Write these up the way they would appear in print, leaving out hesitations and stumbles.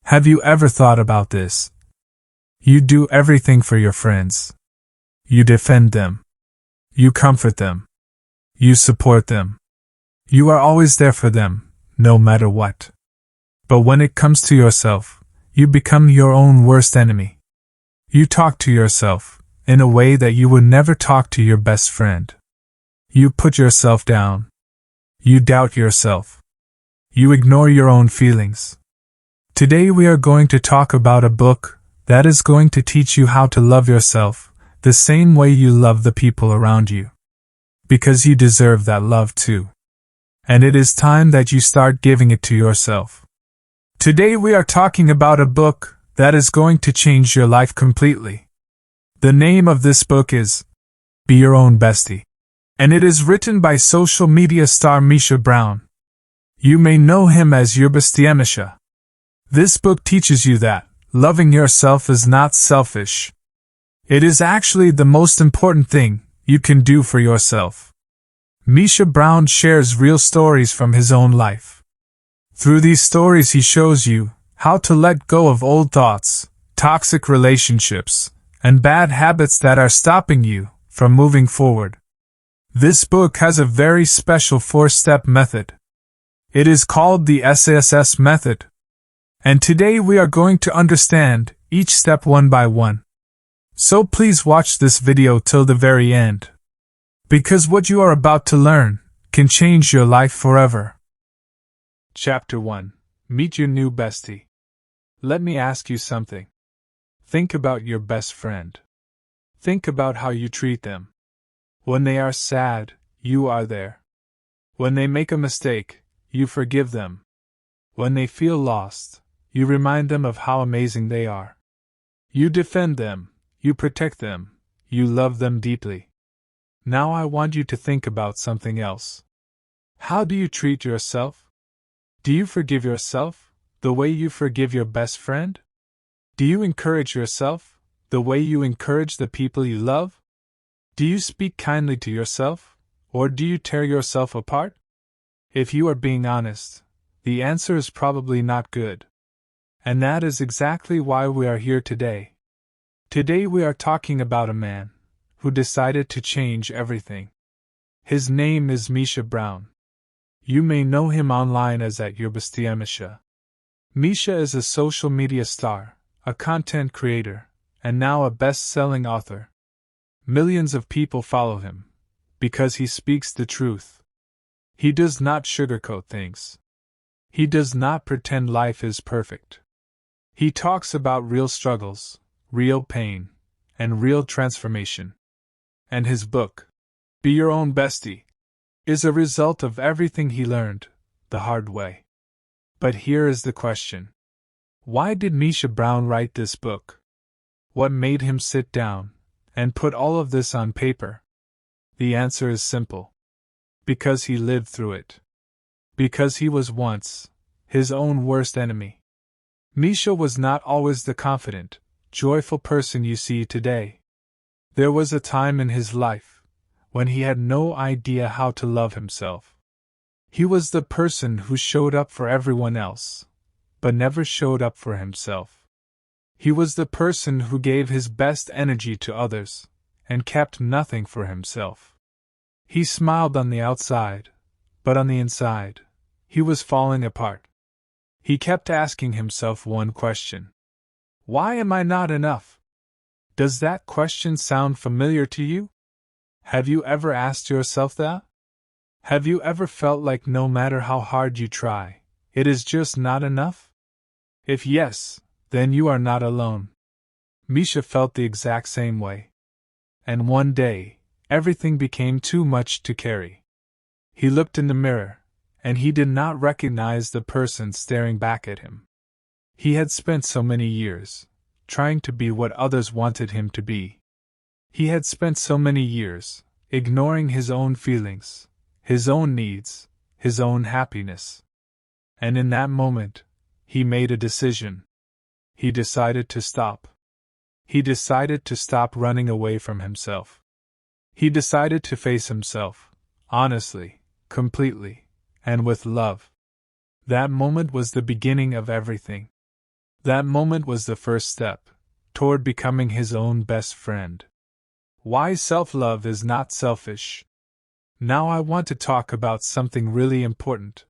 Have you ever thought about this? You do everything for your friends. You defend them. You comfort them. You support them. You are always there for them, no matter what. But when it comes to yourself, you become your own worst enemy. You talk to yourself in a way that you would never talk to your best friend. You put yourself down. You doubt yourself. You ignore your own feelings. Today we are going to talk about a book that is going to teach you how to love yourself the same way you love the people around you. Because you deserve that love too. And it is time that you start giving it to yourself. Today we are talking about a book that is going to change your life completely. The name of this book is Be Your Own Bestie. And it is written by social media star Misha Brown. You may know him as your Bestie Misha. This book teaches you that loving yourself is not selfish. It is actually the most important thing you can do for yourself. Misha Brown shares real stories from his own life. Through these stories he shows you how to let go of old thoughts, toxic relationships, and bad habits that are stopping you from moving forward. This book has a very special 4-step method. It is called the S.A.S.S method. And today we are going to understand each step one by one. So please watch this video till the very end. Because what you are about to learn can change your life forever. Chapter 1. Meet your new bestie. Let me ask you something. Think about your best friend. Think about how you treat them. When they are sad, you are there. When they make a mistake, you forgive them. When they feel lost, you remind them of how amazing they are. You defend them, you protect them, you love them deeply. Now I want you to think about something else. How do you treat yourself? Do you forgive yourself the way you forgive your best friend? Do you encourage yourself the way you encourage the people you love? Do you speak kindly to yourself, or do you tear yourself apart? If you are being honest, the answer is probably not good. And that is exactly why we are here today. Today we are talking about a man who decided to change everything. His name is Misha Brown. You may know him online as @YourBestieMisha. Misha is a social media star, a content creator, and now a best-selling author. Millions of people follow him because he speaks the truth. He does not sugarcoat things. He does not pretend life is perfect. He talks about real struggles, real pain, and real transformation. And his book, Be Your Own Bestie, is a result of everything he learned the hard way. But here is the question. Why did Misha Brown write this book? What made him sit down and put all of this on paper? The answer is simple. Because he lived through it. Because he was once his own worst enemy. Misha was not always the confident, joyful person you see today. There was a time in his life when he had no idea how to love himself. He was the person who showed up for everyone else, but never showed up for himself. He was the person who gave his best energy to others and kept nothing for himself. He smiled on the outside, but on the inside, he was falling apart. He kept asking himself one question. Why am I not enough? Does that question sound familiar to you? Have you ever asked yourself that? Have you ever felt like no matter how hard you try, it is just not enough? If yes, then you are not alone. Misha felt the exact same way. And one day, everything became too much to carry. He looked in the mirror, and he did not recognize the person staring back at him. He had spent so many years trying to be what others wanted him to be. He had spent so many years ignoring his own feelings, his own needs, his own happiness. And in that moment, he made a decision. He decided to stop. He decided to stop running away from himself. He decided to face himself, honestly, completely, and with love. That moment was the beginning of everything. That moment was the first step toward becoming his own best friend. Why self-love is not selfish. Now I want to talk about something really important.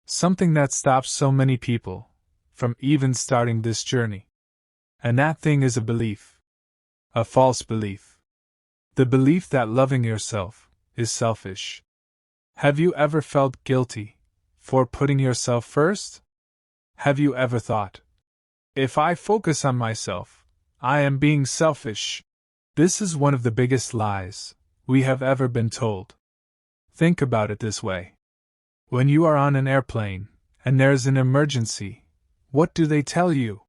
Something that stops so many people from even starting this journey. And that thing is a belief. A false belief. The belief that loving yourself is selfish. Have you ever felt guilty for putting yourself first? Have you ever thought, if I focus on myself, I am being selfish? This is one of the biggest lies we have ever been told. Think about it this way. When you are on an airplane and there's an emergency, what do they tell you?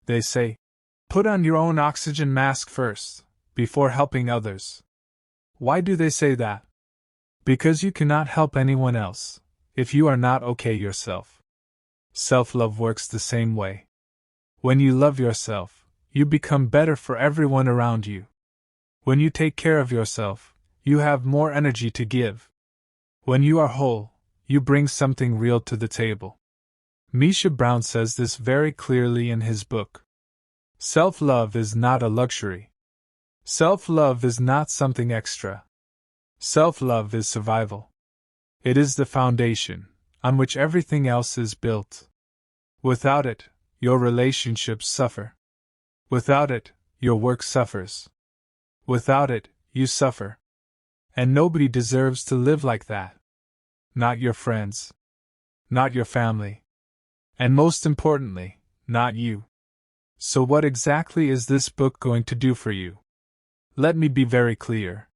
They say, put on your own oxygen mask first, before helping others. Why do they say that? Because you cannot help anyone else if you are not okay yourself. Self-love works the same way. When you love yourself, you become better for everyone around you. When you take care of yourself, you have more energy to give. When you are whole, you bring something real to the table. Misha Brown says this very clearly in his book. Self-love is not a luxury. Self-love is not something extra. Self-love is survival. It is the foundation on which everything else is built. Without it, your relationships suffer. Without it, your work suffers. Without it, you suffer. And nobody deserves to live like that. Not your friends. Not your family. And most importantly, not you. So what exactly is this book going to do for you? Let me be very clear.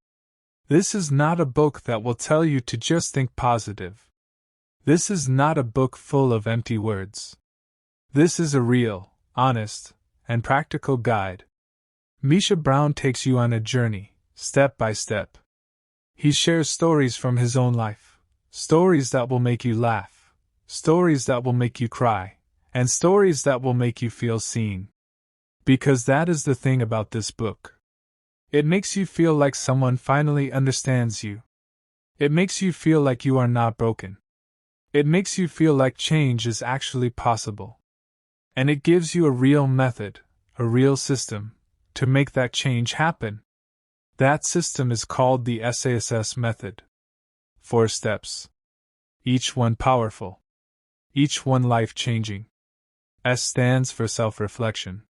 This is not a book that will tell you to just think positive. This is not a book full of empty words. This is a real, honest, and practical guide. Misha Brown takes you on a journey, step by step. He shares stories from his own life, stories that will make you laugh, stories that will make you cry, and stories that will make you feel seen. Because that is the thing about this book. It makes you feel like someone finally understands you. It makes you feel like you are not broken. It makes you feel like change is actually possible. And it gives you a real method, a real system, to make that change happen. That system is called the S.A.S.S method. 4 steps. Each one powerful. Each one life-changing. S stands for self-reflection.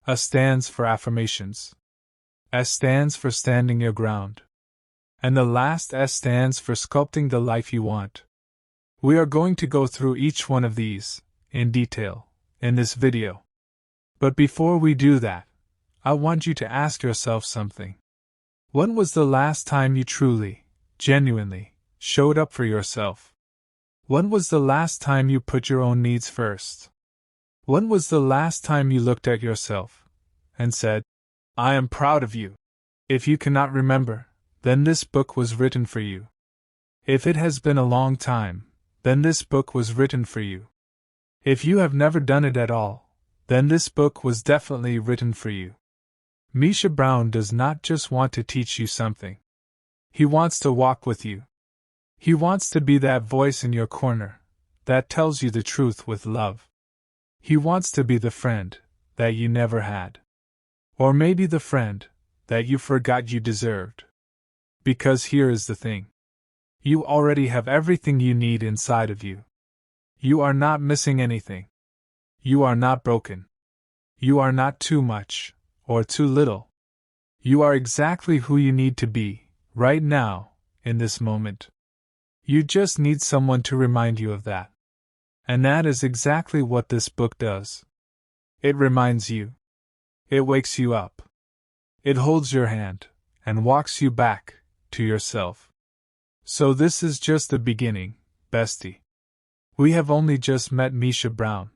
A stands for affirmations. S stands for standing your ground. And the last S stands for sculpting the life you want. We are going to go through each one of these, in detail, in this video. But before we do that, I want you to ask yourself something. When was the last time you truly, genuinely, showed up for yourself? When was the last time you put your own needs first? When was the last time you looked at yourself and said, I am proud of you? If you cannot remember, then this book was written for you. If it has been a long time, then this book was written for you. If you have never done it at all, then this book was definitely written for you. Misha Brown does not just want to teach you something. He wants to walk with you. He wants to be that voice in your corner that tells you the truth with love. He wants to be the friend that you never had. Or maybe the friend that you forgot you deserved. Because here is the thing. You already have everything you need inside of you. You are not missing anything. You are not broken. You are not too much, or too little. You are exactly who you need to be, right now, in this moment. You just need someone to remind you of that. And that is exactly what this book does. It reminds you. It wakes you up. It holds your hand, and walks you back to yourself. So this is just the beginning, bestie. We have only just met Misha Brown.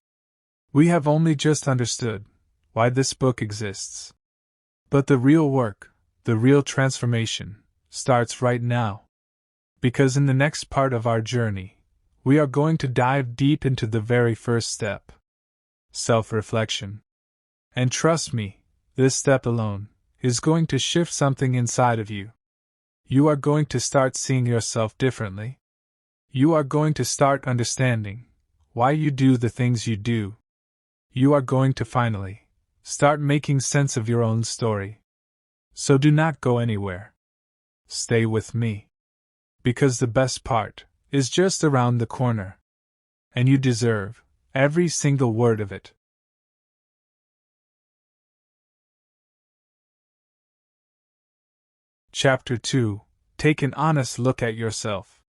We have only just understood why this book exists. But the real work, the real transformation, starts right now. Because in the next part of our journey, we are going to dive deep into the very first step. Self-reflection. And trust me, this step alone is going to shift something inside of you. You are going to start seeing yourself differently. You are going to start understanding why you do the things you do. you are going to finally start making sense of your own story. So do not go anywhere. Stay with me. Because the best part is just around the corner. And you deserve every single word of it. Chapter 2. Take an honest look at yourself.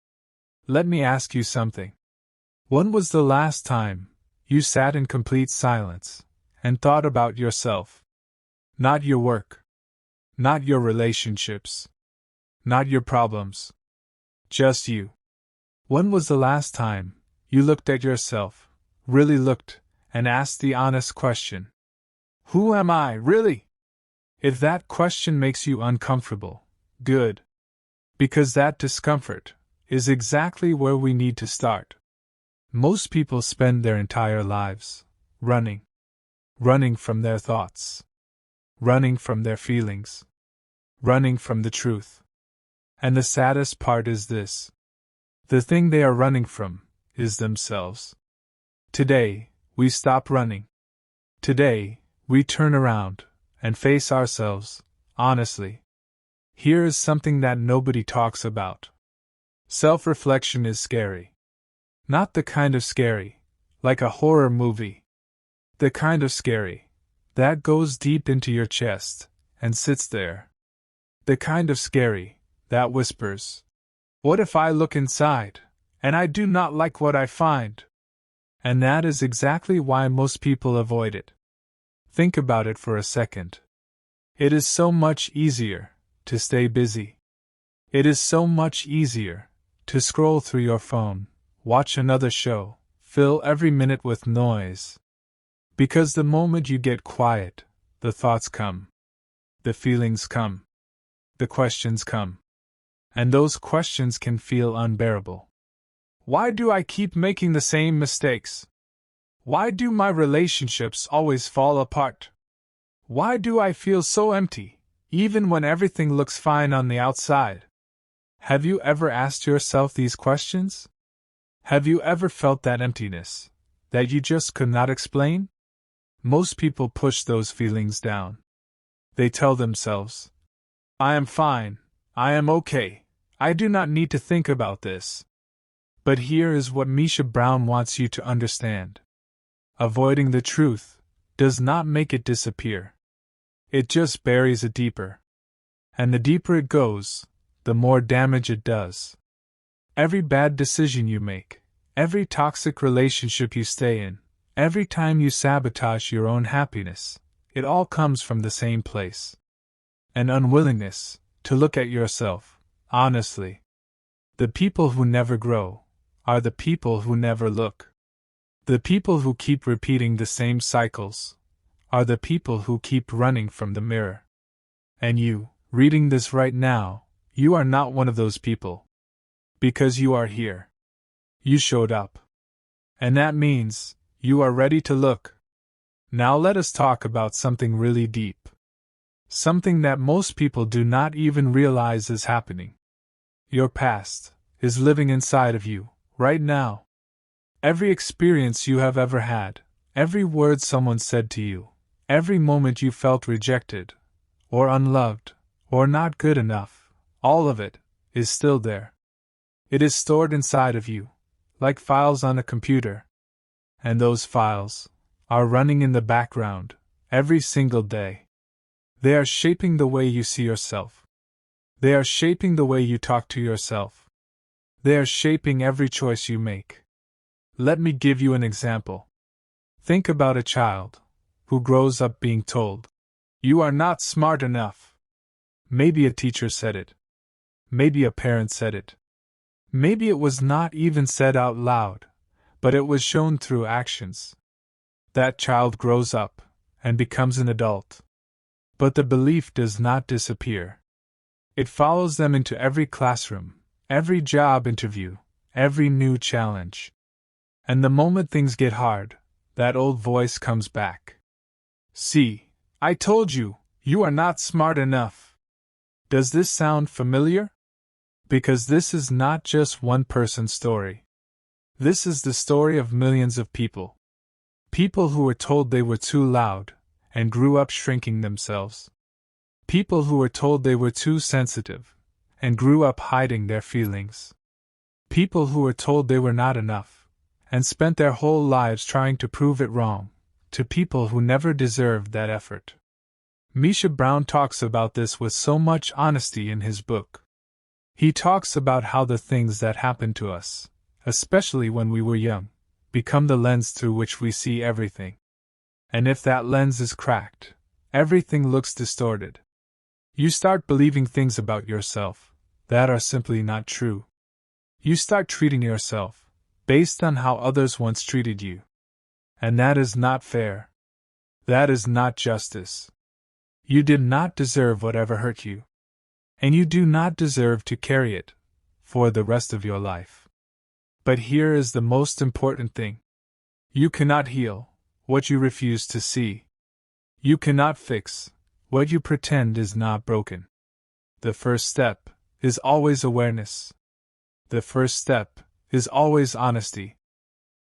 Let me ask you something. When was the last time you sat in complete silence and thought about yourself? Not your work. Not your relationships. Not your problems. Just you. When was the last time you looked at yourself, really looked, and asked the honest question? Who am I, really? If that question makes you uncomfortable, good. Because that discomfort is exactly where we need to start. Most people spend their entire lives running. Running from their thoughts. Running from their feelings. Running from the truth. And the saddest part is this. The thing they are running from is themselves. Today, we stop running. Today, we turn around and face ourselves, honestly. Here is something that nobody talks about. Self-reflection is scary. Not the kind of scary, like a horror movie. The kind of scary that goes deep into your chest and sits there. The kind of scary that whispers, "What if I look inside, and I do not like what I find?" And that is exactly why most people avoid it. Think about it for a second. It is so much easier to stay busy. It is so much easier to scroll through your phone, watch another show, fill every minute with noise. Because the moment you get quiet, the thoughts come. The feelings come. The questions come. And those questions can feel unbearable. Why do I keep making the same mistakes? Why do my relationships always fall apart? Why do I feel so empty, even when everything looks fine on the outside? Have you ever asked yourself these questions? Have you ever felt that emptiness, that you just could not explain? Most people push those feelings down. They tell themselves, "I am fine, I am okay, I do not need to think about this." But here is what Misha Brown wants you to understand. Avoiding the truth does not make it disappear. It just buries it deeper. And the deeper it goes, the more damage it does. Every bad decision you make, every toxic relationship you stay in, every time you sabotage your own happiness, it all comes from the same place. An unwillingness to look at yourself, honestly. The people who never grow are the people who never look. The people who keep repeating the same cycles are the people who keep running from the mirror. And you, reading this right now, you are not one of those people. Because you are here. You showed up. And that means you are ready to look. Now let us talk about something really deep. Something that most people do not even realize is happening. Your past is living inside of you, right now. Every experience you have ever had, every word someone said to you, every moment you felt rejected, or unloved, or not good enough, all of it is still there. It is stored inside of you, like files on a computer. And those files are running in the background every single day. They are shaping the way you see yourself. They are shaping the way you talk to yourself. They are shaping every choice you make. Let me give you an example. Think about a child who grows up being told, "You are not smart enough." Maybe a teacher said it. Maybe a parent said it. Maybe it was not even said out loud, but it was shown through actions. That child grows up and becomes an adult. But the belief does not disappear. It follows them into every classroom, every job interview, every new challenge. And the moment things get hard, that old voice comes back. "See, I told you, you are not smart enough." Does this sound familiar? Because this is not just one person's story. This is the story of millions of people. People who were told they were too loud and grew up shrinking themselves. People who were told they were too sensitive and grew up hiding their feelings. People who were told they were not enough and spent their whole lives trying to prove it wrong to people who never deserved that effort. Misha Brown talks about this with so much honesty in his book. He talks about how the things that happen to us, especially when we were young, become the lens through which we see everything. And if that lens is cracked, everything looks distorted. You start believing things about yourself that are simply not true. You start treating yourself based on how others once treated you. And that is not fair. That is not justice. You did not deserve whatever hurt you. And you do not deserve to carry it for the rest of your life. But here is the most important thing. You cannot heal what you refuse to see. You cannot fix what you pretend is not broken. The first step is always awareness. The first step is always honesty.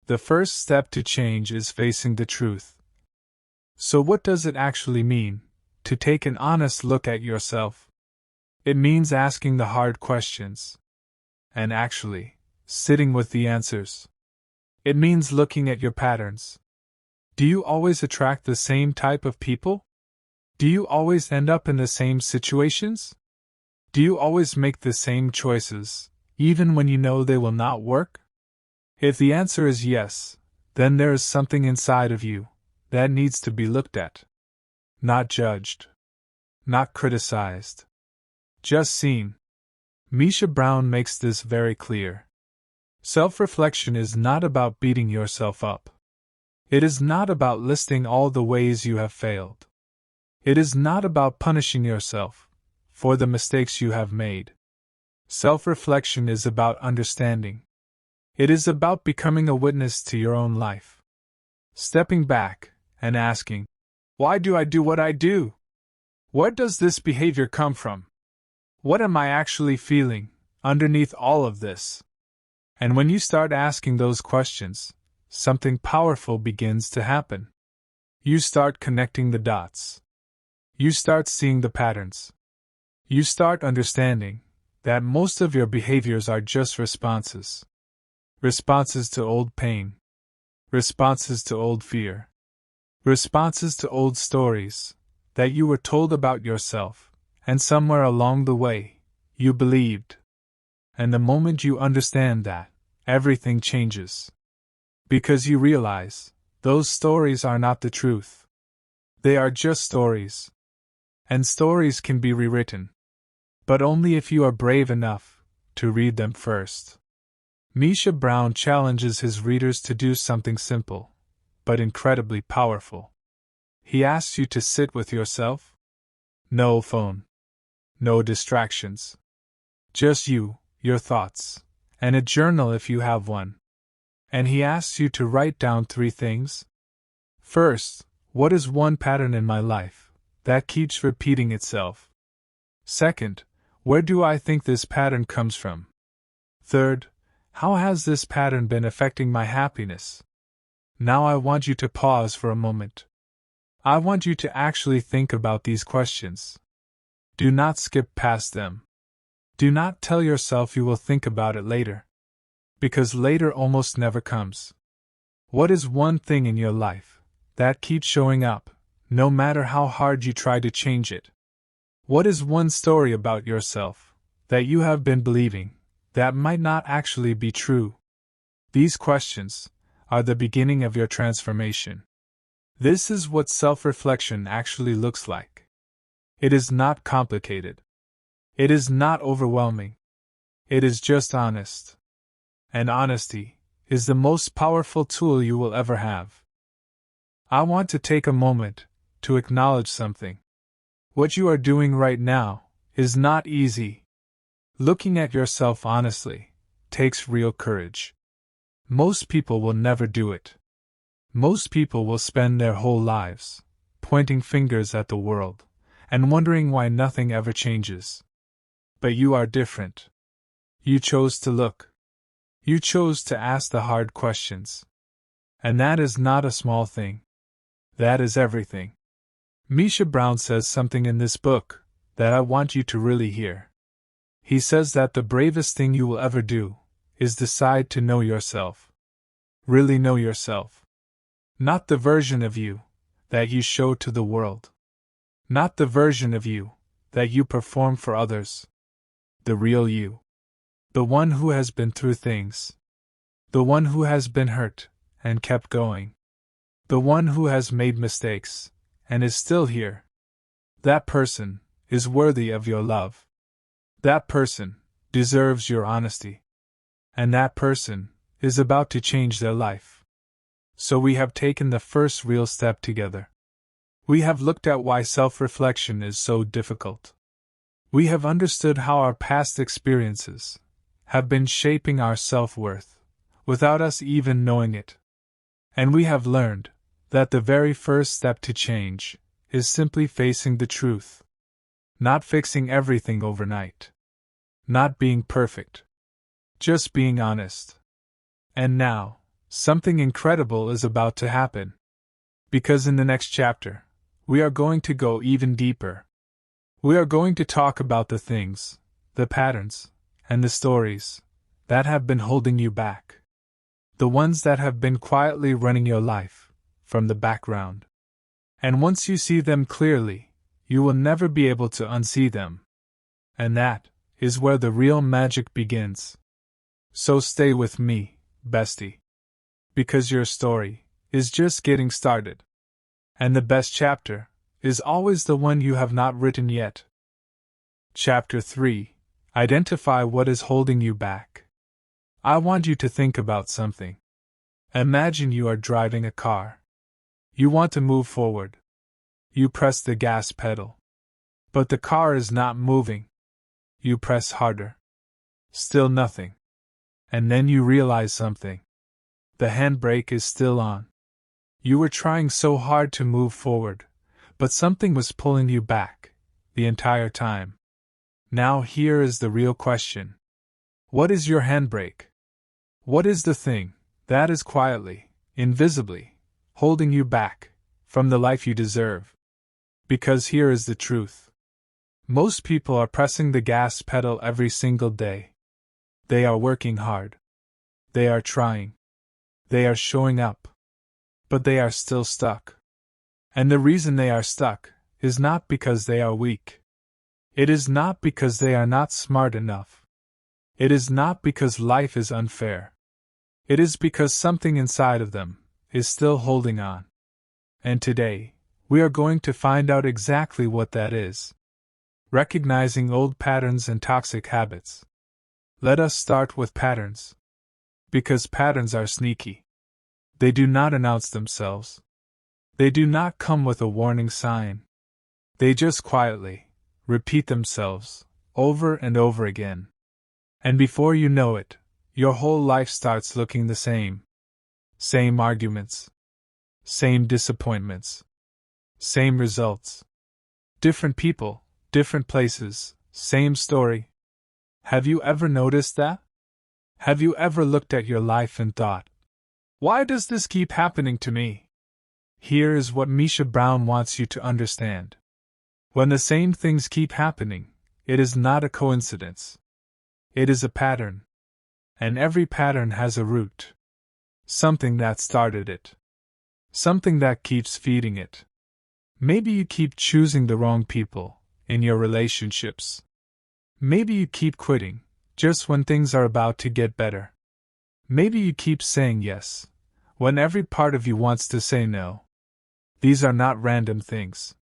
The first step to change is facing the truth. So what does it actually mean to take an honest look at yourself? It means asking the hard questions and actually sitting with the answers. It means looking at your patterns. Do you always attract the same type of people? Do you always end up in the same situations? Do you always make the same choices, even when you know they will not work? If the answer is yes, then there is something inside of you that needs to be looked at. Not judged. Not criticized. Just seen. Misha Brown makes this very clear. Self-reflection is not about beating yourself up. It is not about listing all the ways you have failed. It is not about punishing yourself for the mistakes you have made. Self-reflection is about understanding. It is about becoming a witness to your own life. Stepping back and asking, why do I do what I do? Where does this behavior come from? What am I actually feeling underneath all of this? And when you start asking those questions, something powerful begins to happen. You start connecting the dots. You start seeing the patterns. You start understanding that most of your behaviors are just responses. Responses to old pain. Responses to old fear. Responses to old stories that you were told about yourself, and somewhere along the way, you believed. And the moment you understand that, everything changes. Because you realize, those stories are not the truth. They are just stories. And stories can be rewritten. But only if you are brave enough to read them first. Misha Brown challenges his readers to do something simple, but incredibly powerful. He asks you to sit with yourself. No phone. No distractions. Just you, your thoughts, and a journal if you have one. And he asks you to write down 3 things. First, what is one pattern in my life that keeps repeating itself? Second, where do I think this pattern comes from? Third, how has this pattern been affecting my happiness? Now I want you to pause for a moment. I want you to actually think about these questions. Do not skip past them. Do not tell yourself you will think about it later. Because later almost never comes. What is one thing in your life that keeps showing up, no matter how hard you try to change it? What is one story about yourself that you have been believing that might not actually be true? These questions are the beginning of your transformation. This is what self-reflection actually looks like. It is not complicated. It is not overwhelming. It is just honest. And honesty is the most powerful tool you will ever have. I want to take a moment to acknowledge something. What you are doing right now is not easy. Looking at yourself honestly takes real courage. Most people will never do it. Most people will spend their whole lives pointing fingers at the world and wondering why nothing ever changes. But you are different. You chose to look. You chose to ask the hard questions. And that is not a small thing. That is everything. Misha Brown says something in this book that I want you to really hear. He says that the bravest thing you will ever do is decide to know yourself. Really know yourself. Not the version of you that you show to the world. Not the version of you that you perform for others. The real you. The one who has been through things. The one who has been hurt and kept going. The one who has made mistakes and is still here. That person is worthy of your love. That person deserves your honesty. And that person is about to change their life. So we have taken the first real step together. We have looked at why self-reflection is so difficult. We have understood how our past experiences have been shaping our self-worth, without us even knowing it. And we have learned that the very first step to change is simply facing the truth. Not fixing everything overnight. Not being perfect. Just being honest. And now, something incredible is about to happen. Because in the next chapter, we are going to go even deeper. We are going to talk about the things, the patterns, and the stories that have been holding you back. The ones that have been quietly running your life from the background. And once you see them clearly, you will never be able to unsee them. And that is where the real magic begins. So stay with me, bestie. Because your story is just getting started. And the best chapter is always the one you have not written yet. Chapter 3. Identify what is holding you back. I want you to think about something. Imagine you are driving a car. You want to move forward. You press the gas pedal. But the car is not moving. You press harder. Still nothing. And then you realize something. The handbrake is still on. You were trying so hard to move forward, but something was pulling you back the entire time. Now here is the real question. What is your handbrake? What is the thing that is quietly, invisibly, holding you back from the life you deserve? Because here is the truth. Most people are pressing the gas pedal every single day. They are working hard. They are trying. They are showing up. But they are still stuck. And the reason they are stuck is not because they are weak. It is not because they are not smart enough. It is not because life is unfair. It is because something inside of them is still holding on. And today, we are going to find out exactly what that is. Recognizing old patterns and toxic habits. Let us start with patterns. Because patterns are sneaky. They do not announce themselves. They do not come with a warning sign. They just quietly repeat themselves over and over again. And before you know it, your whole life starts looking the same. Same arguments. Same disappointments. Same results. Different people, different places, same story. Have you ever noticed that? Have you ever looked at your life and thought, why does this keep happening to me? Here is what Misha Brown wants you to understand. When the same things keep happening, it is not a coincidence. It is a pattern. And every pattern has a root. Something that started it. Something that keeps feeding it. Maybe you keep choosing the wrong people in your relationships. Maybe you keep quitting just when things are about to get better. Maybe you keep saying yes when every part of you wants to say no. These are not random things.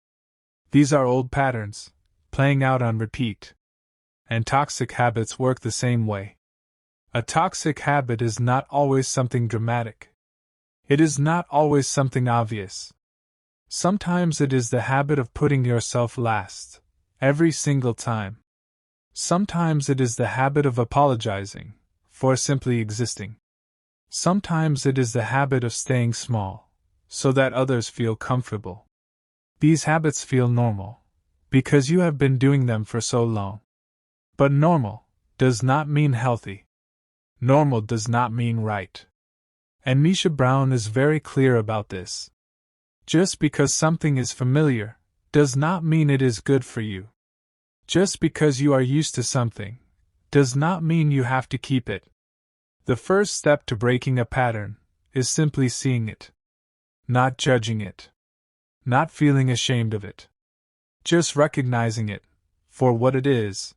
These are old patterns, playing out on repeat. And toxic habits work the same way. A toxic habit is not always something dramatic. It is not always something obvious. Sometimes it is the habit of putting yourself last, every single time. Sometimes it is the habit of apologizing for simply existing. Sometimes it is the habit of staying small, so that others feel comfortable. These habits feel normal, because you have been doing them for so long. But normal does not mean healthy. Normal does not mean right. And Misha Brown is very clear about this. Just because something is familiar does not mean it is good for you. Just because you are used to something does not mean you have to keep it. The first step to breaking a pattern is simply seeing it, not judging it, not feeling ashamed of it, just recognizing it for what it is.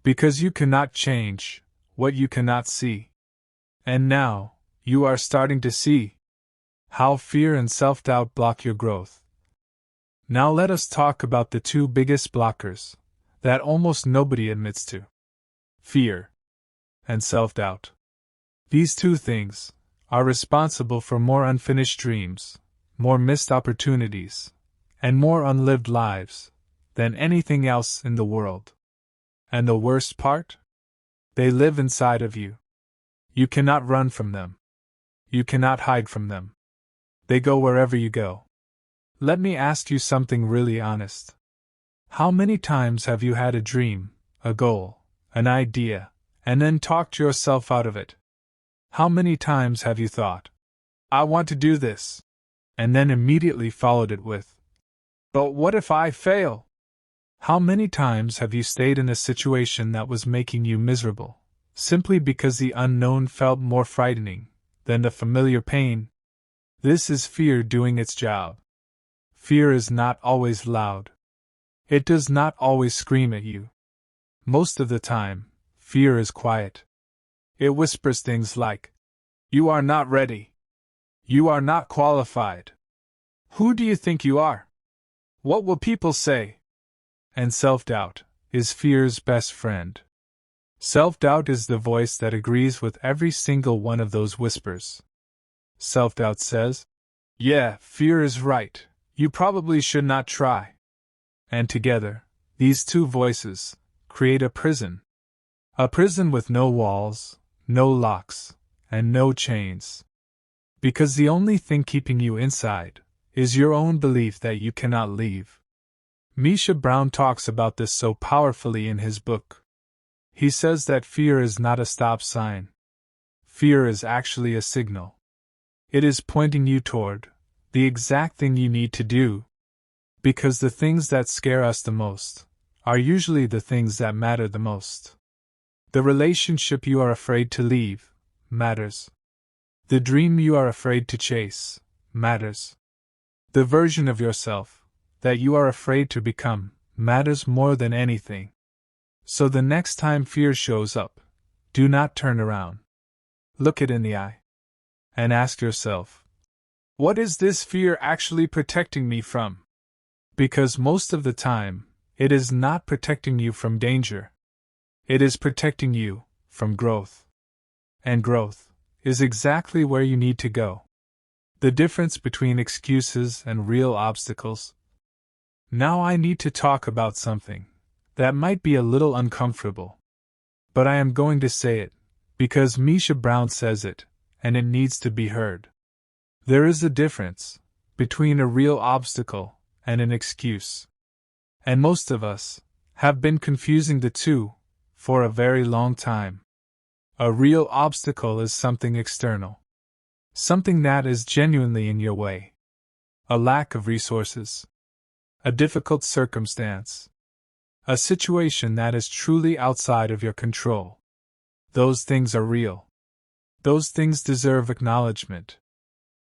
Because you cannot change what you cannot see. And now, you are starting to see how fear and self-doubt block your growth. Now let us talk about the two biggest blockers that almost nobody admits to: fear and self-doubt. These two things are responsible for more unfinished dreams, more missed opportunities, and more unlived lives than anything else in the world. And the worst part? They live inside of you. You cannot run from them. You cannot hide from them. They go wherever you go. Let me ask you something really honest. How many times have you had a dream, a goal, an idea, and then talked yourself out of it? How many times have you thought, "I want to do this," and then immediately followed it with, "But what if I fail?" How many times have you stayed in a situation that was making you miserable, simply because the unknown felt more frightening than the familiar pain? This is fear doing its job. Fear is not always loud. It does not always scream at you. Most of the time, fear is quiet. It whispers things like, "You are not ready. You are not qualified. Who do you think you are? What will people say?" And self-doubt is fear's best friend. Self-doubt is the voice that agrees with every single one of those whispers. Self-doubt says, "Yeah, fear is right. You probably should not try." And together, these two voices create a prison. A prison with no walls, no locks, and no chains. Because the only thing keeping you inside is your own belief that you cannot leave. Misha Brown talks about this so powerfully in his book. He says that fear is not a stop sign. Fear is actually a signal. It is pointing you toward the exact thing you need to do. Because the things that scare us the most are usually the things that matter the most. The relationship you are afraid to leave matters. The dream you are afraid to chase matters. The version of yourself that you are afraid to become matters more than anything. So the next time fear shows up, do not turn around. Look it in the eye. And ask yourself, what is this fear actually protecting me from? Because most of the time, it is not protecting you from danger. It is protecting you from growth. And growth is exactly where you need to go. The difference between excuses and real obstacles. Now I need to talk about something that might be a little uncomfortable. But I am going to say it, because Misha Brown says it, and it needs to be heard. There is a difference between a real obstacle and an excuse. And most of us have been confusing the two for a very long time. A real obstacle is something external. Something that is genuinely in your way. A lack of resources. A difficult circumstance. A situation that is truly outside of your control. Those things are real. Those things deserve acknowledgement.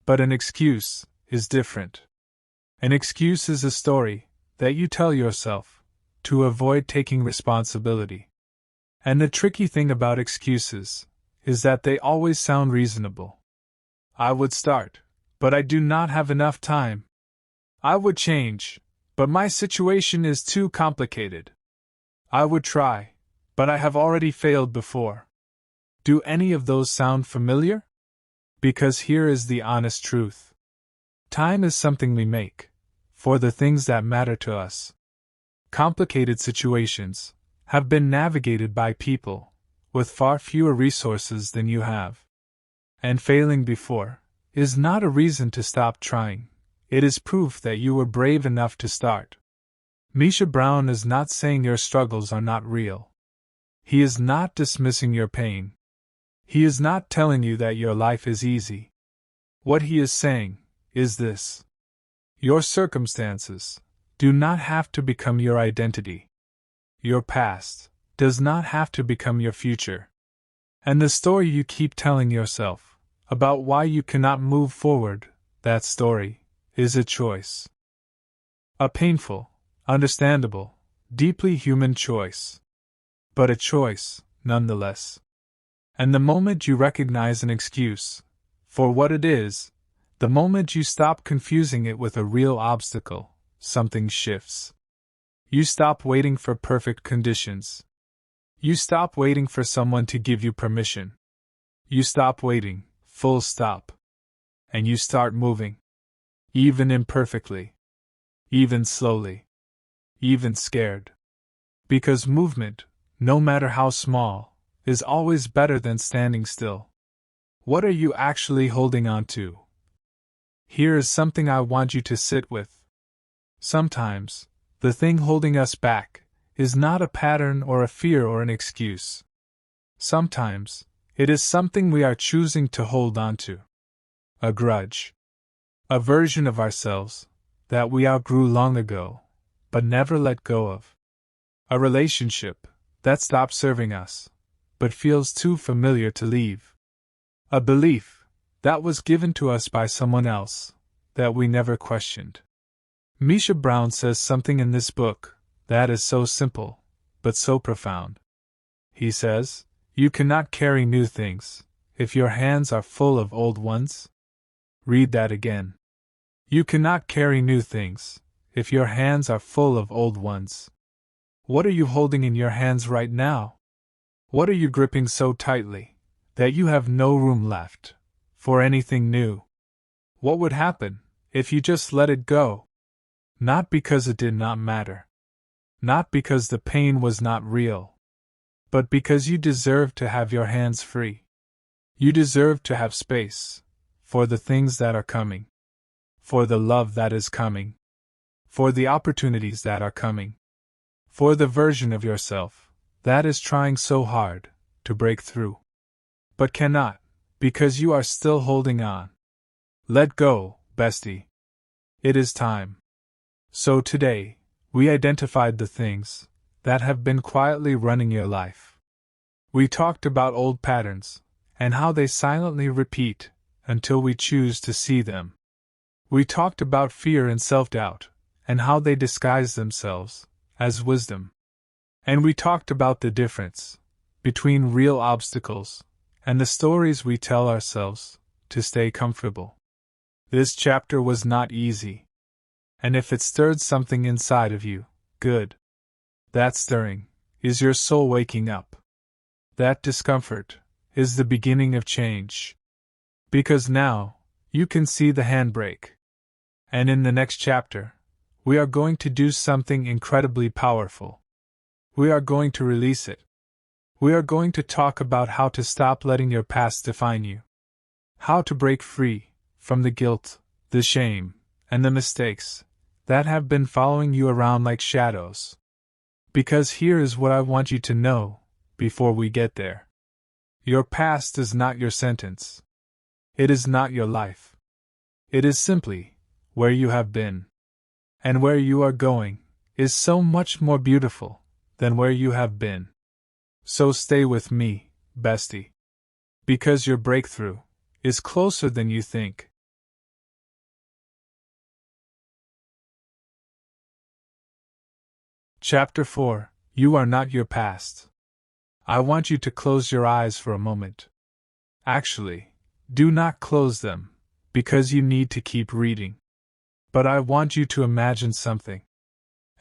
But an excuse is different. An excuse is a story that you tell yourself to avoid taking responsibility. And the tricky thing about excuses is that they always sound reasonable. I would start, but I do not have enough time. I would change, but my situation is too complicated. I would try, but I have already failed before. Do any of those sound familiar? Because here is the honest truth. Time is something we make for the things that matter to us. Complicated situations have been navigated by people with far fewer resources than you have. And failing before is not a reason to stop trying. It is proof that you were brave enough to start. Misha Brown is not saying your struggles are not real. He is not dismissing your pain. He is not telling you that your life is easy. What he is saying is this: your circumstances do not have to become your identity. Your past does not have to become your future. And the story you keep telling yourself about why you cannot move forward, that story is a choice. A painful, understandable, deeply human choice. But a choice, nonetheless. And the moment you recognize an excuse for what it is, the moment you stop confusing it with a real obstacle, something shifts. You stop waiting for perfect conditions. You stop waiting for someone to give you permission. You stop waiting, full stop. And you start moving. Even imperfectly. Even slowly. Even scared. Because movement, no matter how small, is always better than standing still. What are you actually holding on to? Here is something I want you to sit with. Sometimes, the thing holding us back is not a pattern or a fear or an excuse. Sometimes, it is something we are choosing to hold on to. A grudge. A version of ourselves that we outgrew long ago, but never let go of. A relationship that stopped serving us, but feels too familiar to leave. A belief that was given to us by someone else that we never questioned. Misha Brown says something in this book that is so simple, but so profound. He says, "You cannot carry new things if your hands are full of old ones." Read that again. You cannot carry new things if your hands are full of old ones. What are you holding in your hands right now? What are you gripping so tightly that you have no room left for anything new? What would happen if you just let it go? Not because it did not matter. Not because the pain was not real. But because you deserve to have your hands free. You deserve to have space for the things that are coming. For the love that is coming. For the opportunities that are coming. For the version of yourself that is trying so hard to break through, but cannot, because you are still holding on. Let go, bestie. It is time. So today, we identified the things that have been quietly running your life. We talked about old patterns and how they silently repeat until we choose to see them. We talked about fear and self-doubt and how they disguise themselves as wisdom. And we talked about the difference between real obstacles and the stories we tell ourselves to stay comfortable. This chapter was not easy. And if it stirred something inside of you, good. That stirring is your soul waking up. That discomfort is the beginning of change. Because now, you can see the handbrake. And in the next chapter, we are going to do something incredibly powerful. We are going to release it. We are going to talk about how to stop letting your past define you. How to break free from the guilt, the shame, and the mistakes that have been following you around like shadows. Because here is what I want you to know before we get there. Your past is not your sentence. It is not your life. It is simply where you have been. And where you are going is so much more beautiful than where you have been. So stay with me, bestie. Because your breakthrough is closer than you think. Chapter 4: You Are Not Your Past. I want you to close your eyes for a moment. Actually, do not close them, because you need to keep reading. But I want you to imagine something.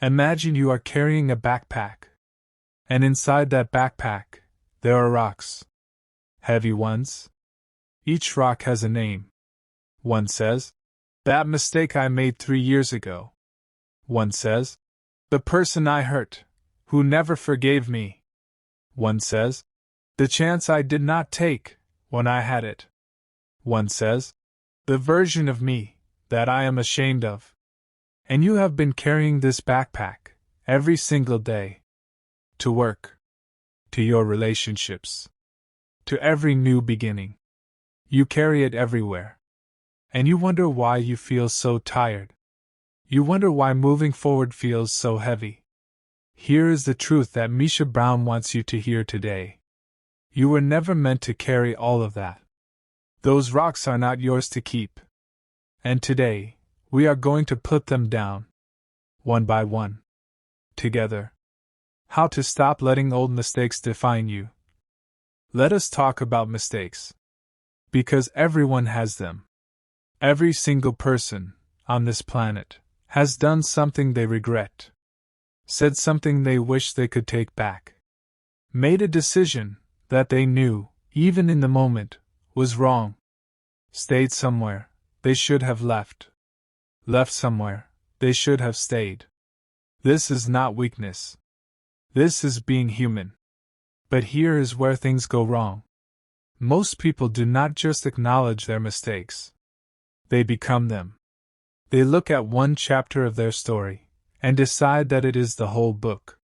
Imagine you are carrying a backpack. And inside that backpack, there are rocks. Heavy ones. Each rock has a name. One says, "That mistake I made 3 years ago." One says, "The person I hurt, who never forgave me." One says, "The chance I did not take when I had it." One says, "The version of me that I am ashamed of." And you have been carrying this backpack every single day. To work. To your relationships. To every new beginning. You carry it everywhere. And you wonder why you feel so tired. You wonder why moving forward feels so heavy. Here is the truth that Misha Brown wants you to hear today. You were never meant to carry all of that. Those rocks are not yours to keep. And today, we are going to put them down. One by one. Together. How to stop letting old mistakes define you. Let us talk about mistakes. Because everyone has them. Every single person on this planet has done something they regret. Said something they wish they could take back. Made a decision that they knew, even in the moment, was wrong. Stayed somewhere they should have left. Left somewhere they should have stayed. This is not weakness. This is being human. But here is where things go wrong. Most people do not just acknowledge their mistakes. They become them. They look at one chapter of their story and decide that it is the whole book.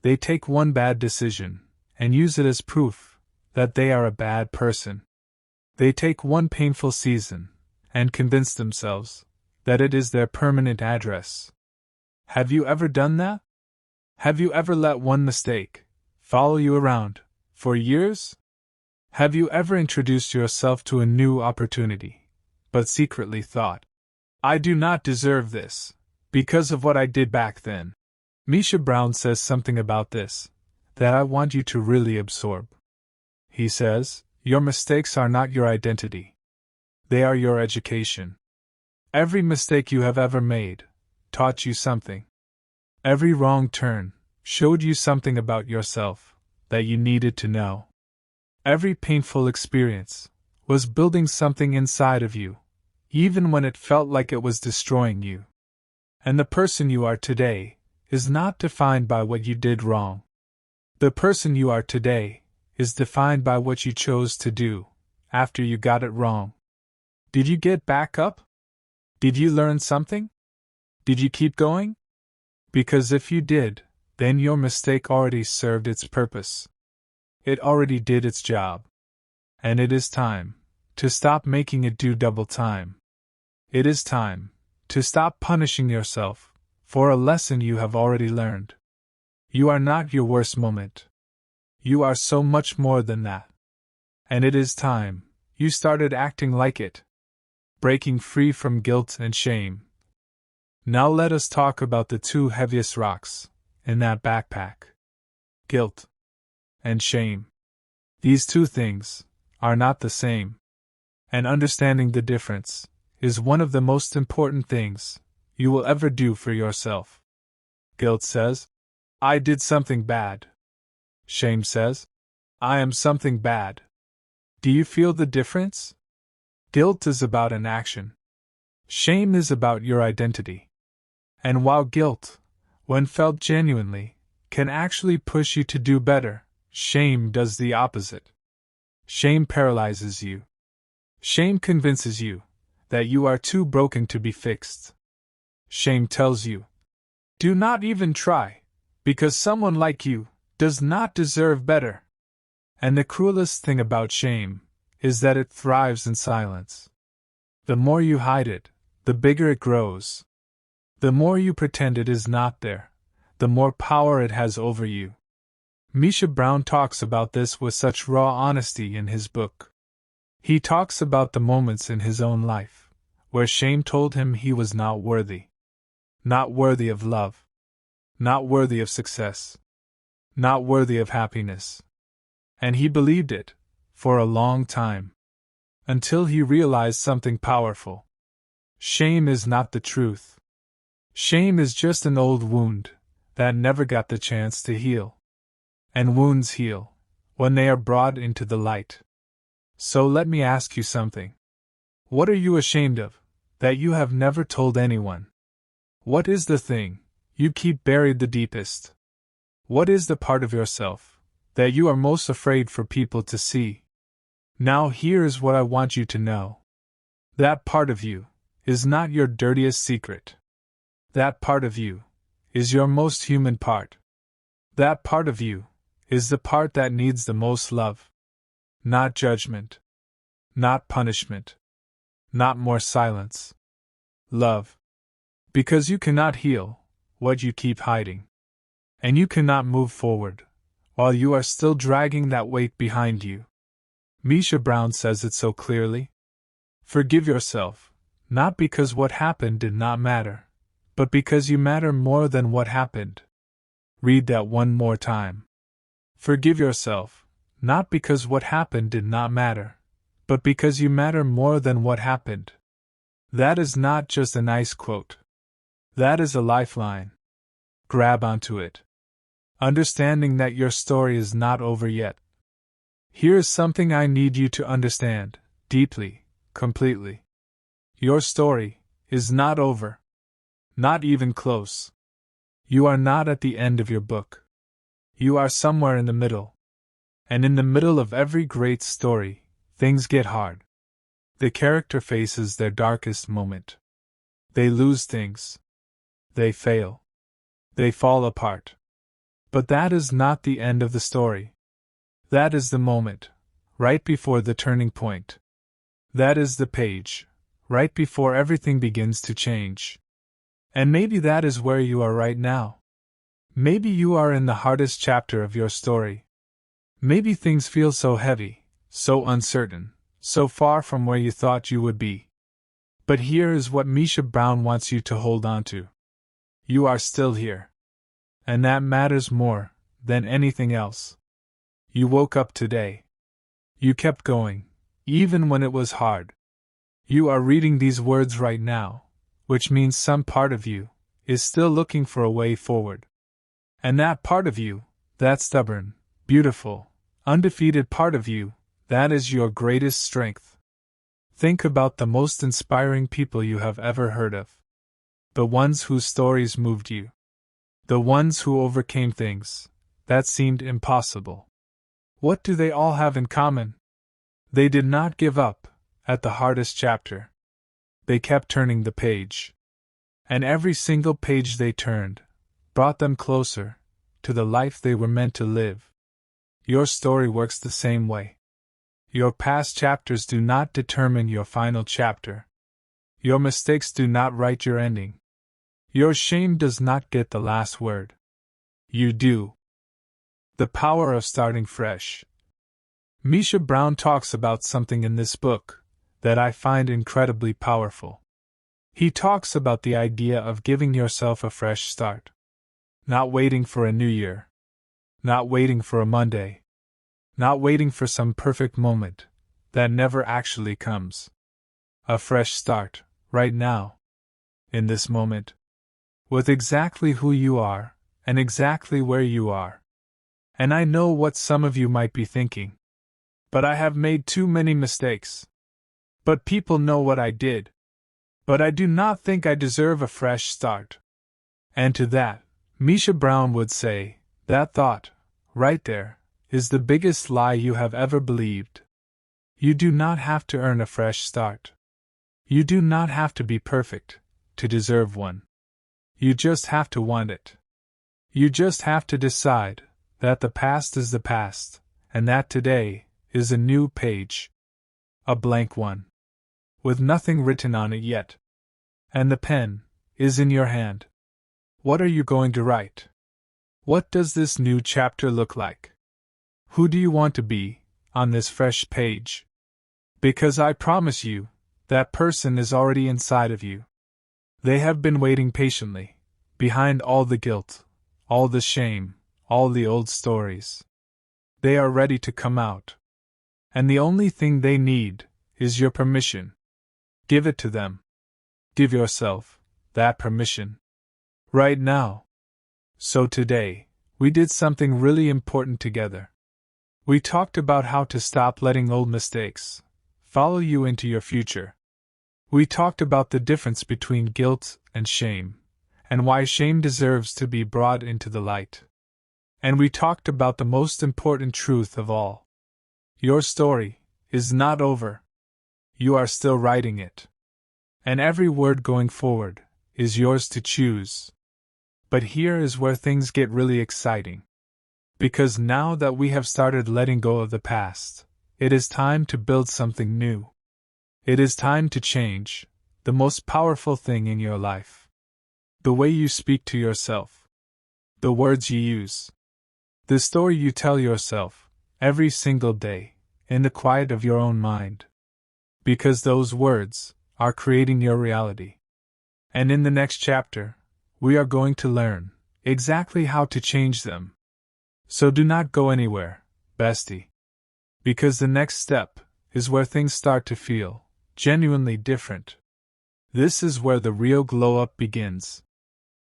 They take one bad decision and use it as proof that they are a bad person. They take one painful season and convince themselves that it is their permanent address. Have you ever done that? Have you ever let one mistake follow you around for years? Have you ever introduced yourself to a new opportunity, but secretly thought, I do not deserve this, because of what I did back then? Misha Brown says something about this that I want you to really absorb. He says, your mistakes are not your identity. They are your education. Every mistake you have ever made taught you something. Every wrong turn showed you something about yourself that you needed to know. Every painful experience was building something inside of you, even when it felt like it was destroying you. And the person you are today is not defined by what you did wrong. The person you are today is defined by what you chose to do after you got it wrong. Did you get back up? Did you learn something? Did you keep going? Because if you did, then your mistake already served its purpose. It already did its job. And it is time to stop making it do double time. It is time to stop punishing yourself for a lesson you have already learned. You are not your worst moment. You are so much more than that. And it is time you started acting like it. Breaking free from guilt and shame. Now let us talk about the two heaviest rocks in that backpack. Guilt and shame. These two things are not the same. And understanding the difference is one of the most important things you will ever do for yourself. Guilt says, I did something bad. Shame says, I am something bad. Do you feel the difference? Guilt is about an action. Shame is about your identity. And while guilt, when felt genuinely, can actually push you to do better, shame does the opposite. Shame paralyzes you. Shame convinces you that you are too broken to be fixed. Shame tells you, do not even try, because someone like you does not deserve better. And the cruelest thing about shame is that it thrives in silence. The more you hide it, the bigger it grows. The more you pretend it is not there, the more power it has over you. Misha Brown talks about this with such raw honesty in his book. He talks about the moments in his own life where shame told him he was not worthy. Not worthy of love. Not worthy of success. Not worthy of happiness. And he believed it for a long time. Until he realized something powerful. Shame is not the truth. Shame is just an old wound that never got the chance to heal. And wounds heal when they are brought into the light. So let me ask you something. What are you ashamed of that you have never told anyone? What is the thing you keep buried the deepest? What is the part of yourself that you are most afraid for people to see? Now here is what I want you to know. That part of you is not your dirtiest secret. That part of you is your most human part. That part of you is the part that needs the most love. Not judgment. Not punishment. not more silence. Love. Because you cannot heal what you keep hiding. And you cannot move forward while you are still dragging that weight behind you. Misha Brown says it so clearly. Forgive yourself, not because what happened did not matter, but because you matter more than what happened. Read that one more time. Forgive yourself, not because what happened did not matter, but because you matter more than what happened. That is not just a nice quote. That is a lifeline. Grab onto it. Understanding that your story is not over yet. Here is something I need you to understand, deeply, completely. Your story is not over. Not even close. You are not at the end of your book. You are somewhere in the middle. And in the middle of every great story, things get hard. The character faces their darkest moment. They lose things. They fail. They fall apart. But that is not the end of the story. That is the moment, right before the turning point. That is the page, right before everything begins to change. And maybe that is where you are right now. Maybe you are in the hardest chapter of your story. Maybe things feel so heavy, so uncertain, so far from where you thought you would be. But here is what Misha Brown wants you to hold on to. You are still here. And that matters more than anything else. You woke up today. You kept going, even when it was hard. You are reading these words right now, which means some part of you is still looking for a way forward. And that part of you, that stubborn, beautiful, undefeated part of you, that is your greatest strength. Think about the most inspiring people you have ever heard of. The ones whose stories moved you. The ones who overcame things that seemed impossible. What do they all have in common? They did not give up at the hardest chapter. They kept turning the page. And every single page they turned brought them closer to the life they were meant to live. Your story works the same way. Your past chapters do not determine your final chapter. Your mistakes do not write your ending. Your shame does not get the last word. You do. The power of starting fresh. Misha Brown talks about something in this book that I find incredibly powerful. He talks about the idea of giving yourself a fresh start. Not waiting for a new year. Not waiting for a Monday. Not waiting for some perfect moment that never actually comes. A fresh start, right now. In this moment. With exactly who you are, and exactly where you are. And I know what some of you might be thinking. But I have made too many mistakes. But people know what I did. But I do not think I deserve a fresh start. And to that, Misha Brown would say, that thought, right there, is the biggest lie you have ever believed. You do not have to earn a fresh start. You do not have to be perfect to deserve one. You just have to want it. You just have to decide that the past is the past, and that today is a new page. A blank one. With nothing written on it yet. And the pen is in your hand. What are you going to write? What does this new chapter look like? Who do you want to be on this fresh page? Because I promise you, that person is already inside of you. They have been waiting patiently, behind all the guilt, all the shame, all the old stories. They are ready to come out. And the only thing they need is your permission. Give it to them. Give yourself that permission. Right now. So today, we did something really important together. We talked about how to stop letting old mistakes follow you into your future. We talked about the difference between guilt and shame, and why shame deserves to be brought into the light. And we talked about the most important truth of all. Your story is not over. You are still writing it. And every word going forward is yours to choose. But here is where things get really exciting. Because now that we have started letting go of the past, it is time to build something new. It is time to change the most powerful thing in your life. The way you speak to yourself. The words you use. The story you tell yourself every single day in the quiet of your own mind. Because those words are creating your reality. And in the next chapter, we are going to learn exactly how to change them. So do not go anywhere, bestie. Because the next step is where things start to feel genuinely different. This is where the real glow up begins.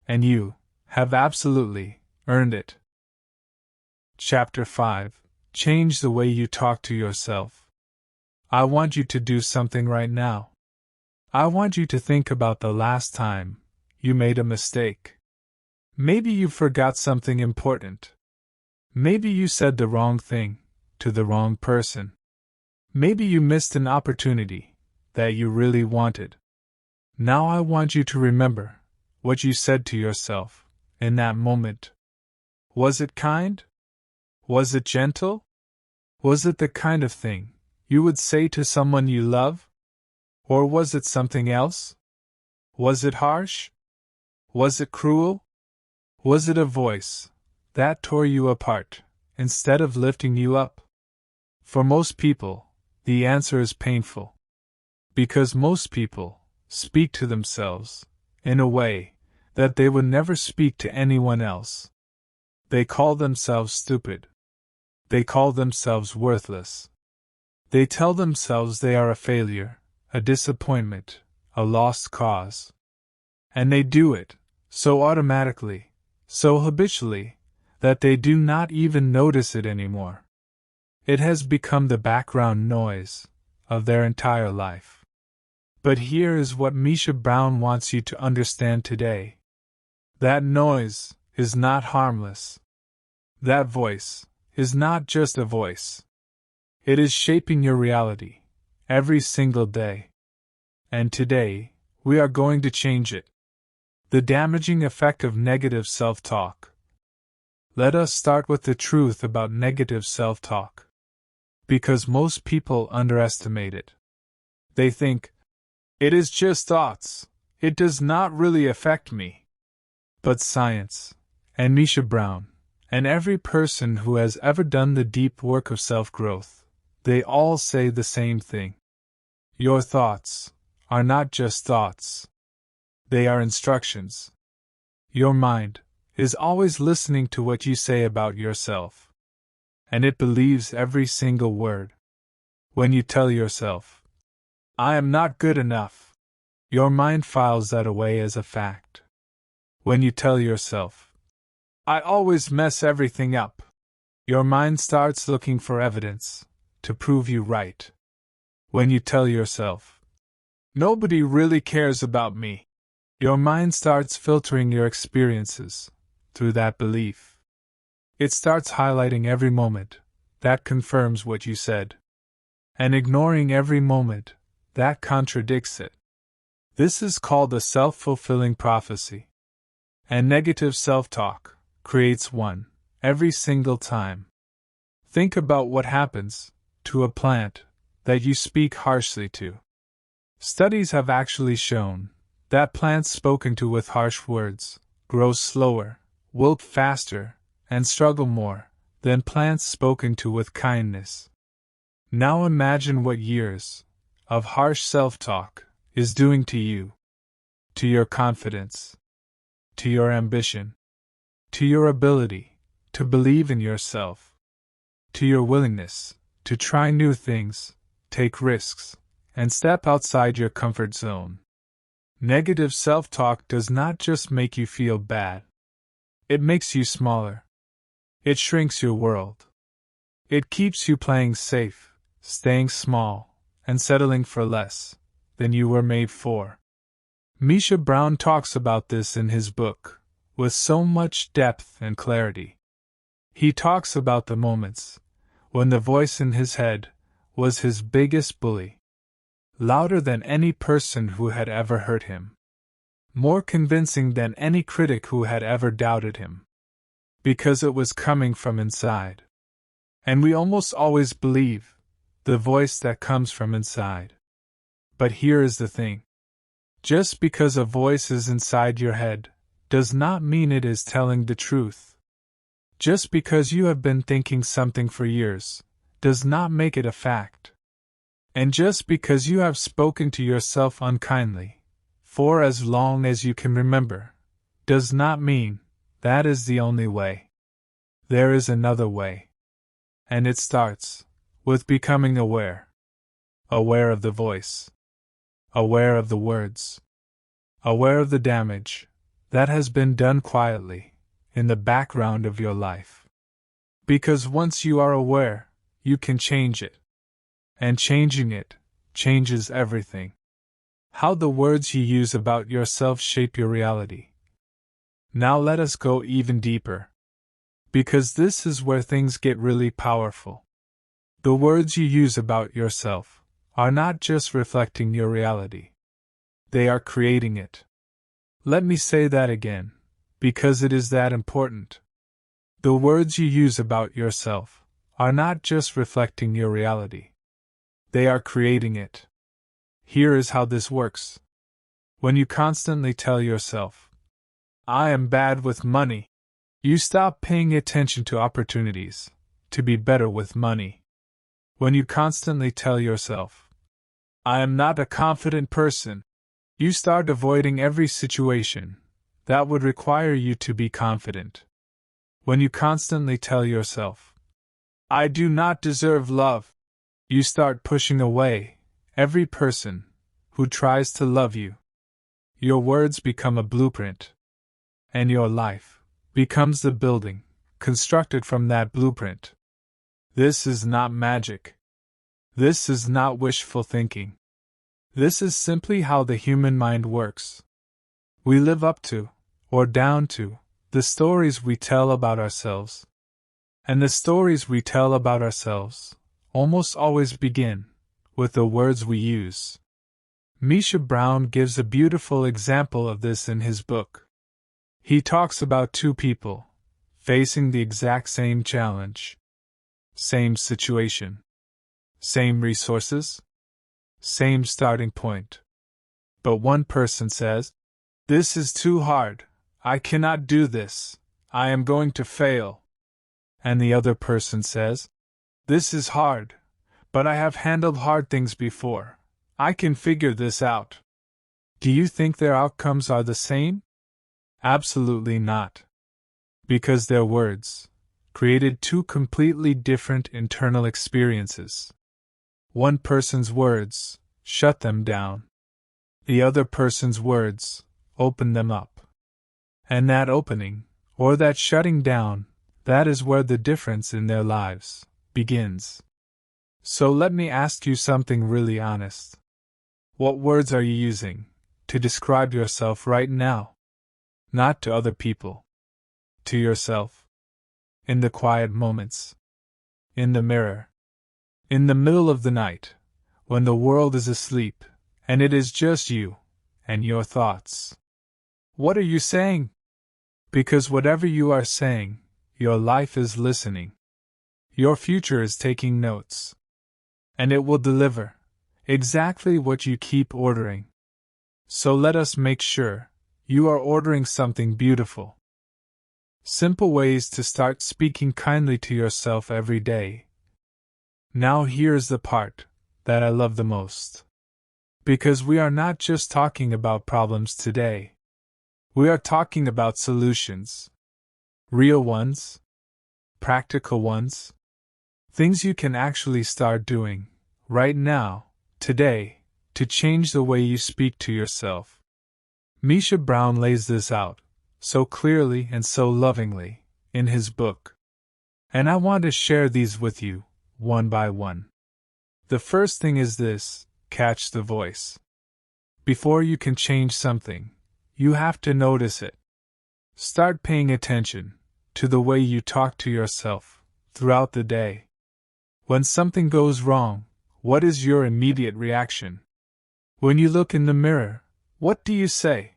And you have absolutely earned it. Chapter 5. Change the way you talk to yourself. I want you to do something right now. I want you to think about the last time you made a mistake. Maybe you forgot something important. Maybe you said the wrong thing to the wrong person. Maybe you missed an opportunity that you really wanted. Now I want you to remember what you said to yourself in that moment. Was it kind? Was it gentle? Was it the kind of thing you would say to someone you love? Or was it something else? Was it harsh? Was it cruel? Was it a voice that tore you apart instead of lifting you up? For most people, the answer is painful. Because most people speak to themselves in a way that they would never speak to anyone else. They call themselves stupid. They call themselves worthless. They tell themselves they are a failure, a disappointment, a lost cause. And they do it so automatically, so habitually, that they do not even notice it anymore. It has become the background noise of their entire life. But here is what Misha Brown wants you to understand today. That noise is not harmless. That voice is not just a voice. It is shaping your reality every single day. And today, we are going to change it. The damaging effect of negative self-talk. Let us start with the truth about negative self-talk. Because most people underestimate it. They think, it is just thoughts, it does not really affect me. But science, and Misha Brown, and every person who has ever done the deep work of self-growth, they all say the same thing. Your thoughts are not just thoughts. They are instructions. Your mind is always listening to what you say about yourself. And it believes every single word. When you tell yourself, I am not good enough, your mind files that away as a fact. When you tell yourself, I always mess everything up, your mind starts looking for evidence to prove you right. When you tell yourself, nobody really cares about me, your mind starts filtering your experiences through that belief. It starts highlighting every moment that confirms what you said, and ignoring every moment that contradicts it. This is called a self-fulfilling prophecy. And negative self-talk creates one every single time. Think about what happens to a plant that you speak harshly to. Studies have actually shown that plants spoken to with harsh words grow slower, wilt faster, and struggle more than plants spoken to with kindness. Now imagine what years of harsh self-talk is doing to you, to your confidence, to your ambition, to your ability to believe in yourself, to your willingness to try new things, take risks, and step outside your comfort zone. Negative self-talk does not just make you feel bad. It makes you smaller. It shrinks your world. It keeps you playing safe, staying small, and settling for less than you were made for. Misha Brown talks about this in his book, with so much depth and clarity. He talks about the moments when the voice in his head was his biggest bully. Louder than any person who had ever hurt him. More convincing than any critic who had ever doubted him. Because it was coming from inside. And we almost always believe the voice that comes from inside. But here is the thing. Just because a voice is inside your head does not mean it is telling the truth. Just because you have been thinking something for years does not make it a fact. And just because you have spoken to yourself unkindly for as long as you can remember does not mean that is the only way. There is another way. And it starts with becoming aware. Aware of the voice. Aware of the words. Aware of the damage that has been done quietly in the background of your life. Because once you are aware, you can change it. And changing it changes everything. How the words you use about yourself shape your reality. Now let us go even deeper. Because this is where things get really powerful. The words you use about yourself are not just reflecting your reality. They are creating it. Let me say that again, because it is that important. The words you use about yourself are not just reflecting your reality. They are creating it. Here is how this works. When you constantly tell yourself, "I am bad with money," you stop paying attention to opportunities to be better with money. When you constantly tell yourself, "I am not a confident person," you start avoiding every situation that would require you to be confident. When you constantly tell yourself, "I do not deserve love," you start pushing away every person who tries to love you. Your words become a blueprint, and your life becomes the building constructed from that blueprint. This is not magic. This is not wishful thinking. This is simply how the human mind works. We live up to, or down to, the stories we tell about ourselves. And the stories we tell about ourselves almost always begin with the words we use. Misha Brown gives a beautiful example of this in his book. He talks about two people facing the exact same challenge, same situation, same resources, same starting point. But one person says, "This is too hard, I cannot do this, I am going to fail." And the other person says, "This is hard, but I have handled hard things before, I can figure this out." Do you think their outcomes are the same? Absolutely not. Because their words created two completely different internal experiences. One person's words shut them down. The other person's words opened them up. And that opening, or that shutting down, that is where the difference in their lives begins. So let me ask you something really honest. What words are you using to describe yourself right now? Not to other people. To yourself. In the quiet moments. In the mirror. In the middle of the night, when the world is asleep, and it is just you and your thoughts. What are you saying? Because whatever you are saying, your life is listening. Your future is taking notes. And it will deliver exactly what you keep ordering. So let us make sure you are ordering something beautiful. Simple ways to start speaking kindly to yourself every day. Now here's the part that I love the most. Because we are not just talking about problems today. We are talking about solutions. Real ones. Practical ones. Things you can actually start doing, right now, today, to change the way you speak to yourself. Misha Brown lays this out, so clearly and so lovingly, in his book. And I want to share these with you, one by one. The first thing is this: catch the voice. Before you can change something, you have to notice it. Start paying attention to the way you talk to yourself throughout the day. When something goes wrong, what is your immediate reaction? When you look in the mirror, what do you say?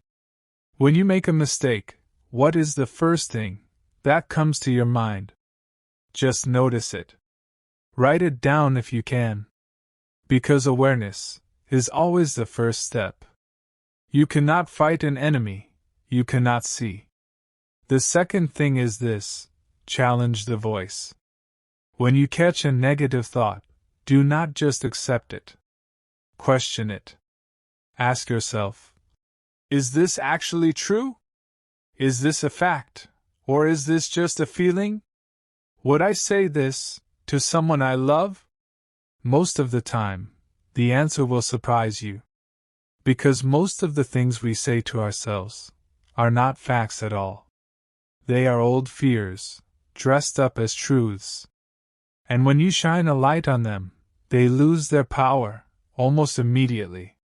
When you make a mistake, what is the first thing that comes to your mind? Just notice it. Write it down if you can. Because awareness is always the first step. You cannot fight an enemy you cannot see. The second thing is this: challenge the voice. When you catch a negative thought, do not just accept it. Question it. Ask yourself, is this actually true? Is this a fact? Or is this just a feeling? Would I say this to someone I love? Most of the time, the answer will surprise you. Because most of the things we say to ourselves are not facts at all. They are old fears, dressed up as truths. And when you shine a light on them, they lose their power almost immediately.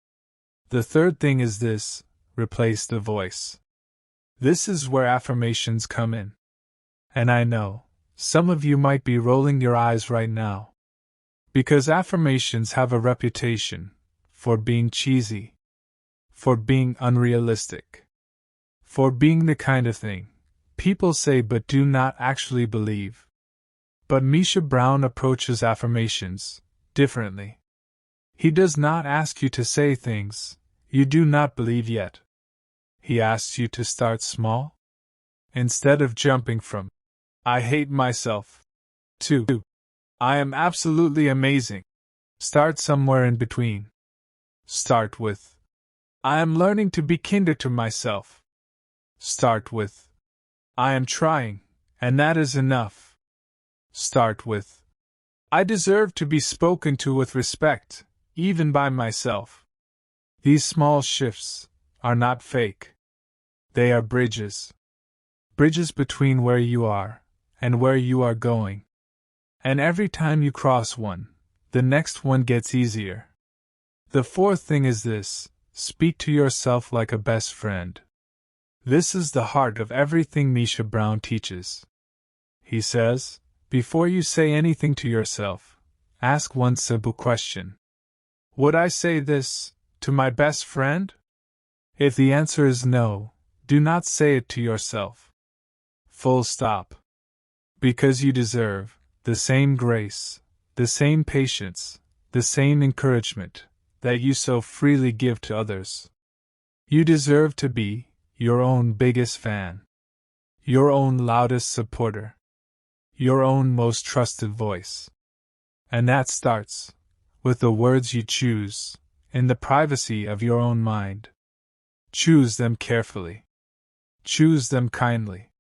The third thing is this: replace the voice. This is where affirmations come in. And I know, some of you might be rolling your eyes right now. Because affirmations have a reputation for being cheesy, for being unrealistic, for being the kind of thing people say but do not actually believe. But Misha Brown approaches affirmations differently. He does not ask you to say things you do not believe yet. He asks you to start small. Instead of jumping from, "I hate myself," to, "I am absolutely amazing," start somewhere in between. Start with, "I am learning to be kinder to myself." Start with, "I am trying, and that is enough." Start with, "I deserve to be spoken to with respect, even by myself." These small shifts are not fake. They are bridges. Bridges between where you are and where you are going. And every time you cross one, the next one gets easier. The fourth thing is this: speak to yourself like a best friend. This is the heart of everything Misha Brown teaches. He says, before you say anything to yourself, ask one simple question. Would I say this to my best friend? If the answer is no, do not say it to yourself. Full stop. Because you deserve the same grace, the same patience, the same encouragement that you so freely give to others. You deserve to be your own biggest fan, your own loudest supporter, your own most trusted voice. And that starts with the words you choose in the privacy of your own mind. Choose them carefully. Choose them kindly.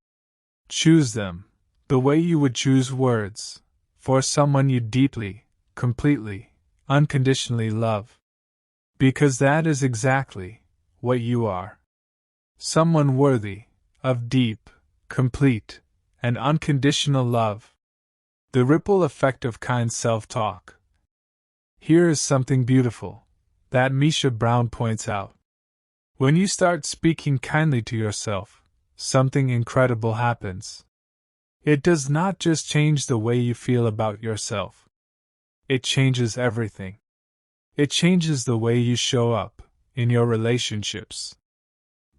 Choose them the way you would choose words for someone you deeply, completely, unconditionally love. Because that is exactly what you are. Someone worthy of deep, complete, and unconditional love. The ripple effect of kind self-talk. Here is something beautiful that Misha Brown points out. When you start speaking kindly to yourself, something incredible happens. It does not just change the way you feel about yourself. It changes everything. It changes the way you show up in your relationships.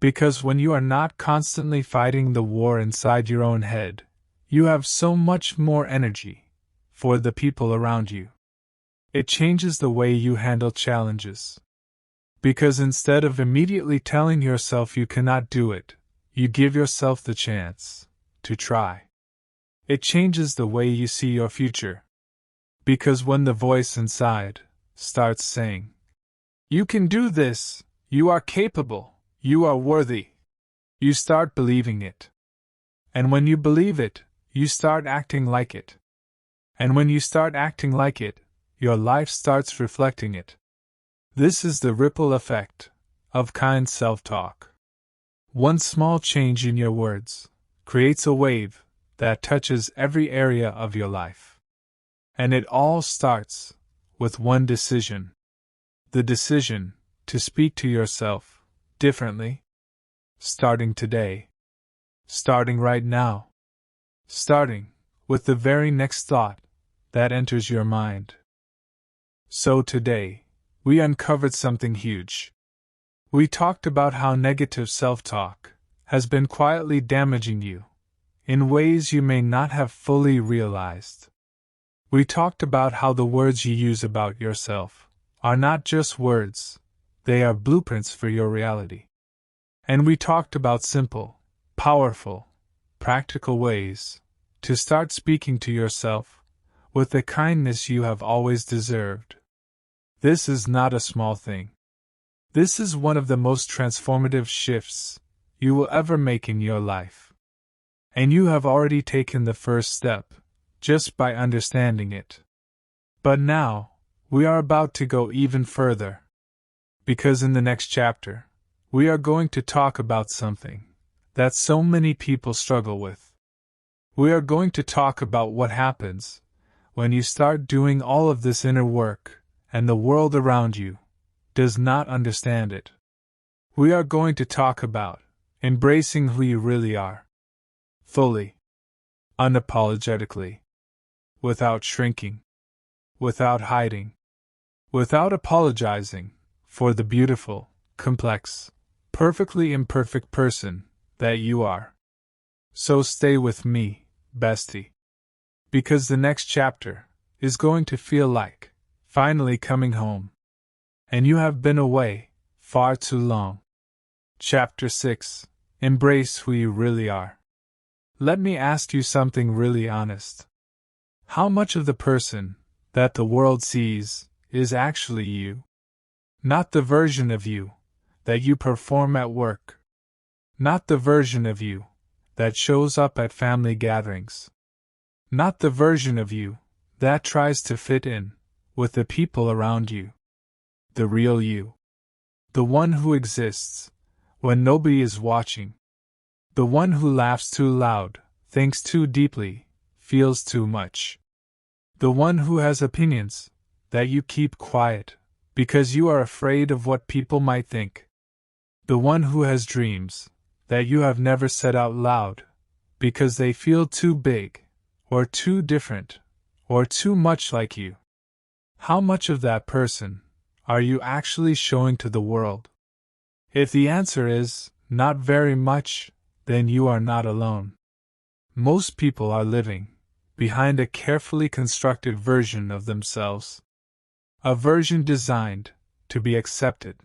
Because when you are not constantly fighting the war inside your own head, you have so much more energy for the people around you. It changes the way you handle challenges. Because instead of immediately telling yourself you cannot do it, you give yourself the chance to try. It changes the way you see your future. Because when the voice inside starts saying, "You can do this, you are capable, you are worthy," you start believing it. And when you believe it, you start acting like it. And when you start acting like it, your life starts reflecting it. This is the ripple effect of kind self-talk. One small change in your words creates a wave that touches every area of your life. And it all starts with one decision. The decision to speak to yourself differently. Starting today. Starting right now. Starting with the very next thought that enters your mind. So today, we uncovered something huge. We talked about how negative self-talk has been quietly damaging you in ways you may not have fully realized. We talked about how the words you use about yourself are not just words, they are blueprints for your reality. And we talked about simple, powerful, practical ways to start speaking to yourself with the kindness you have always deserved. This is not a small thing. This is one of the most transformative shifts you will ever make in your life. And you have already taken the first step, just by understanding it. But now, we are about to go even further. Because in the next chapter, we are going to talk about something that so many people struggle with. We are going to talk about what happens when you start doing all of this inner work and the world around you does not understand it. We are going to talk about embracing who you really are. Fully. Unapologetically. Without shrinking. Without hiding. Without apologizing for the beautiful, complex, perfectly imperfect person that you are. So stay with me, bestie. Because the next chapter is going to feel like finally coming home. And you have been away far too long. Chapter 6. Embrace who you really are. Let me ask you something really honest. How much of the person that the world sees is actually you? Not the version of you that you perform at work. Not the version of you that shows up at family gatherings. Not the version of you that tries to fit in with the people around you. The real you. The one who exists when nobody is watching. The one who laughs too loud, thinks too deeply, feels too much. The one who has opinions that you keep quiet because you are afraid of what people might think. The one who has dreams that you have never said out loud because they feel too big, or too different, or too much like you. How much of that person are you actually showing to the world? If the answer is not very much, then you are not alone. Most people are living behind a carefully constructed version of themselves. A version designed to be accepted.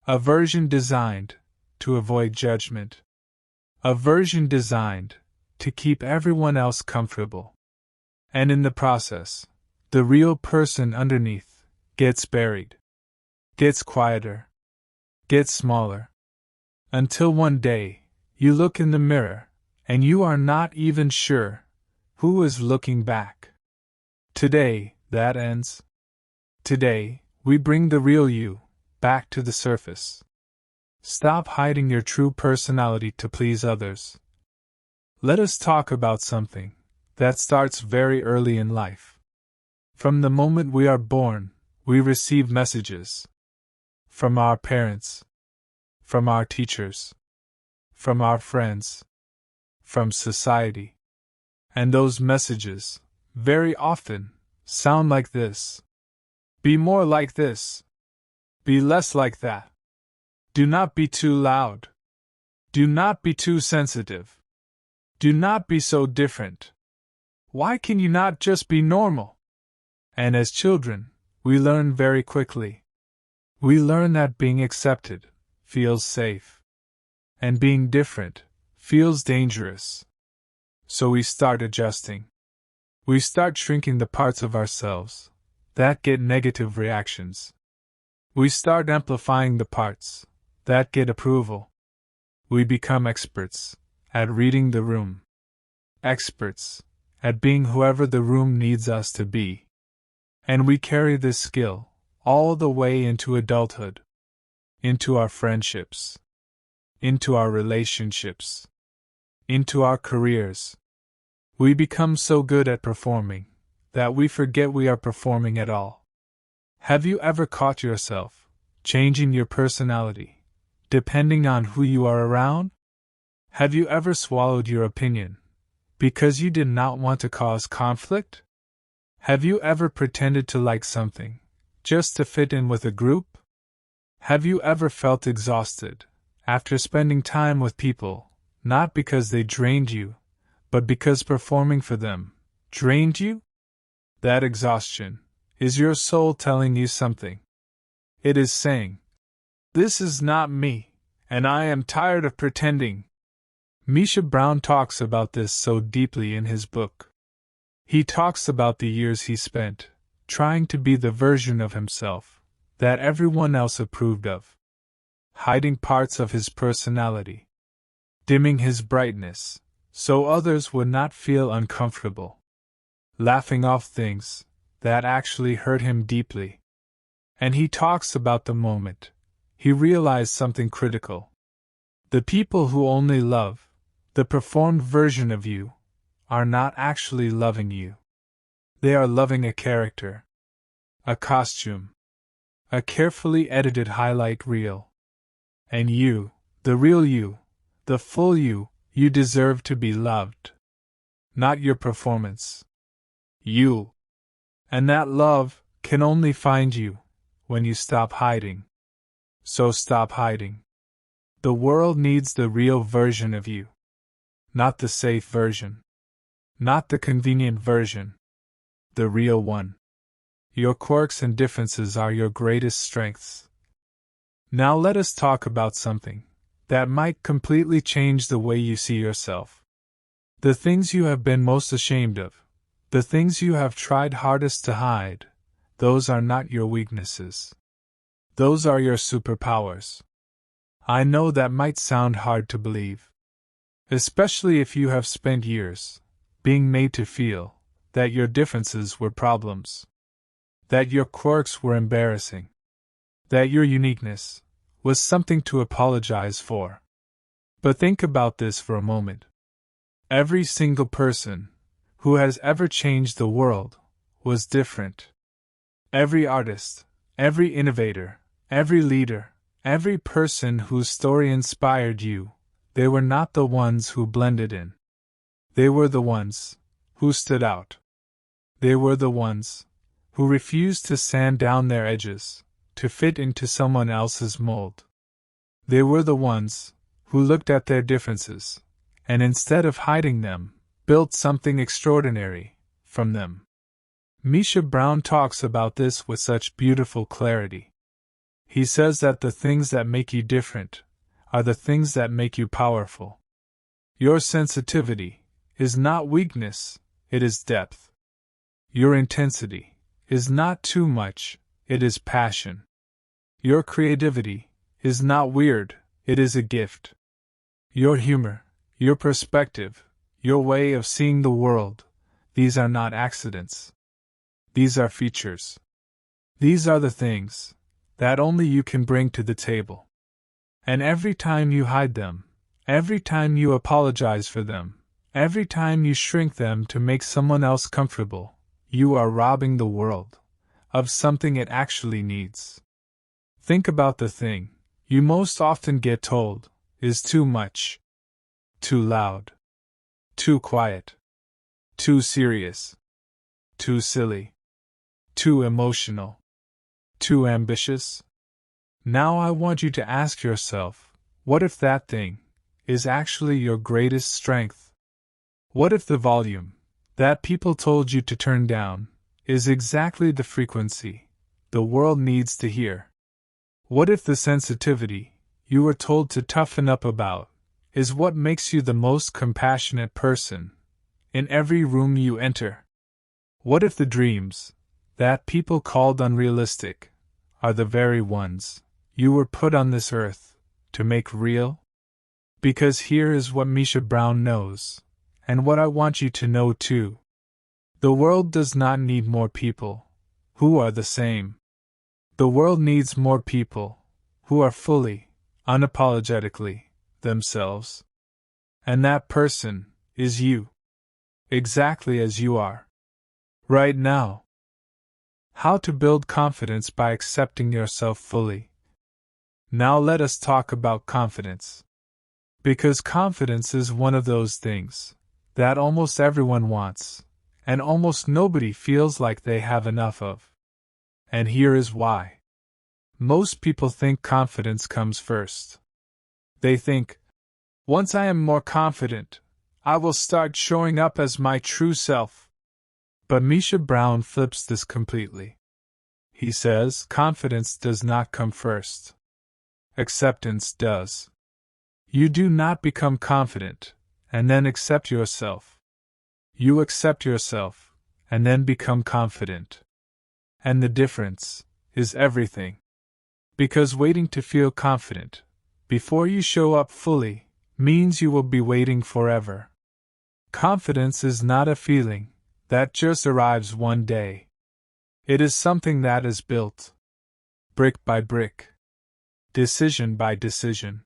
A version designed to avoid judgment. A version designed to keep everyone else comfortable. And in the process, the real person underneath gets buried, gets quieter, gets smaller. Until one day, you look in the mirror, and you are not even sure who is looking back. Today, that ends. Today, we bring the real you back to the surface. Stop hiding your true personality to please others. Let us talk about something that starts very early in life. From the moment we are born, we receive messages. From our parents. From our teachers. From our friends. From society. And those messages, very often, sound like this. Be more like this. Be less like that. Do not be too loud. Do not be too sensitive. Do not be so different. Why can you not just be normal? And as children, we learn very quickly. We learn that being accepted feels safe. And being different feels dangerous. So we start adjusting. We start shrinking the parts of ourselves that get negative reactions. We start amplifying the parts that get approval. We become experts at reading the room. Experts at being whoever the room needs us to be. And we carry this skill all the way into adulthood. Into our friendships. Into our relationships. Into our careers. We become so good at performing that we forget we are performing at all. Have you ever caught yourself changing your personality depending on who you are around? Have you ever swallowed your opinion because you did not want to cause conflict? Have you ever pretended to like something just to fit in with a group? Have you ever felt exhausted after spending time with people, not because they drained you, but because performing for them drained you? That exhaustion is your soul telling you something. It is saying, "This is not me, and I am tired of pretending." Misha Brown talks about this so deeply in his book. He talks about the years he spent trying to be the version of himself that everyone else approved of, hiding parts of his personality, dimming his brightness so others would not feel uncomfortable, laughing off things that actually hurt him deeply. And he talks about the moment he realized something critical. The people who only love the performed version of you are not actually loving you. They are loving a character, a costume, a carefully edited highlight reel. And you, the real you, the full you, you deserve to be loved. Not your performance. You. And that love can only find you when you stop hiding. So stop hiding. The world needs the real version of you. Not the safe version. Not the convenient version. The real one. Your quirks and differences are your greatest strengths. Now let us talk about something that might completely change the way you see yourself. The things you have been most ashamed of, the things you have tried hardest to hide, those are not your weaknesses. Those are your superpowers. I know that might sound hard to believe, especially if you have spent years being made to feel that your differences were problems, that your quirks were embarrassing, that your uniqueness was something to apologize for. But think about this for a moment. Every single person who has ever changed the world was different. Every artist, every innovator, every leader, every person whose story inspired you, they were not the ones who blended in. They were the ones who stood out. They were the ones who refused to sand down their edges to fit into someone else's mold. They were the ones who looked at their differences and instead of hiding them, built something extraordinary from them. Misha Brown talks about this with such beautiful clarity. He says that the things that make you different are the things that make you powerful. Your sensitivity is not weakness, it is depth. Your intensity is not too much, it is passion. Your creativity is not weird, it is a gift. Your humor, your perspective, your way of seeing the world, these are not accidents. These are features. These are the things that only you can bring to the table. And every time you hide them, every time you apologize for them, every time you shrink them to make someone else comfortable, you are robbing the world of something it actually needs. Think about the thing you most often get told is too much, too loud, too quiet, too serious, too silly, too emotional, too ambitious. Now I want you to ask yourself, what if that thing is actually your greatest strength? What if the volume that people told you to turn down is exactly the frequency the world needs to hear? What if the sensitivity you were told to toughen up about is what makes you the most compassionate person in every room you enter? What if the dreams that people called unrealistic are the very ones you were put on this earth to make real? Because here is what Misha Brown knows, and what I want you to know too. The world does not need more people who are the same. The world needs more people who are fully, unapologetically, themselves. And that person is you. Exactly as you are. Right now. How to build confidence by accepting yourself fully. Now let us talk about confidence. Because confidence is one of those things that almost everyone wants, and almost nobody feels like they have enough of. And here is why. Most people think confidence comes first. They think, once I am more confident, I will start showing up as my true self. But Misha Brown flips this completely. He says, confidence does not come first. Acceptance does. You do not become confident, and then accept yourself. You accept yourself, and then become confident. And the difference is everything. Because waiting to feel confident, before you show up fully, means you will be waiting forever. Confidence is not a feeling that just arrives one day. It is something that is built, brick by brick, decision by decision.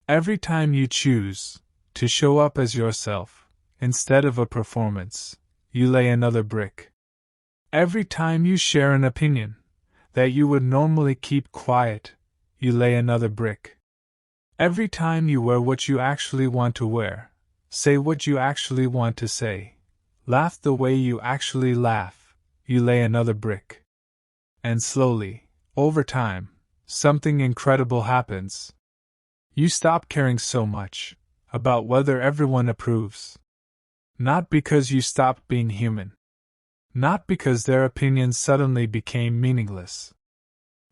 Every time you choose to show up as yourself, instead of a performance, you lay another brick. Every time you share an opinion that you would normally keep quiet, you lay another brick. Every time you wear what you actually want to wear, say what you actually want to say, laugh the way you actually laugh, you lay another brick. And slowly, over time, something incredible happens. You stop caring so much about whether everyone approves. Not because you stopped being human. Not because their opinions suddenly became meaningless.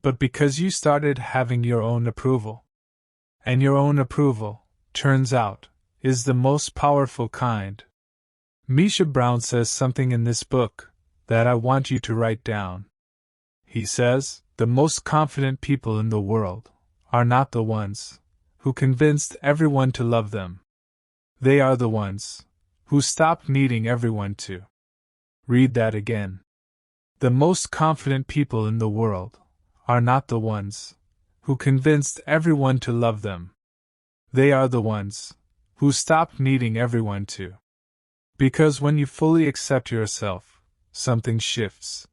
But because you started having your own approval. And your own approval, turns out, is the most powerful kind. Misha Brown says something in this book that I want you to write down. He says, the most confident people in the world are not the ones who convinced everyone to love them. They are the ones who stopped needing everyone to. Read that again. The most confident people in the world are not the ones who convinced everyone to love them. They are the ones who stopped needing everyone to. Because when you fully accept yourself, something shifts.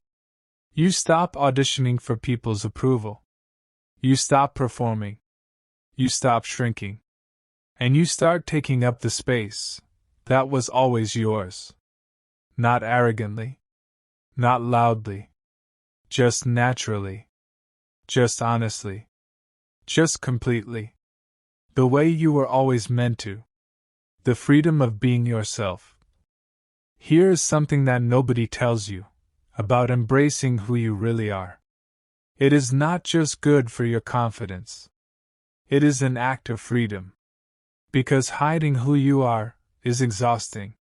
You stop auditioning for people's approval. You stop performing. You stop shrinking. And you start taking up the space that was always yours. Not arrogantly. Not loudly. Just naturally. Just honestly. Just completely. The way you were always meant to. The freedom of being yourself. Here is something that nobody tells you about embracing who you really are. It is not just good for your confidence. It is an act of freedom. Because hiding who you are is exhausting.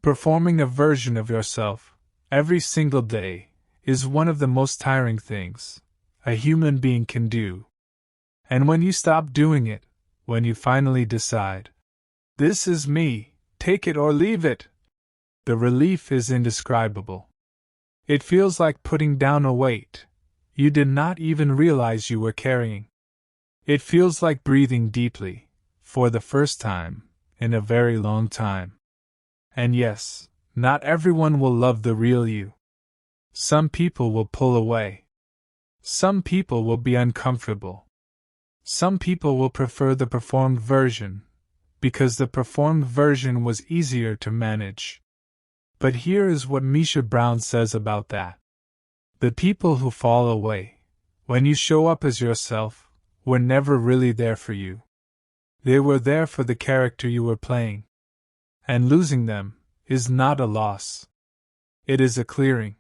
Performing a version of yourself every single day is one of the most tiring things a human being can do. And when you stop doing it, when you finally decide, this is me, take it or leave it, the relief is indescribable. It feels like putting down a weight you did not even realize you were carrying. It feels like breathing deeply, for the first time in a very long time. And yes, not everyone will love the real you. Some people will pull away. Some people will be uncomfortable. Some people will prefer the performed version, because the performed version was easier to manage. But here is what Misha Brown says about that. The people who fall away, when you show up as yourself, were never really there for you. They were there for the character you were playing. And losing them is not a loss. It is a clearing.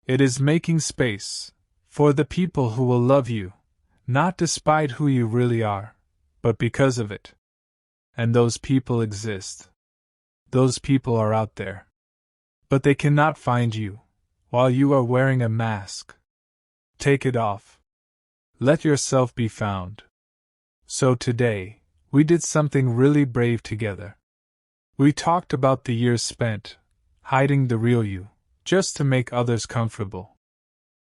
It is making space for the people who will love you, not despite who you really are, but because of it. And those people exist. Those people are out there. But they cannot find you while you are wearing a mask. Take it off. Let yourself be found. So today, we did something really brave together. We talked about the years spent hiding the real you, just to make others comfortable.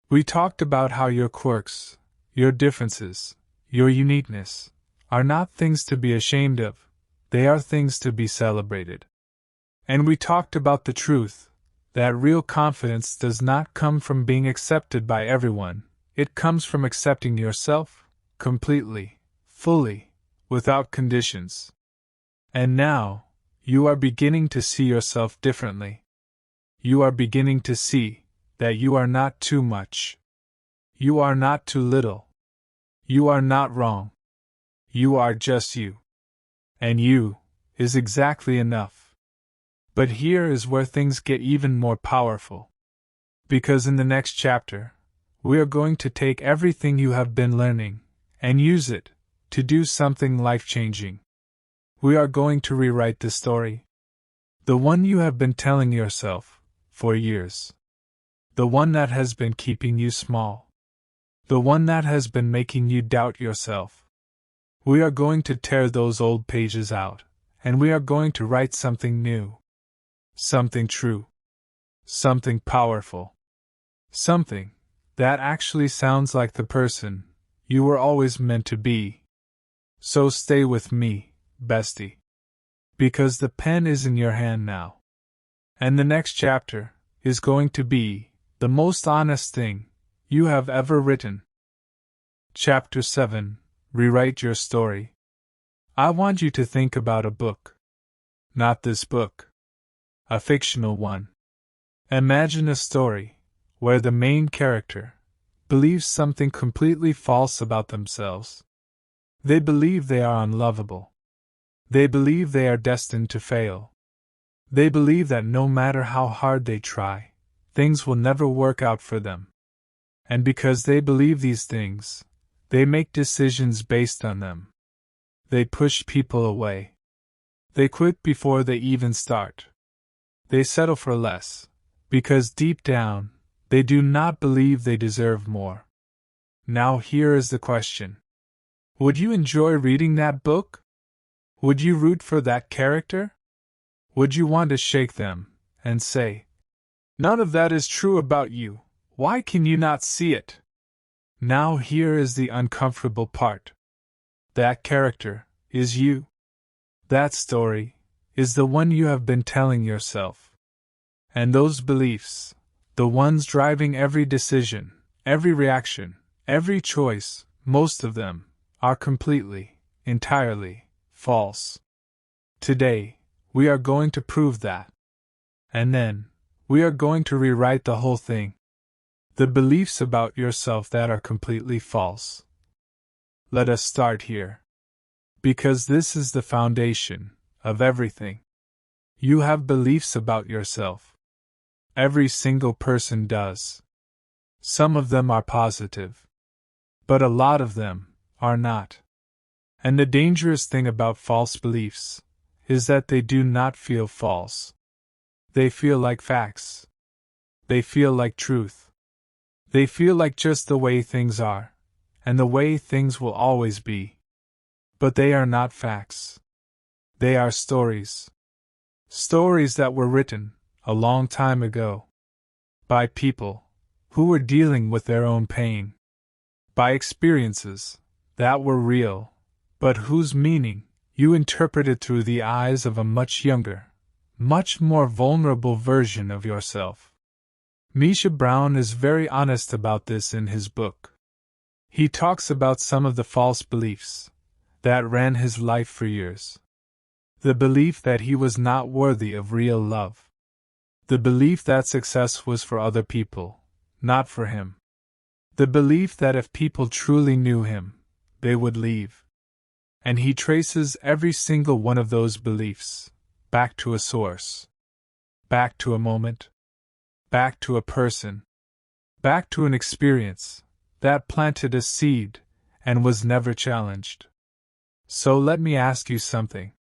We talked about how your quirks, your differences, your uniqueness, are not things to be ashamed of, they are things to be celebrated. And we talked about the truth, that real confidence does not come from being accepted by everyone, it comes from accepting yourself, completely, fully, without conditions. And now, you are beginning to see yourself differently. You are beginning to see that you are not too much. You are not too little. You are not wrong. You are just you. And you is exactly enough. But here is where things get even more powerful. Because in the next chapter, we are going to take everything you have been learning and use it to do something life-changing. We are going to rewrite the story. The one you have been telling yourself for years. The one that has been keeping you small. The one that has been making you doubt yourself. We are going to tear those old pages out, and we are going to write something new. Something true. Something powerful. Something that actually sounds like the person you were always meant to be. So stay with me, bestie. Because the pen is in your hand now. And the next chapter is going to be the most honest thing you have ever written. Chapter 7. Rewrite your story. I want you to think about a book. Not this book. A fictional one. Imagine a story where the main character believes something completely false about themselves. They believe they are unlovable. They believe they are destined to fail. They believe that no matter how hard they try, things will never work out for them. And because they believe these things, they make decisions based on them. They push people away. They quit before they even start. They settle for less, because deep down, they do not believe they deserve more. Now here is the question. Would you enjoy reading that book? Would you root for that character? Would you want to shake them and say, "None of that is true about you. Why can you not see it?" Now here is the uncomfortable part. That character is you. That story is the one you have been telling yourself. And those beliefs, the ones driving every decision, every reaction, every choice, most of them, are completely, entirely, false. Today, we are going to prove that. And then, we are going to rewrite the whole thing. The beliefs about yourself that are completely false. Let us start here. Because this is the foundation of everything. You have beliefs about yourself. Every single person does. Some of them are positive. But a lot of them are not. And the dangerous thing about false beliefs is that they do not feel false. They feel like facts. They feel like truth. They feel like just the way things are, and the way things will always be. But they are not facts. They are stories. Stories that were written a long time ago. By people who were dealing with their own pain. By experiences that were real, but whose meaning you interpreted through the eyes of a much younger, much more vulnerable version of yourself. Misha Brown is very honest about this in his book. He talks about some of the false beliefs that ran his life for years. The belief that he was not worthy of real love. The belief that success was for other people, not for him. The belief that if people truly knew him, they would leave. And he traces every single one of those beliefs back to a source. Back to a moment. Back to a person. Back to an experience that planted a seed and was never challenged. So let me ask you something.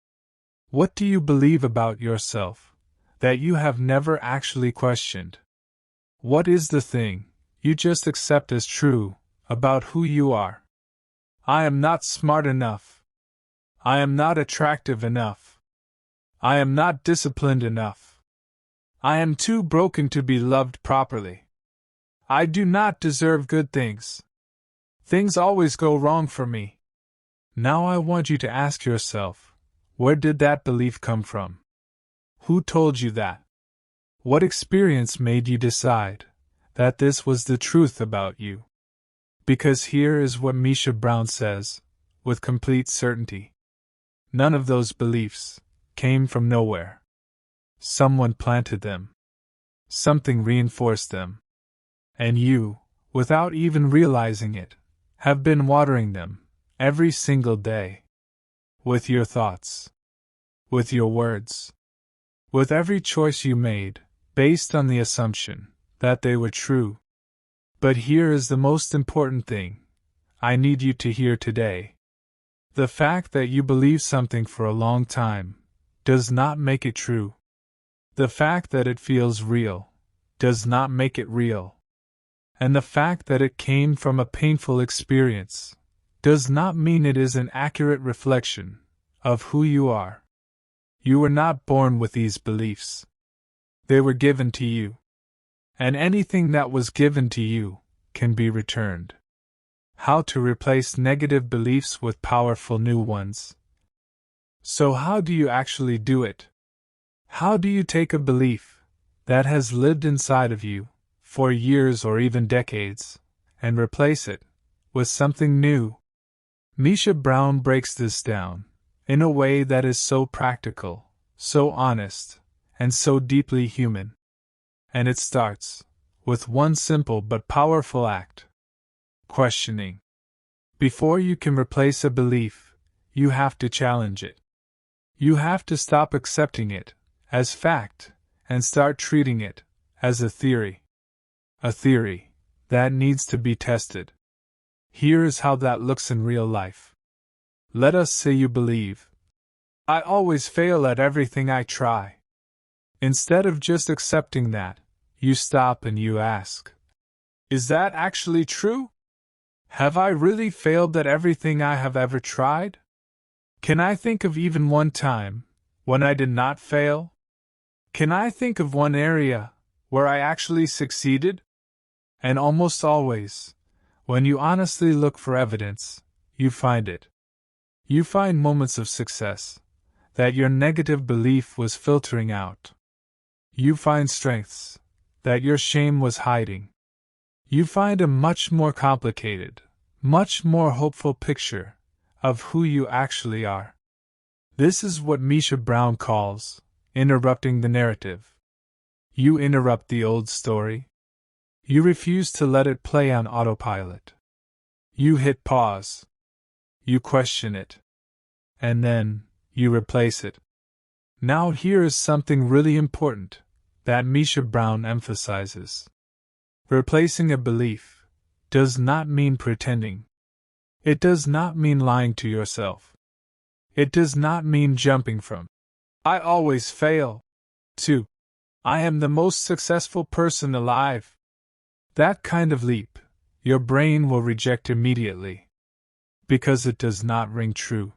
What do you believe about yourself that you have never actually questioned? What is the thing you just accept as true about who you are? I am not smart enough. I am not attractive enough. I am not disciplined enough. I am too broken to be loved properly. I do not deserve good things. Things always go wrong for me. Now I want you to ask yourself, where did that belief come from? Who told you that? What experience made you decide that this was the truth about you? Because here is what Misha Brown says, with complete certainty. None of those beliefs came from nowhere. Someone planted them. Something reinforced them. And you, without even realizing it, have been watering them every single day. With your thoughts. With your words. With every choice you made, based on the assumption that they were true. But here is the most important thing I need you to hear today. The fact that you believe something for a long time does not make it true. The fact that it feels real does not make it real. And the fact that it came from a painful experience does not mean it is an accurate reflection of who you are. You were not born with these beliefs. They were given to you. And anything that was given to you can be returned. How to replace negative beliefs with powerful new ones. So how do you actually do it? How do you take a belief that has lived inside of you for years or even decades and replace it with something new? Misha Brown breaks this down in a way that is so practical, so honest, and so deeply human. And it starts with one simple but powerful act: questioning. Before you can replace a belief, you have to challenge it. You have to stop accepting it as fact and start treating it as a theory. A theory that needs to be tested. Here is how that looks in real life. Let us say you believe, I always fail at everything I try. Instead of just accepting that, you stop and you ask, is that actually true? Have I really failed at everything I have ever tried? Can I think of even one time when I did not fail? Can I think of one area where I actually succeeded? And almost always, when you honestly look for evidence, you find it. You find moments of success that your negative belief was filtering out. You find strengths that your shame was hiding. You find a much more complicated, much more hopeful picture of who you actually are. This is what Misha Brown calls interrupting the narrative. You interrupt the old story. You refuse to let it play on autopilot. You hit pause. You question it. And then, you replace it. Now here is something really important that Misha Brown emphasizes. Replacing a belief does not mean pretending. It does not mean lying to yourself. It does not mean jumping from, I always fail, to, I am the most successful person alive. That kind of leap, your brain will reject immediately. Because it does not ring true.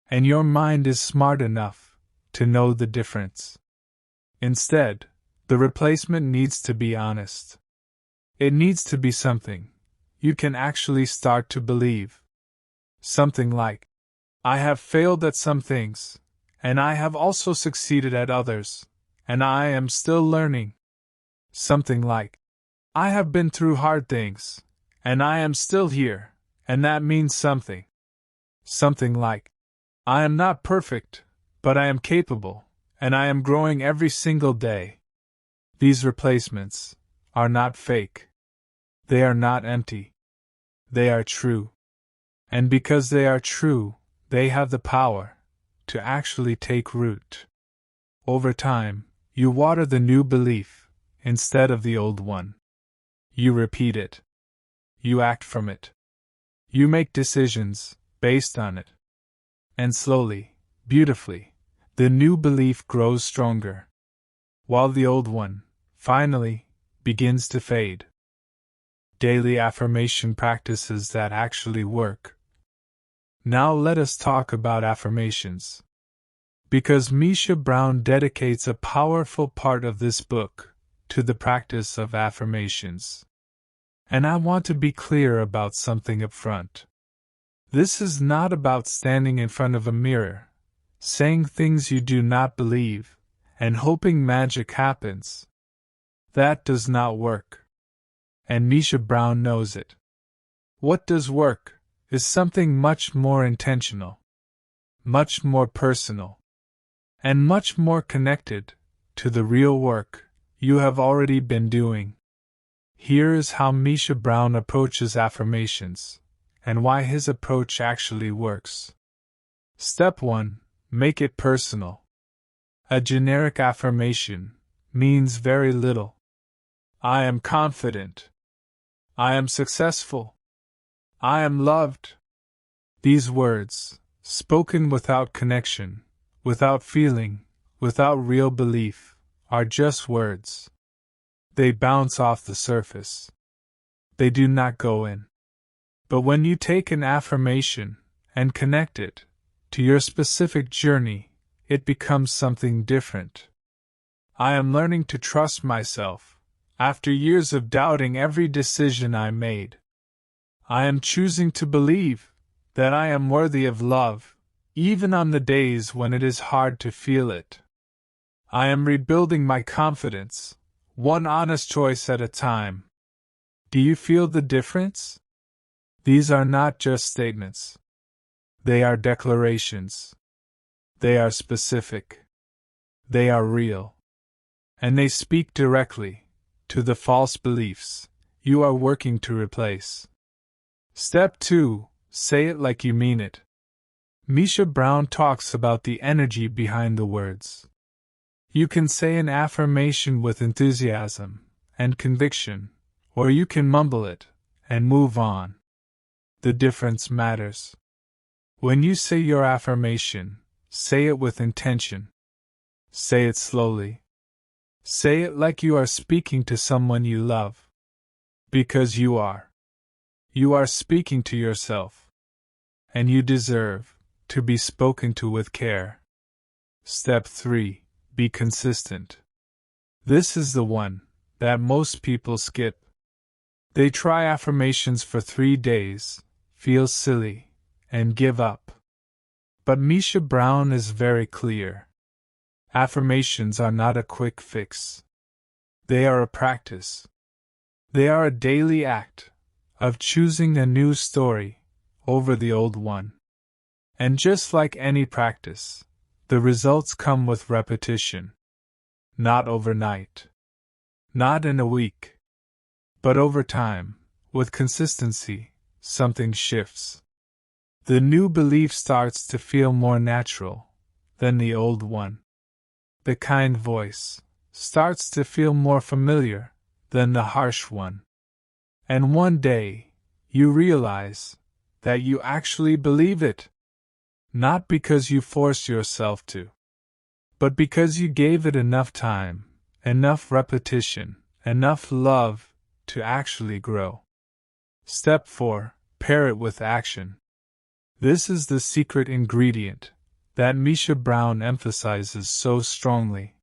And your mind is smart enough to know the difference. Instead, the replacement needs to be honest. It needs to be something you can actually start to believe. Something like, I have failed at some things, and I have also succeeded at others, and I am still learning. Something like, I have been through hard things, and I am still here, and that means something. Something like, I am not perfect, but I am capable, and I am growing every single day. These replacements are not fake. They are not empty. They are true. And because they are true, they have the power to actually take root. Over time, you water the new belief instead of the old one. You repeat it. You act from it. You make decisions based on it. And slowly, beautifully, the new belief grows stronger, while the old one, finally, begins to fade. Daily affirmation practices that actually work. Now let us talk about affirmations. Because Misha Brown dedicates a powerful part of this book to the practice of affirmations. And I want to be clear about something up front. This is not about standing in front of a mirror, saying things you do not believe, and hoping magic happens. That does not work. And Misha Brown knows it. What does work is something much more intentional, much more personal, and much more connected to the real work you have already been doing. Here is how Misha Brown approaches affirmations, and why his approach actually works. Step 1. Make it personal. A generic affirmation means very little. I am confident. I am successful. I am loved. These words, spoken without connection, without feeling, without real belief, are just words. They bounce off the surface. They do not go in. But when you take an affirmation and connect it to your specific journey, it becomes something different. I am learning to trust myself, after years of doubting every decision I made. I am choosing to believe that I am worthy of love, even on the days when it is hard to feel it. I am rebuilding my confidence, one honest choice at a time. Do you feel the difference? These are not just statements. They are declarations. They are specific. They are real. And they speak directly to the false beliefs you are working to replace. Step 2. Say it like you mean it. Misha Brown talks about the energy behind the words. You can say an affirmation with enthusiasm and conviction, or you can mumble it and move on. The difference matters. When you say your affirmation, say it with intention. Say it slowly. Say it like you are speaking to someone you love. Because you are. You are speaking to yourself. And you deserve to be spoken to with care. Step 3. Be consistent. This is the one that most people skip. They try affirmations for 3 days, feel silly, and give up. But Misha Brown is very clear. Affirmations are not a quick fix. They are a practice. They are a daily act of choosing a new story over the old one. And just like any practice, the results come with repetition. Not overnight. Not in a week. But over time, with consistency, something shifts. The new belief starts to feel more natural than the old one. The kind voice starts to feel more familiar than the harsh one. And one day, you realize that you actually believe it. Not because you forced yourself to, but because you gave it enough time, enough repetition, enough love to actually grow. Step 4. Pair it with action. This is the secret ingredient that Misha Brown emphasizes so strongly.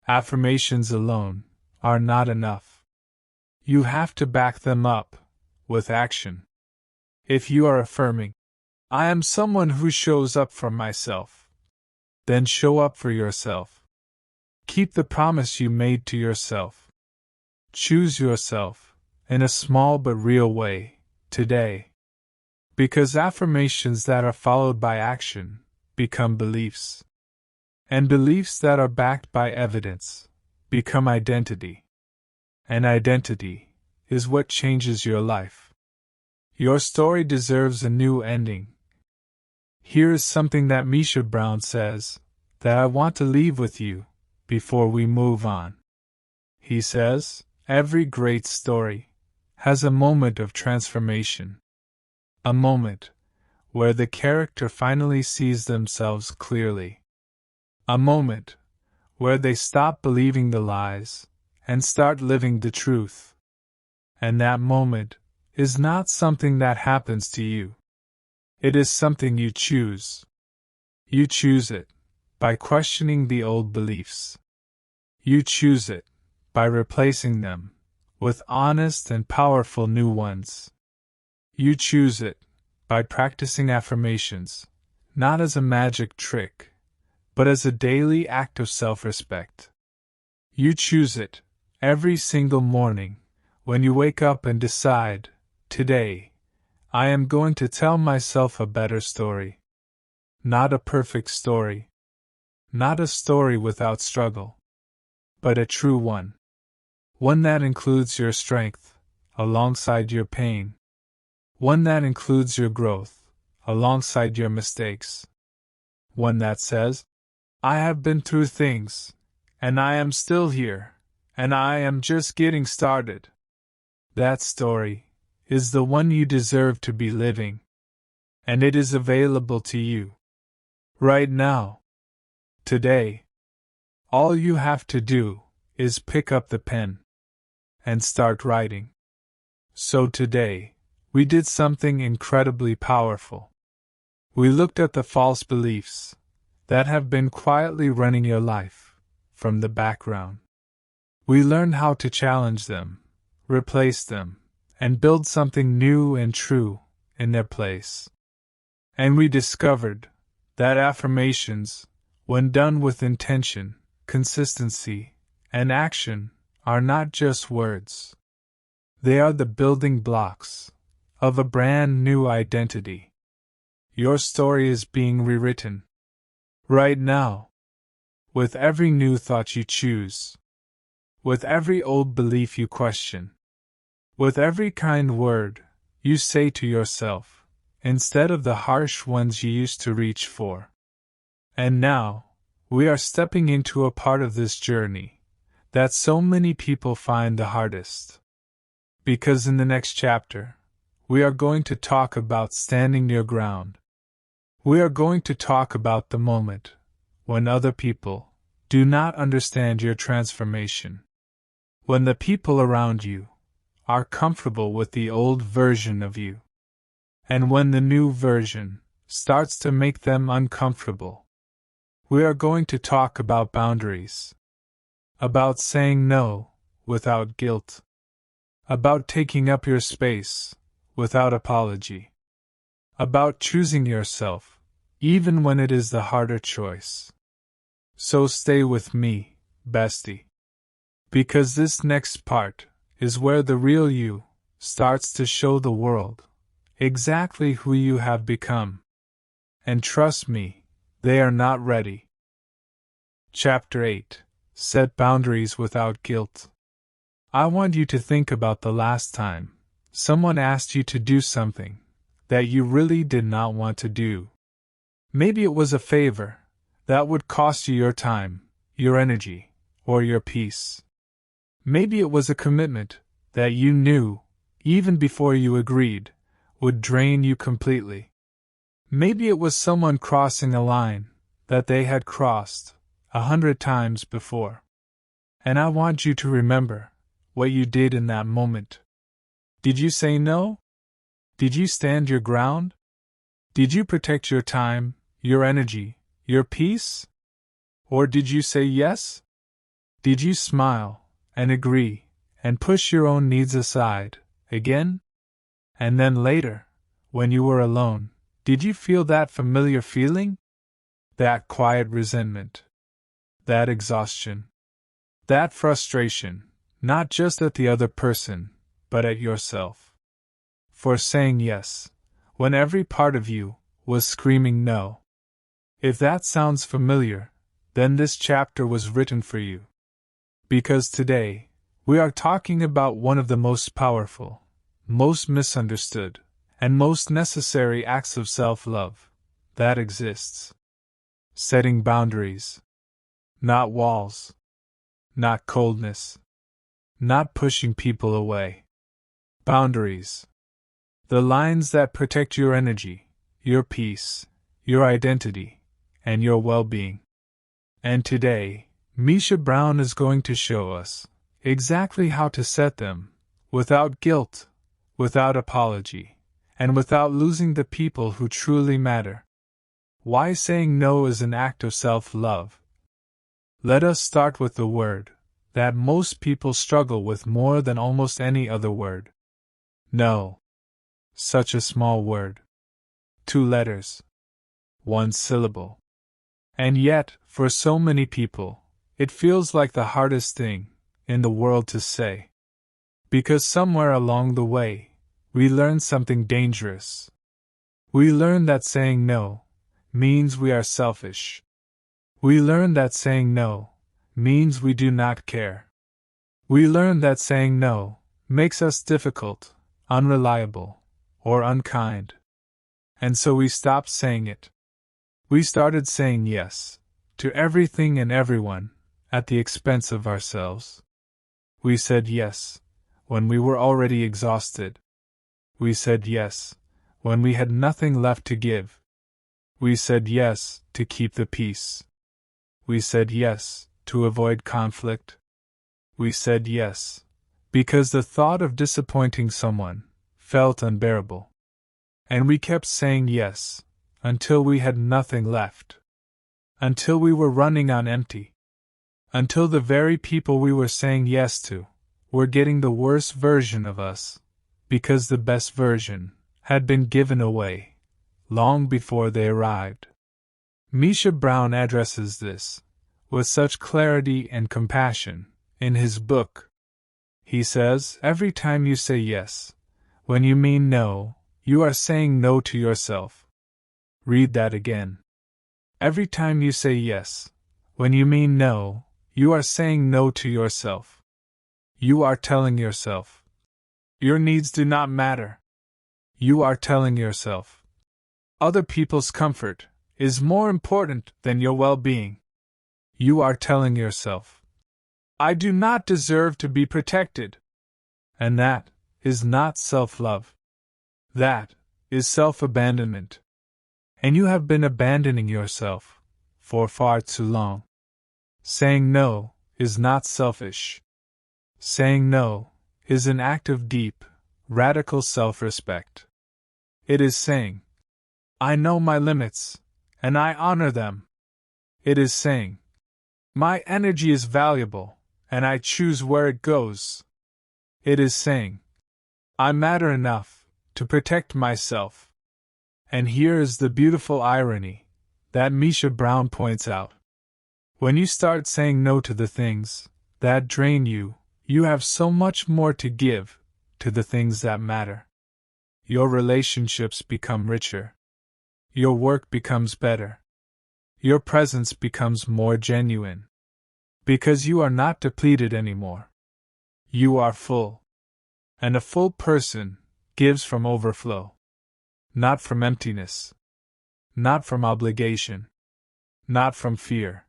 Affirmations alone are not enough. You have to back them up with action. If you are affirming, I am someone who shows up for myself, then show up for yourself. Keep the promise you made to yourself. Choose yourself, in a small but real way, today. Because affirmations that are followed by action become beliefs. And beliefs that are backed by evidence become identity. And identity is what changes your life. Your story deserves a new ending. Here is something that Misha Brown says that I want to leave with you before we move on. He says, every great story has a moment of transformation. A moment where the character finally sees themselves clearly. A moment where they stop believing the lies and start living the truth. And that moment is not something that happens to you. It is something you choose. You choose it by questioning the old beliefs. You choose it by replacing them with honest and powerful new ones. You choose it by practicing affirmations, not as a magic trick, but as a daily act of self-respect. You choose it every single morning when you wake up and decide, today, I am going to tell myself a better story. Not a perfect story. Not a story without struggle. But a true one. One that includes your strength, alongside your pain. One that includes your growth, alongside your mistakes. One that says, I have been through things, and I am still here, and I am just getting started. That story is the one you deserve to be living. And it is available to you. Right now. Today. All you have to do is pick up the pen and start writing. So today, we did something incredibly powerful. We looked at the false beliefs that have been quietly running your life from the background. We learned how to challenge them, replace them, and build something new and true in their place. And we discovered that affirmations, when done with intention, consistency, and action, are not just words. They are the building blocks of a brand new identity. Your story is being rewritten right now, with every new thought you choose, with every old belief you question, with every kind word you say to yourself, instead of the harsh ones you used to reach for. And now, we are stepping into a part of this journey that so many people find the hardest. Because in the next chapter, we are going to talk about standing your ground. We are going to talk about the moment when other people do not understand your transformation. When the people around you are comfortable with the old version of you. And when the new version starts to make them uncomfortable. We are going to talk about boundaries. About saying no without guilt. About taking up your space without apology. About choosing yourself, even when it is the harder choice. So stay with me, bestie. Because this next part is where the real you starts to show the world exactly who you have become. And trust me, they are not ready. Chapter 8. Set boundaries without guilt. I want you to think about the last time someone asked you to do something that you really did not want to do. Maybe it was a favor that would cost you your time, your energy, or your peace. Maybe it was a commitment that you knew, even before you agreed, would drain you completely. Maybe it was someone crossing a line that they had crossed 100 times before. And I want you to remember what you did in that moment. Did you say no? Did you stand your ground? Did you protect your time, your energy, your peace? Or did you say yes? Did you smile and agree and push your own needs aside, again? And then later, when you were alone, did you feel that familiar feeling? That quiet resentment. That exhaustion. That frustration, not just at the other person, but at yourself. For saying yes, when every part of you was screaming no. If that sounds familiar, then this chapter was written for you. Because today, we are talking about one of the most powerful, most misunderstood, and most necessary acts of self-love that exists. Setting boundaries. Not walls. Not coldness. Not pushing people away. Boundaries. The lines that protect your energy, your peace, your identity, and your well-being. And today, Misha Brown is going to show us exactly how to set them, without guilt, without apology, and without losing the people who truly matter. Why saying no is an act of self-love. Let us start with the word that most people struggle with more than almost any other word. No. Such a small word. 2 letters. 1 syllable. And yet, for so many people, it feels like the hardest thing in the world to say. Because somewhere along the way, we learn something dangerous. We learn that saying no means we are selfish. We learn that saying no means we do not care. We learn that saying no makes us difficult, unreliable, or unkind. And so we stopped saying it. We started saying yes to everything and everyone at the expense of ourselves. We said yes when we were already exhausted. We said yes when we had nothing left to give. We said yes to keep the peace. We said yes to avoid conflict. We said yes because the thought of disappointing someone felt unbearable. And we kept saying yes until we had nothing left. Until we were running on empty. Until the very people we were saying yes to were getting the worst version of us, because the best version had been given away long before they arrived. Misha Brown addresses this with such clarity and compassion in his book. He says, every time you say yes, when you mean no, you are saying no to yourself. Read that again. Every time you say yes, when you mean no, you are saying no to yourself. You are telling yourself, your needs do not matter. You are telling yourself, other people's comfort is more important than your well-being. You are telling yourself, I do not deserve to be protected. And that is not self-love. That is self-abandonment. And you have been abandoning yourself for far too long. Saying no is not selfish. Saying no is an act of deep, radical self-respect. It is saying, I know my limits, and I honor them. It is saying, my energy is valuable, and I choose where it goes. It is saying, I matter enough to protect myself. And here is the beautiful irony that Misha Brown points out. When you start saying no to the things that drain you, you have so much more to give to the things that matter. Your relationships become richer. Your work becomes better. Your presence becomes more genuine. Because you are not depleted anymore. You are full. And a full person gives from overflow. Not from emptiness. Not from obligation. Not from fear.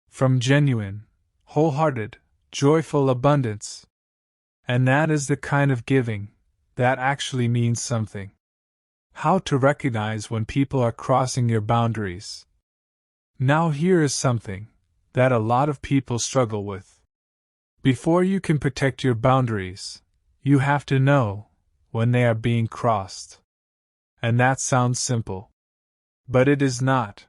From genuine, wholehearted, joyful abundance. And that is the kind of giving that actually means something. How to recognize when people are crossing your boundaries. Now here is something that a lot of people struggle with. Before you can protect your boundaries, you have to know when they are being crossed. And that sounds simple. But it is not.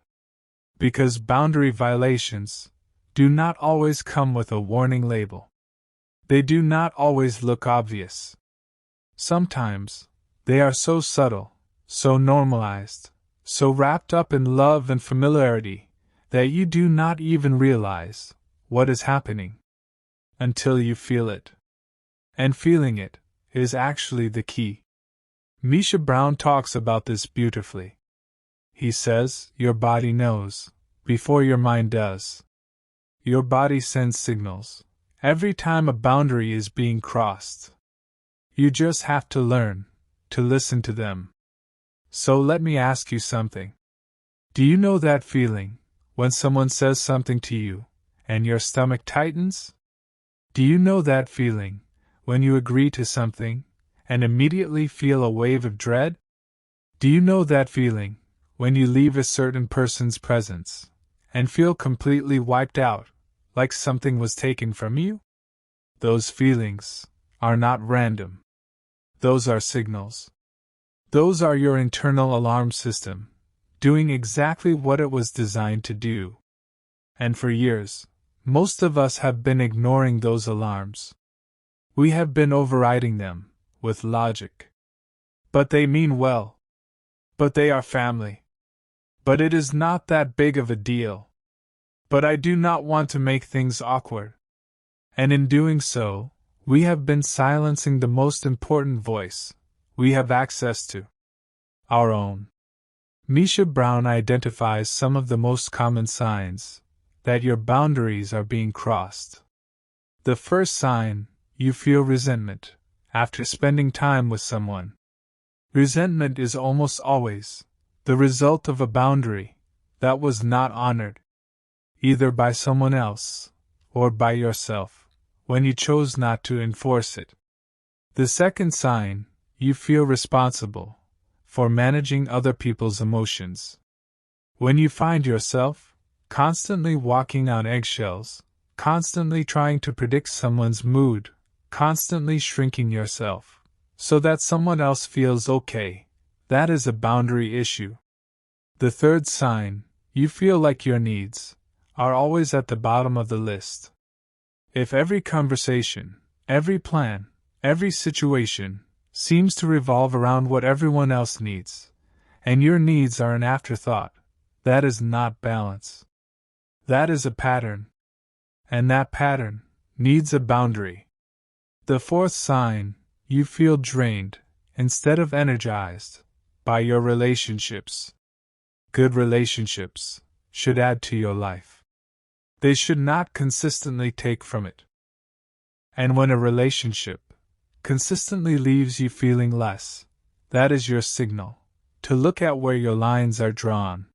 Because boundary violations do not always come with a warning label. They do not always look obvious. Sometimes, they are so subtle, so normalized, so wrapped up in love and familiarity, that you do not even realize what is happening until you feel it. And feeling it is actually the key. Misha Brown talks about this beautifully. He says, your body knows before your mind does. Your body sends signals every time a boundary is being crossed. You just have to learn to listen to them. So let me ask you something. Do you know that feeling when someone says something to you and your stomach tightens? Do you know that feeling when you agree to something and immediately feel a wave of dread? Do you know that feeling when you leave a certain person's presence and feel completely wiped out, like something was taken from you? Those feelings are not random. Those are signals. Those are your internal alarm system, doing exactly what it was designed to do. And for years, most of us have been ignoring those alarms. We have been overriding them with logic. But they mean well. But they are family. But it is not that big of a deal. But I do not want to make things awkward. And in doing so, we have been silencing the most important voice we have access to. Our own. Misha Brown identifies some of the most common signs that your boundaries are being crossed. The first sign, you feel resentment after spending time with someone. Resentment is almost always the result of a boundary that was not honored, either by someone else or by yourself, when you chose not to enforce it. The second sign, you feel responsible for managing other people's emotions. When you find yourself constantly walking on eggshells, constantly trying to predict someone's mood, constantly shrinking yourself so that someone else feels okay, that is a boundary issue. The third sign, you feel like your needs are always at the bottom of the list. If every conversation, every plan, every situation seems to revolve around what everyone else needs, and your needs are an afterthought, that is not balance. That is a pattern. And that pattern needs a boundary. The fourth sign, you feel drained instead of energized by your relationships. Good relationships should add to your life. They should not consistently take from it. And when a relationship consistently leaves you feeling less, that is your signal to look at where your lines are drawn,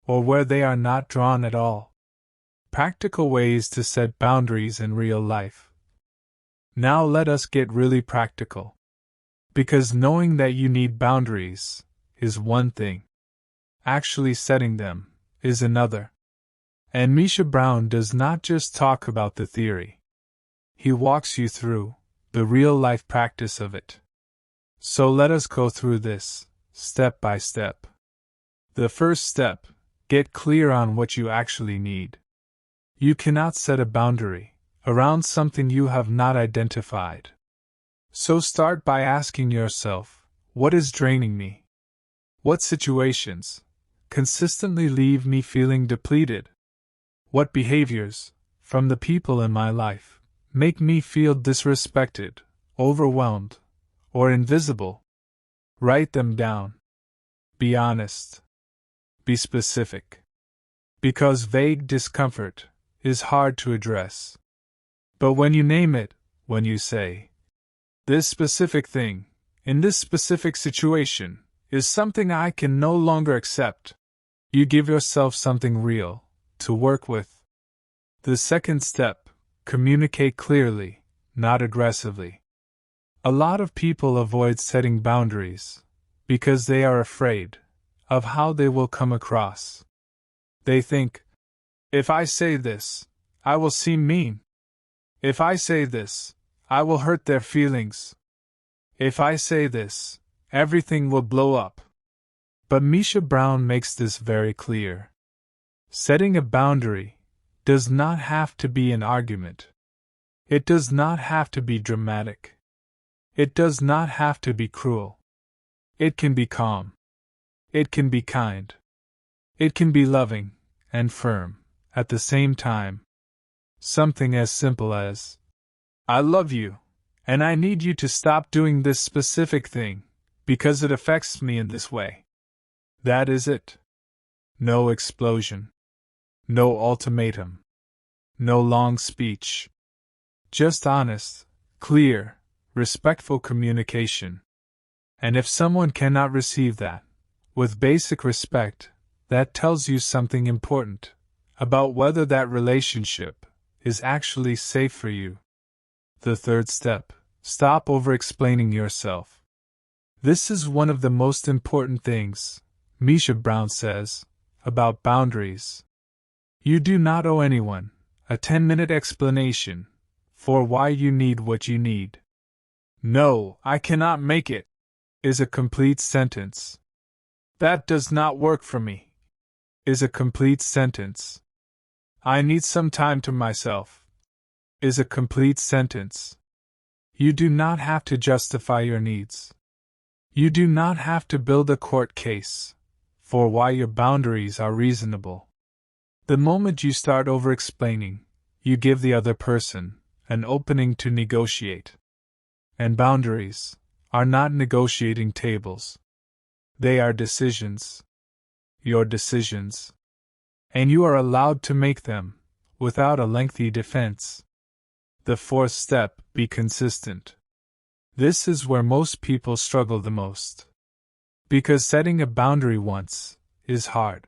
or where they are not drawn at all. Practical ways to set boundaries in real life. Now let us get really practical. Because knowing that you need boundaries is one thing. Actually setting them is another. And Misha Brown does not just talk about the theory. He walks you through the real-life practice of it. So let us go through this, step by step. The first step, get clear on what you actually need. You cannot set a boundary around something you have not identified. So start by asking yourself, what is draining me? What situations consistently leave me feeling depleted? What behaviors, from the people in my life, make me feel disrespected, overwhelmed, or invisible? Write them down. Be honest. Be specific. Because vague discomfort is hard to address. But when you name it, when you say, this specific thing, in this specific situation, is something I can no longer accept, you give yourself something real to work with. The second step, communicate clearly, not aggressively. A lot of people avoid setting boundaries because they are afraid of how they will come across. They think, if I say this, I will seem mean. If I say this, I will hurt their feelings. If I say this, everything will blow up. But Misha Brown makes this very clear. Setting a boundary does not have to be an argument. It does not have to be dramatic. It does not have to be cruel. It can be calm. It can be kind. It can be loving and firm at the same time. Something as simple as, I love you, and I need you to stop doing this specific thing, because it affects me in this way. That is it. No explosion. No ultimatum. No long speech. Just honest, clear, respectful communication. And if someone cannot receive that, with basic respect, that tells you something important about whether that relationship is actually safe for you. The third step, stop over-explaining yourself. This is one of the most important things, Misha Brown says, about boundaries. You do not owe anyone a 10-minute explanation for why you need what you need. No, I cannot make it, is a complete sentence. That does not work for me, is a complete sentence. I need some time to myself, is a complete sentence. You do not have to justify your needs. You do not have to build a court case for why your boundaries are reasonable. The moment you start over-explaining, you give the other person an opening to negotiate. And boundaries are not negotiating tables. They are decisions. Your decisions. And you are allowed to make them without a lengthy defense. The fourth step, be consistent. This is where most people struggle the most. Because setting a boundary once is hard.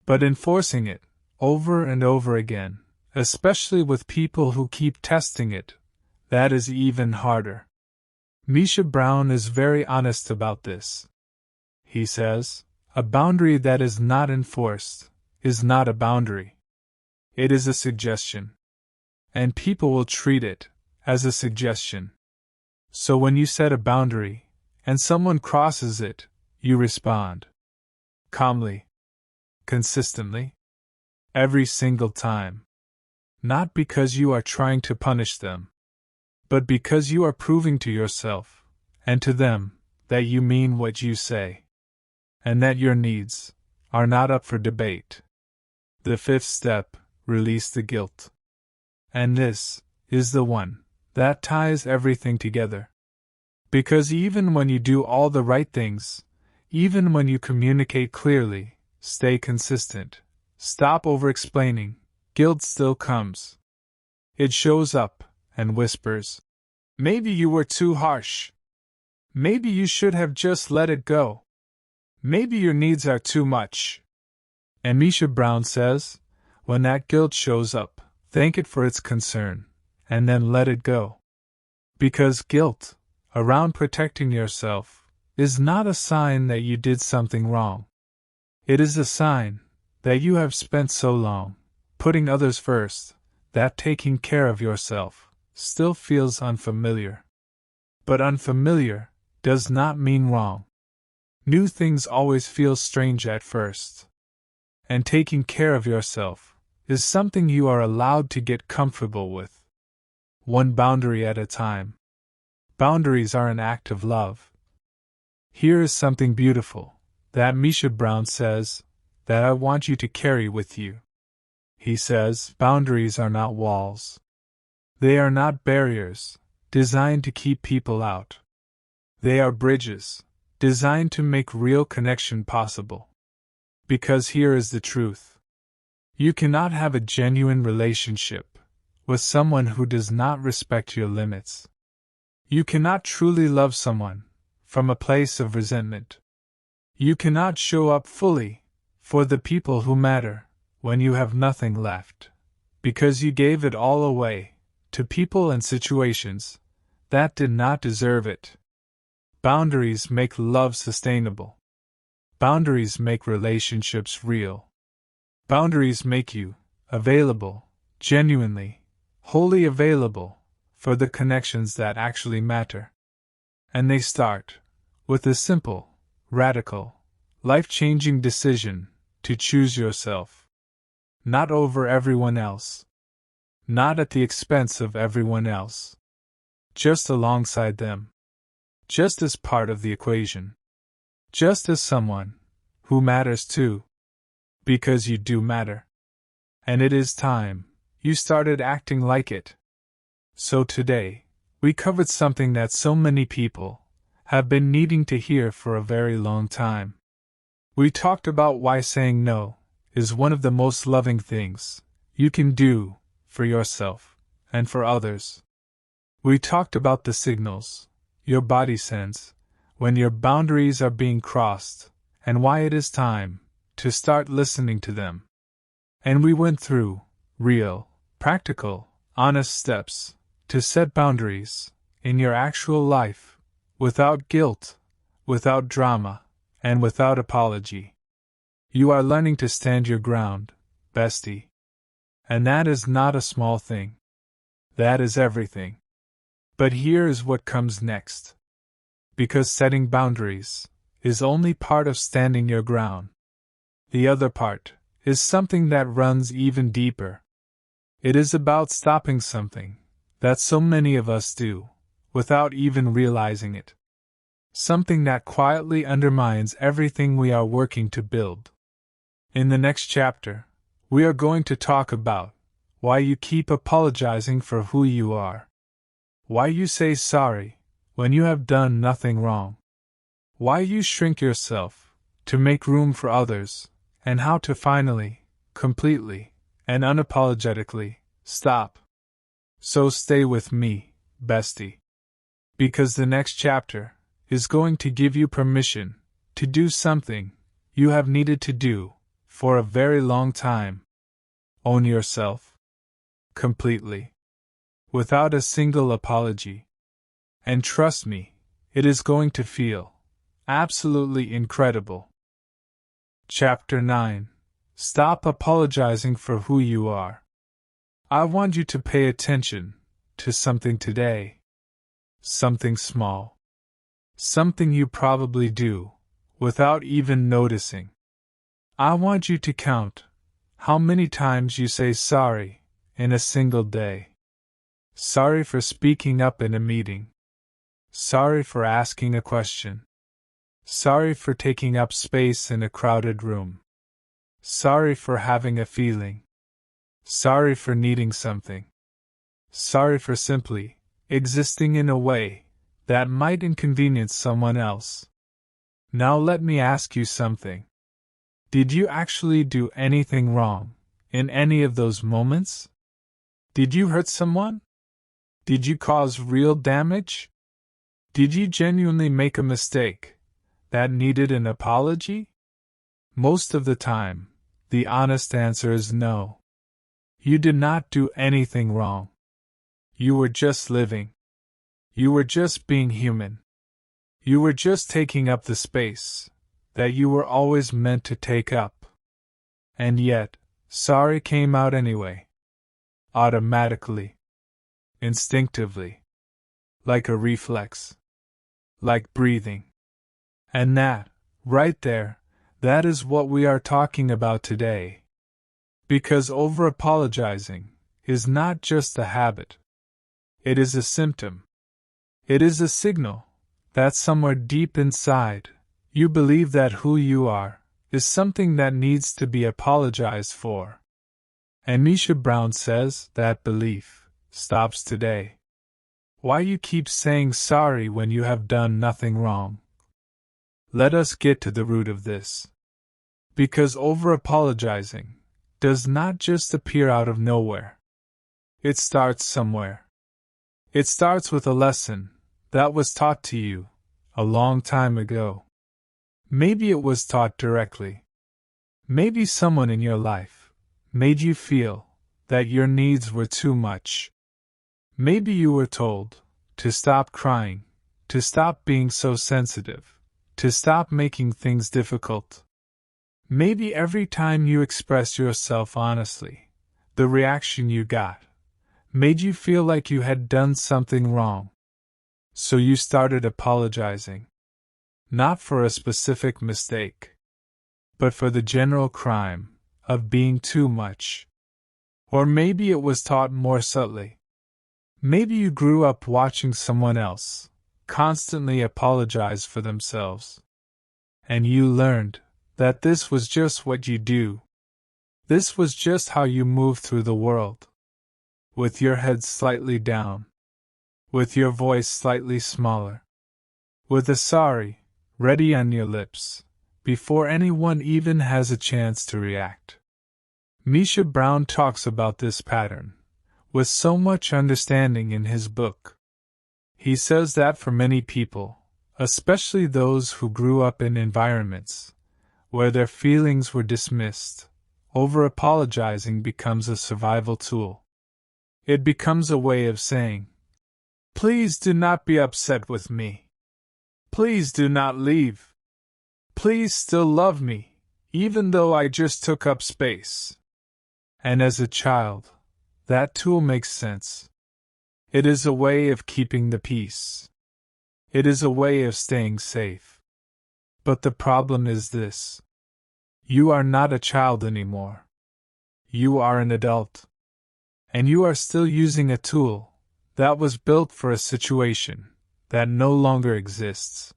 But enforcing it over and over again, especially with people who keep testing it, that is even harder. Misha Brown is very honest about this. He says, a boundary that is not enforced is not a boundary. It is a suggestion. And people will treat it as a suggestion. So when you set a boundary, and someone crosses it, you respond. Calmly. Consistently. Every single time. Not because you are trying to punish them, but because you are proving to yourself, and to them, that you mean what you say. And that your needs are not up for debate. The fifth step, release the guilt. And this is the one that ties everything together. Because even when you do all the right things, even when you communicate clearly, stay consistent, stop over-explaining, guilt still comes. It shows up and whispers, maybe you were too harsh. Maybe you should have just let it go. Maybe your needs are too much. And Misha Brown says, when that guilt shows up, thank it for its concern, and then let it go. Because guilt, around protecting yourself, is not a sign that you did something wrong. It is a sign that you have spent so long putting others first that taking care of yourself still feels unfamiliar. But unfamiliar does not mean wrong. New things always feel strange at first. And taking care of yourself is something you are allowed to get comfortable with. One boundary at a time. Boundaries are an act of love. Here is something beautiful that Misha Brown says that I want you to carry with you. He says, boundaries are not walls. They are not barriers designed to keep people out. They are bridges designed to make real connection possible. Because here is the truth. You cannot have a genuine relationship with someone who does not respect your limits. You cannot truly love someone from a place of resentment. You cannot show up fully for the people who matter when you have nothing left, because you gave it all away to people and situations that did not deserve it. Boundaries make love sustainable. Boundaries make relationships real. Boundaries make you available, genuinely, wholly available, for the connections that actually matter. And they start with a simple, radical, life-changing decision to choose yourself. Not over everyone else. Not at the expense of everyone else. Just alongside them. Just as part of the equation. Just as someone who matters too. Because you do matter. And it is time you started acting like it. So today, we covered something that so many people have been needing to hear for a very long time. We talked about why saying no is one of the most loving things you can do for yourself and for others. We talked about the signals your body sends when your boundaries are being crossed, and why it is time to start listening to them. And we went through real, practical, honest steps to set boundaries in your actual life, without guilt, without drama, and without apology. You are learning to stand your ground, bestie. And that is not a small thing. That is everything. But here is what comes next. Because setting boundaries is only part of standing your ground. The other part is something that runs even deeper. It is about stopping something that so many of us do, without even realizing it. Something that quietly undermines everything we are working to build. In the next chapter, we are going to talk about why you keep apologizing for who you are. Why you say sorry when you have done nothing wrong. Why you shrink yourself to make room for others, and how to finally, completely, and unapologetically stop. So stay with me, bestie. Because the next chapter is going to give you permission to do something you have needed to do for a very long time. Own yourself. Completely. Without a single apology. And trust me, It is going to feel absolutely incredible. Chapter 9. Stop apologizing for who you are. I want you to pay attention to something today. Something small. Something you probably do without even noticing. I want you to count how many times you say sorry in a single day. Sorry for speaking up in a meeting. Sorry for asking a question. Sorry for taking up space in a crowded room. Sorry for having a feeling. Sorry for needing something. Sorry for simply existing in a way that might inconvenience someone else. Now let me ask you something. Did you actually do anything wrong in any of those moments? Did you hurt someone? Did you cause real damage? Did you genuinely make a mistake that needed an apology? Most of the time, the honest answer is no. You did not do anything wrong. You were just living. You were just being human. You were just taking up the space that you were always meant to take up. And yet, sorry came out anyway. Automatically. Instinctively. Like a reflex. Like breathing. And that, right there, that is what we are talking about today. Because over-apologizing is not just a habit. It is a symptom. It is a signal that somewhere deep inside, you believe that who you are is something that needs to be apologized for. And Misha Brown says that belief stops today. Why you keep saying sorry when you have done nothing wrong? Let us get to the root of this. Because over-apologizing does not just appear out of nowhere. It starts somewhere. It starts with a lesson that was taught to you a long time ago. Maybe it was taught directly. Maybe someone in your life made you feel that your needs were too much. Maybe you were told to stop crying, to stop being so sensitive, to stop making things difficult. Maybe every time you expressed yourself honestly, the reaction you got made you feel like you had done something wrong. So you started apologizing. Not for a specific mistake, but for the general crime of being too much. Or maybe it was taught more subtly. Maybe you grew up watching someone else constantly apologize for themselves. And you learned that this was just what you do. This was just how you move through the world. With your head slightly down. With your voice slightly smaller. With a sorry ready on your lips, before anyone even has a chance to react. Misha Brown talks about this pattern with so much understanding in his book. He says that for many people, especially those who grew up in environments where their feelings were dismissed, over-apologizing becomes a survival tool. It becomes a way of saying, "Please do not be upset with me. Please do not leave. Please still love me, even though I just took up space." And as a child, that tool makes sense. It is a way of keeping the peace. It is a way of staying safe. But the problem is this. You are not a child anymore. You are an adult. And you are still using a tool that was built for a situation that no longer exists.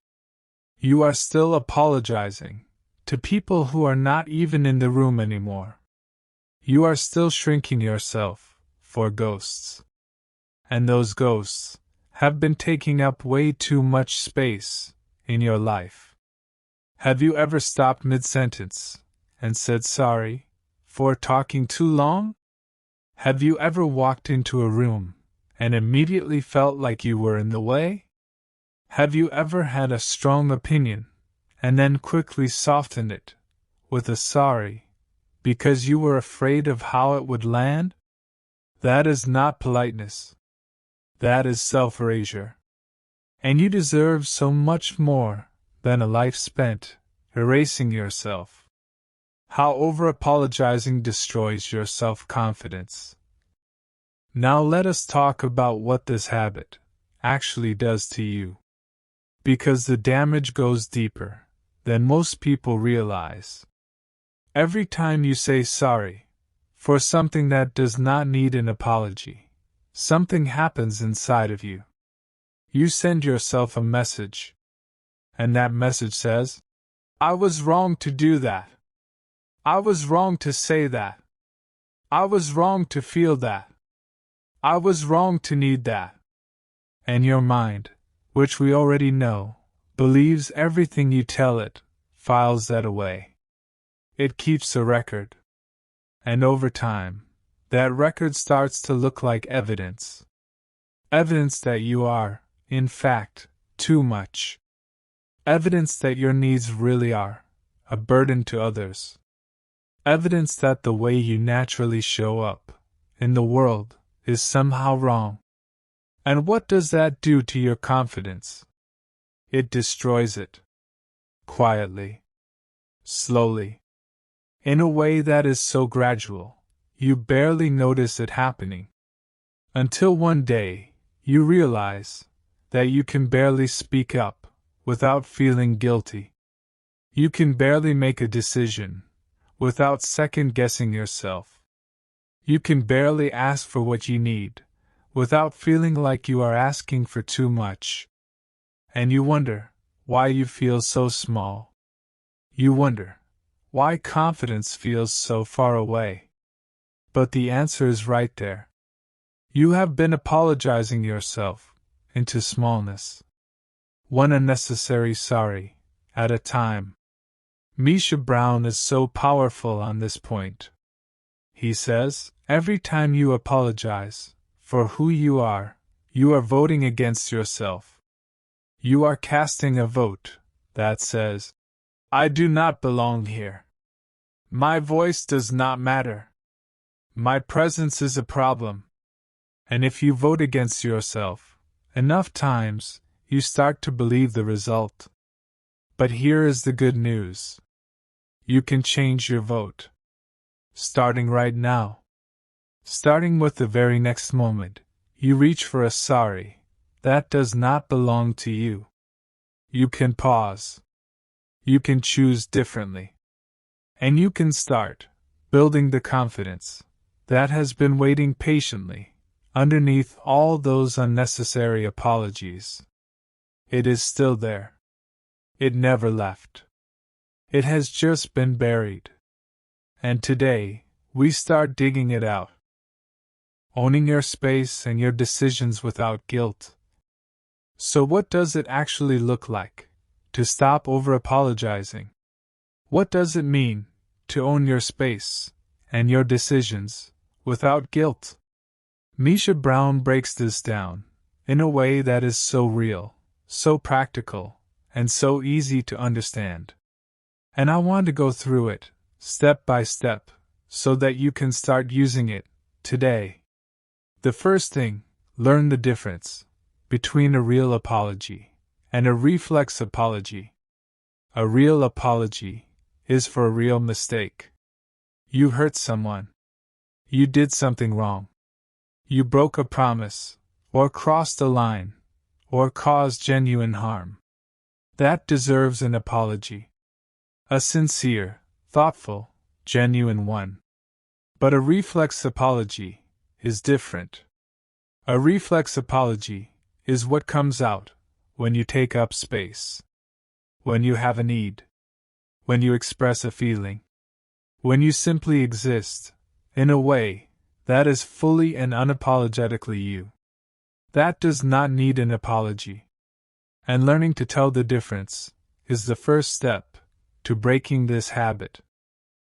You are still apologizing to people who are not even in the room anymore. You are still shrinking yourself for ghosts. And those ghosts have been taking up way too much space in your life. Have you ever stopped mid-sentence and said sorry for talking too long? Have you ever walked into a room and immediately felt like you were in the way? Have you ever had a strong opinion and then quickly softened it with a sorry because you were afraid of how it would land? That is not politeness. That is self-erasure. And you deserve so much more than a life spent erasing yourself. How over-apologizing destroys your self-confidence. Now let us talk about what this habit actually does to you. Because the damage goes deeper than most people realize. Every time you say sorry for something that does not need an apology, something happens inside of you. You send yourself a message. And that message says, I was wrong to do that. I was wrong to say that. I was wrong to feel that. I was wrong to need that. And your mind, which we already know, believes everything you tell it, files that away. It keeps a record. And over time, that record starts to look like evidence. Evidence that you are, in fact, too much. Evidence that your needs really are a burden to others. Evidence that the way you naturally show up in the world is somehow wrong. And what does that do to your confidence? It destroys it. Quietly. Slowly. In a way that is so gradual, you barely notice it happening. Until one day, you realize that you can barely speak up without feeling guilty. You can barely make a decision without second-guessing yourself. You can barely ask for what you need without feeling like you are asking for too much. And you wonder why you feel so small. You wonder why confidence feels so far away. But the answer is right there. You have been apologizing yourself into smallness. One unnecessary sorry at a time. Misha Brown is so powerful on this point. He says, every time you apologize for who you are voting against yourself. You are casting a vote that says, I do not belong here. My voice does not matter. My presence is a problem. And if you vote against yourself enough times, you start to believe the result. But here is the good news. You can change your vote. Starting right now. Starting with the very next moment, you reach for a sorry that does not belong to you. You can pause. You can choose differently. And you can start building the confidence that has been waiting patiently underneath all those unnecessary apologies. It is still there. It never left. It has just been buried. And today, we start digging it out. Owning your space and your decisions without guilt. So what does it actually look like to stop over-apologizing? What does it mean to own your space and your decisions without guilt? Misha Brown breaks this down in a way that is so real, so practical, and so easy to understand. And I want to go through it, step by step, so that you can start using it today. The first thing, learn the difference between a real apology and a reflex apology. A real apology is for a real mistake. You hurt someone. You did something wrong. You broke a promise, or crossed a line, or caused genuine harm. That deserves an apology. A sincere, thoughtful, genuine one. But a reflex apology is different. A reflex apology is what comes out when you take up space. When you have a need. When you express a feeling. When you simply exist, in a way that is fully and unapologetically you. That does not need an apology. And learning to tell the difference is the first step to breaking this habit.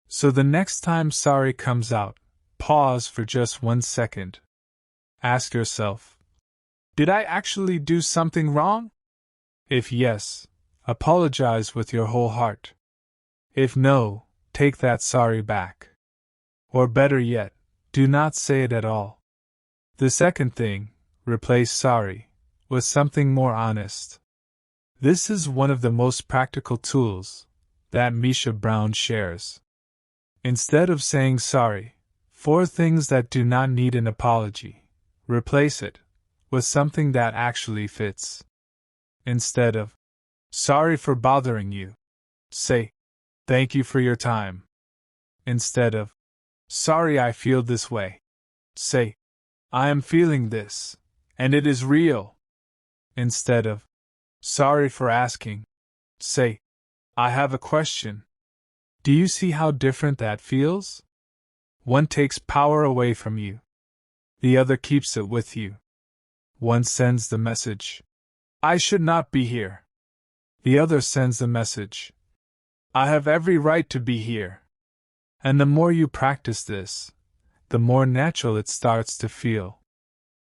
So the next time sorry comes out, pause for just 1 second. Ask yourself, did I actually do something wrong? If yes, apologize with your whole heart. If no, take that sorry back. Or better yet, do not say it at all. The second thing, replace sorry with something more honest. This is one of the most practical tools that Misha Brown shares. Instead of saying sorry for things that do not need an apology, replace it with something that actually fits. Instead of, sorry for bothering you, say, thank you for your time. Instead of, sorry I feel this way, say, I am feeling this, and it is real. Instead of, sorry for asking, say, I have a question. Do you see how different that feels? One takes power away from you. The other keeps it with you. One sends the message, I should not be here. The other sends the message, I have every right to be here. And the more you practice this, the more natural it starts to feel.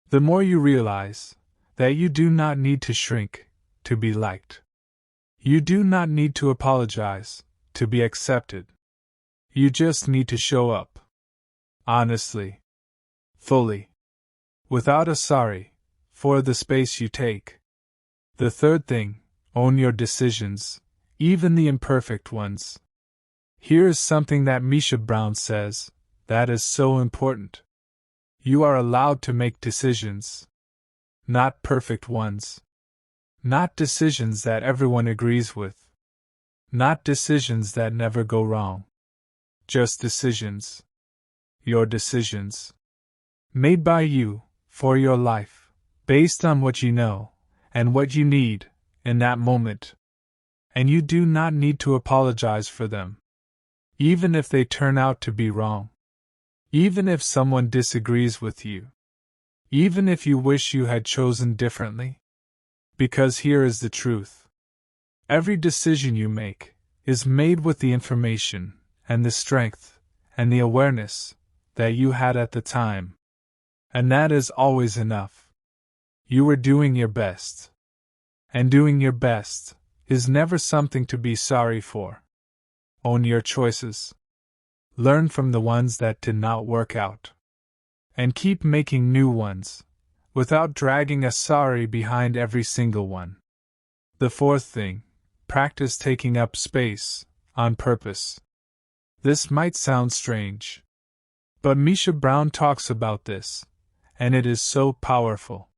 The more you realize that you do not need to shrink to be liked. You do not need to apologize to be accepted. You just need to show up. Honestly. Fully. Without a sorry for the space you take. The third thing, own your decisions, even the imperfect ones. Here is something that Misha Brown says that is so important. You are allowed to make decisions. Not perfect ones. Not decisions that everyone agrees with. Not decisions that never go wrong. Just decisions. Your decisions. Made by you, for your life, based on what you know, and what you need, in that moment. And you do not need to apologize for them. Even if they turn out to be wrong. Even if someone disagrees with you. Even if you wish you had chosen differently. Because here is the truth. Every decision you make is made with the information, and the strength, and the awareness that you had at the time. And that is always enough. You were doing your best. And doing your best is never something to be sorry for. Own your choices. Learn from the ones that did not work out. And keep making new ones, without dragging a sorry behind every single one. The fourth thing, practice taking up space, on purpose. This might sound strange. But Misha Brown talks about this, and it is so powerful.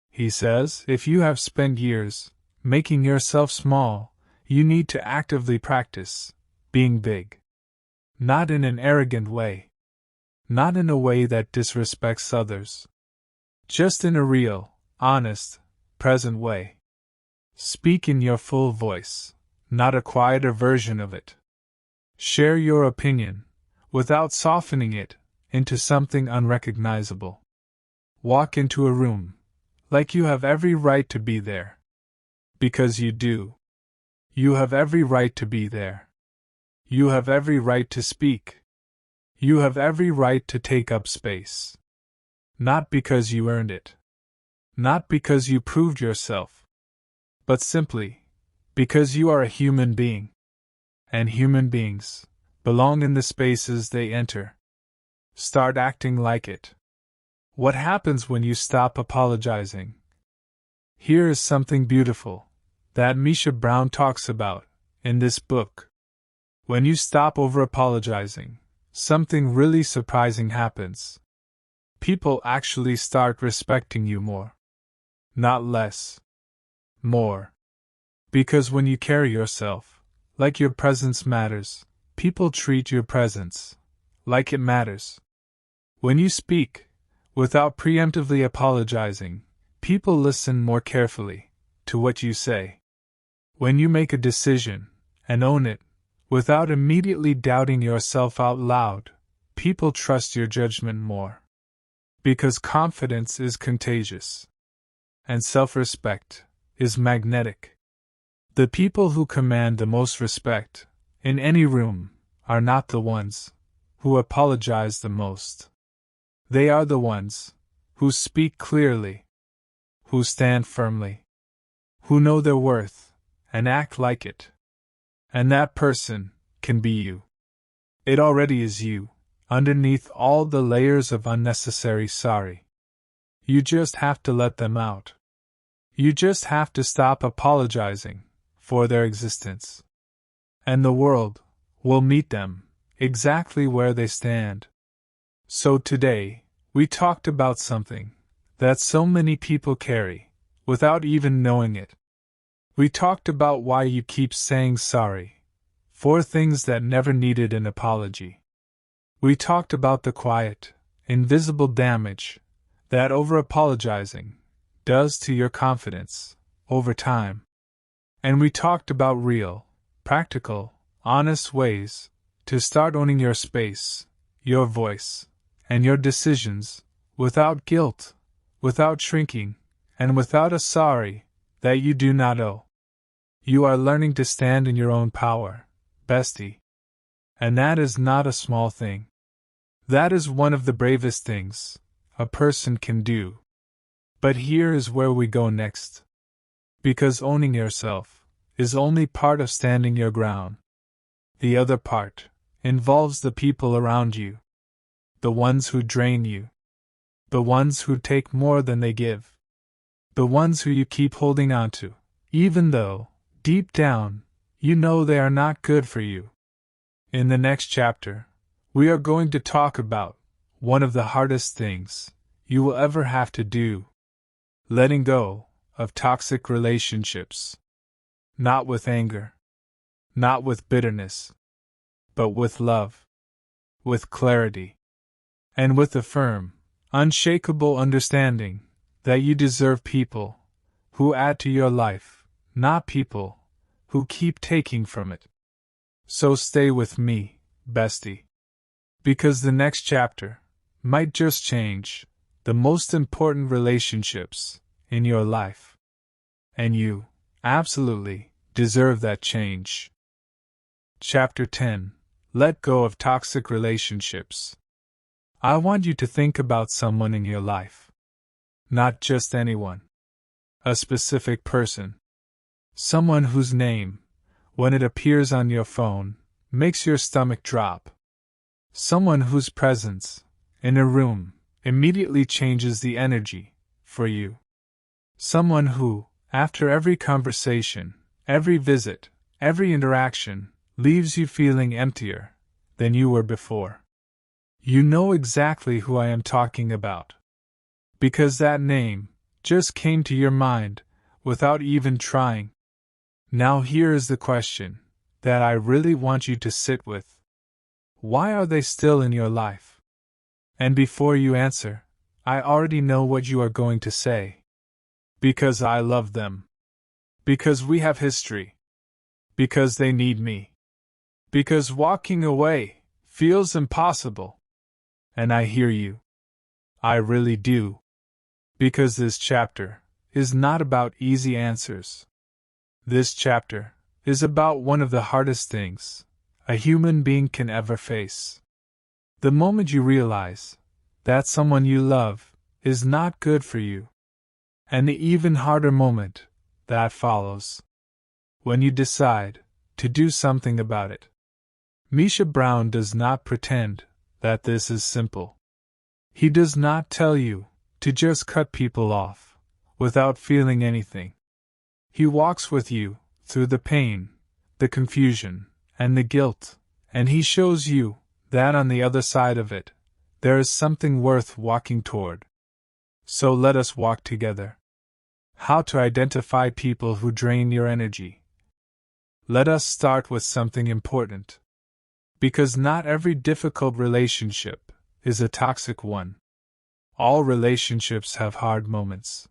He says, if you have spent years making yourself small, you need to actively practice being big. Not in an arrogant way. Not in a way that disrespects others. Just in a real, honest, present way. Speak in your full voice, not a quieter version of it. Share your opinion, without softening it into something unrecognizable. Walk into a room, like you have every right to be there. Because you do. You have every right to be there. You have every right to speak. You have every right to take up space. Not because you earned it. Not because you proved yourself. But simply because you are a human being. And human beings belong in the spaces they enter. Start acting like it. What happens when you stop apologizing? Here is something beautiful that Misha Brown talks about in this book. When you stop over-apologizing, something really surprising happens. People actually start respecting you more. Not less. More. Because when you carry yourself like your presence matters, people treat your presence like it matters. When you speak, without preemptively apologizing, people listen more carefully to what you say. When you make a decision and own it, without immediately doubting yourself out loud, people trust your judgment more. Because confidence is contagious. And self-respect is magnetic. The people who command the most respect in any room are not the ones who apologize the most. They are the ones who speak clearly, who stand firmly, who know their worth and act like it. And that person can be you. It already is you, underneath all the layers of unnecessary sorry. You just have to let them out. You just have to stop apologizing for their existence. And the world will meet them exactly where they stand. So today, we talked about something that so many people carry without even knowing it. We talked about why you keep saying sorry for things that never needed an apology. We talked about the quiet, invisible damage that over-apologizing does to your confidence over time. And we talked about real, practical, honest ways to start owning your space, your voice, and your decisions without guilt, without shrinking, and without a sorry that you do not owe. You are learning to stand in your own power, Bestie. And that is not a small thing. That is one of the bravest things a person can do. But here is where we go next. Because owning yourself is only part of standing your ground. The other part involves the people around you. The ones who drain you. The ones who take more than they give. The ones who you keep holding on to, even though, deep down, you know they are not good for you. In the next chapter, we are going to talk about one of the hardest things you will ever have to do. Letting go of toxic relationships. Not with anger. Not with bitterness. But with love. With clarity. And with a firm, unshakable understanding that you deserve people who add to your life, not people who keep taking from it. So stay with me, Bestie. Because the next chapter might just change the most important relationships in your life. And you absolutely deserve that change. Chapter 10. Let go of toxic relationships. I want you to think about someone in your life. Not just anyone. A specific person. Someone whose name, when it appears on your phone, makes your stomach drop. Someone whose presence, in a room, immediately changes the energy for you. Someone who, after every conversation, every visit, every interaction, leaves you feeling emptier than you were before. You know exactly who I am talking about. Because that name just came to your mind without even trying. Now here is the question that I really want you to sit with. Why are they still in your life? And before you answer, I already know what you are going to say. Because I love them. Because we have history. Because they need me. Because walking away feels impossible. And I hear you. I really do. Because this chapter is not about easy answers. This chapter is about one of the hardest things a human being can ever face. The moment you realize that someone you love is not good for you. And the even harder moment that follows. When you decide to do something about it. Misha Brown does not pretend that this is simple. He does not tell you to just cut people off without feeling anything. He walks with you through the pain, the confusion, and the guilt, and he shows you that on the other side of it, there is something worth walking toward. So let us walk together. How to identify people who drain your energy. Let us start with something important. Because not every difficult relationship is a toxic one. All relationships have hard moments.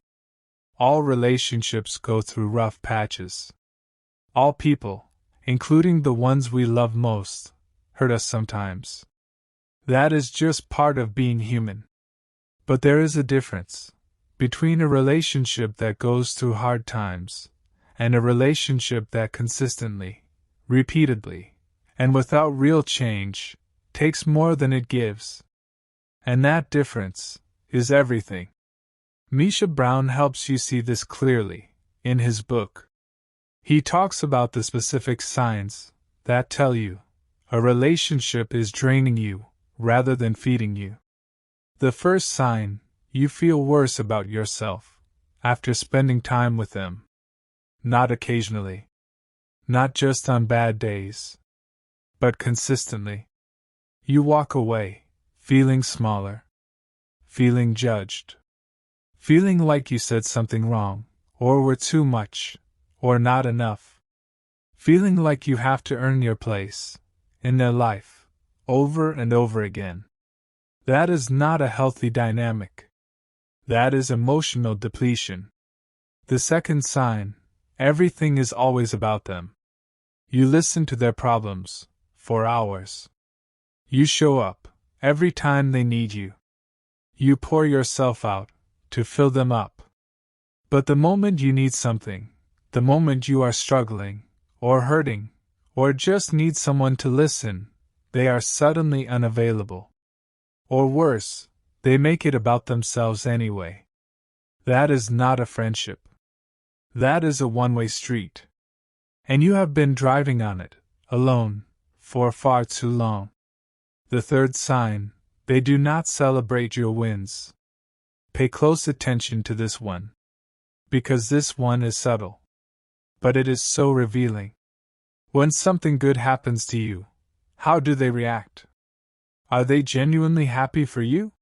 All relationships go through rough patches. All people, including the ones we love most, hurt us sometimes. That is just part of being human. But there is a difference between a relationship that goes through hard times and a relationship that consistently, repeatedly, and without real change, takes more than it gives. And that difference is everything. Misha Brown helps you see this clearly in his book. He talks about the specific signs that tell you a relationship is draining you rather than feeding you. The first sign, you feel worse about yourself after spending time with them. Not occasionally. Not just on bad days. But consistently. You walk away, feeling smaller. Feeling judged. Feeling like you said something wrong, or were too much, or not enough. Feeling like you have to earn your place in their life, over and over again. That is not a healthy dynamic. That is emotional depletion. The second sign, everything is always about them. You listen to their problems, for hours. You show up, every time they need you. You pour yourself out, to fill them up. But the moment you need something, the moment you are struggling, or hurting, or just need someone to listen, they are suddenly unavailable. Or worse, they make it about themselves anyway. That is not a friendship. That is a one-way street. And you have been driving on it, alone, for far too long. The third sign, they do not celebrate your wins. Pay close attention to this one. Because this one is subtle. But it is so revealing. When something good happens to you, how do they react? Are they genuinely happy for you?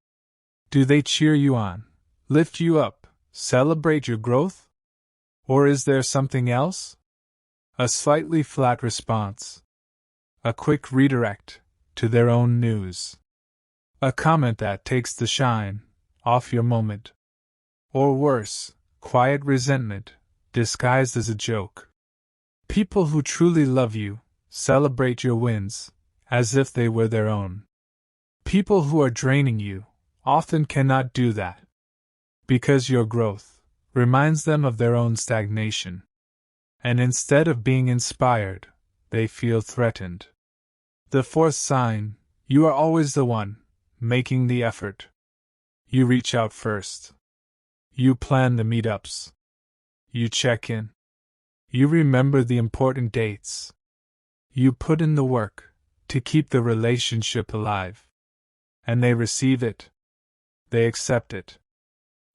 Do they cheer you on, lift you up, celebrate your growth? Or is there something else? A slightly flat response. A quick redirect to their own news. A comment that takes the shine off your moment. Or worse, quiet resentment, disguised as a joke. People who truly love you celebrate your wins, as if they were their own. People who are draining you often cannot do that, because your growth reminds them of their own stagnation. And instead of being inspired, they feel threatened. The fourth sign, you are always the one making the effort. You reach out first. You plan the meetups. You check in. You remember the important dates. You put in the work to keep the relationship alive. And they receive it. They accept it.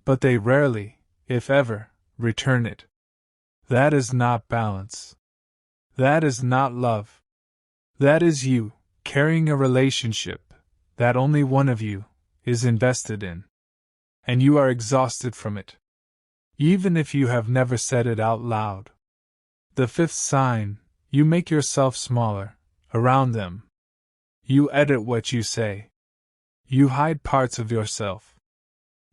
But they rarely, if ever, return it. That is not balance. That is not love. That is you carrying a relationship that only one of you is invested in. And you are exhausted from it. Even if you have never said it out loud. The fifth sign, you make yourself smaller around them. You edit what you say. You hide parts of yourself.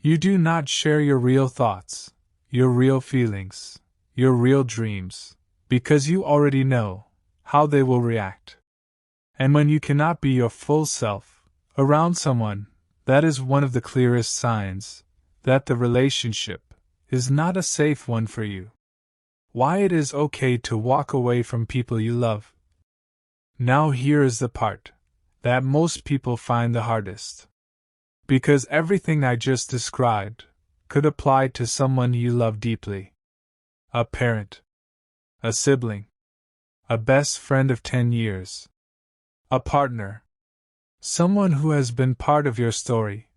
You do not share your real thoughts, your real feelings, your real dreams, because you already know how they will react. And when you cannot be your full self around someone, that is one of the clearest signs that the relationship is not a safe one for you. Why it is okay to walk away from people you love. Now here is the part that most people find the hardest. Because everything I just described could apply to someone you love deeply. A parent. A sibling. A best friend of 10 years. A partner. Someone who has been part of your story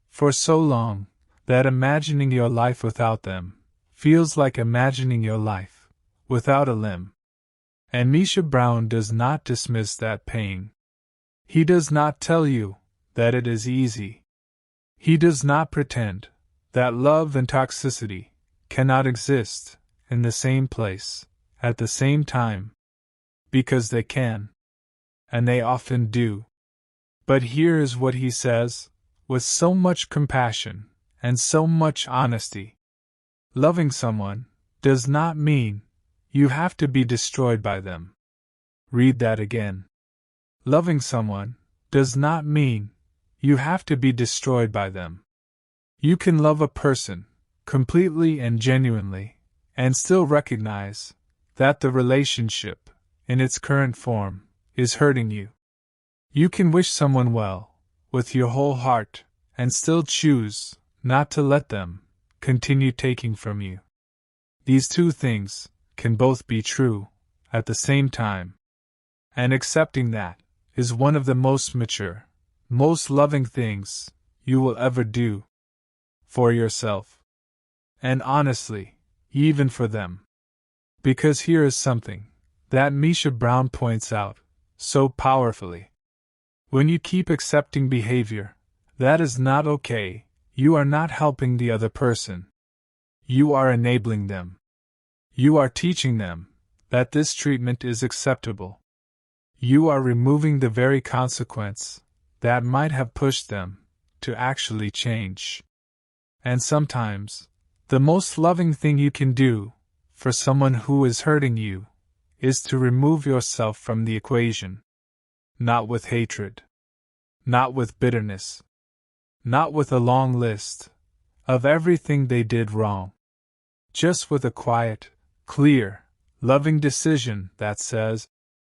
for so long that imagining your life without them feels like imagining your life without a limb. And Misha Brown does not dismiss that pain. He does not tell you that it is easy. He does not pretend that love and toxicity cannot exist in the same place at the same time. Because they can. And they often do. But here is what he says, with so much compassion and so much honesty. Loving someone does not mean you have to be destroyed by them. Read that again. Loving someone does not mean you have to be destroyed by them. You can love a person completely and genuinely and still recognize that the relationship, in its current form, is hurting you. You can wish someone well, with your whole heart, and still choose not to let them continue taking from you. These two things can both be true at the same time. And accepting that is one of the most mature, most loving things you will ever do for yourself. and honestly, even for them. Because here is something that Misha Brown points out so powerfully. When you keep accepting behavior that is not okay, you are not helping the other person. You are enabling them. You are teaching them that this treatment is acceptable. You are removing the very consequence that might have pushed them to actually change. And sometimes, the most loving thing you can do for someone who is hurting you is to remove yourself from the equation. Not with hatred. Not with bitterness. Not with a long list of everything they did wrong. Just with a quiet, clear, loving decision that says,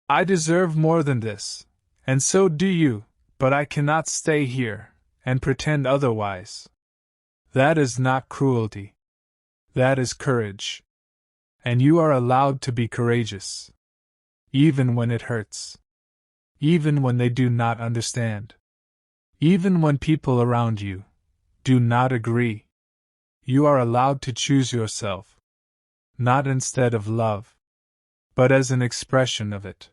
I deserve more than this, and so do you, but I cannot stay here and pretend otherwise. That is not cruelty. That is courage. And you are allowed to be courageous. Even when it hurts. Even when they do not understand. Even when people around you do not agree. You are allowed to choose yourself. Not instead of love, but as an expression of it.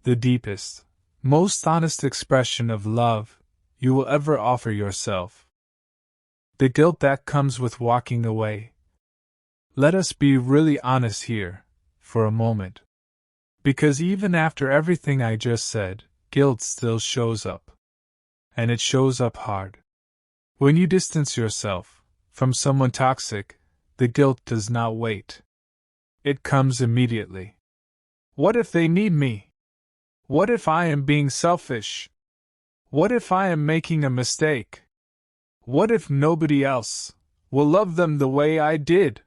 The deepest, most honest expression of love you will ever offer yourself. The guilt that comes with walking away. Let us be really honest here, for a moment. Because even after everything I just said, guilt still shows up. And it shows up hard. When you distance yourself from someone toxic, the guilt does not wait. It comes immediately. What if they need me? What if I am being selfish? What if I am making a mistake? What if nobody else will love them the way I did?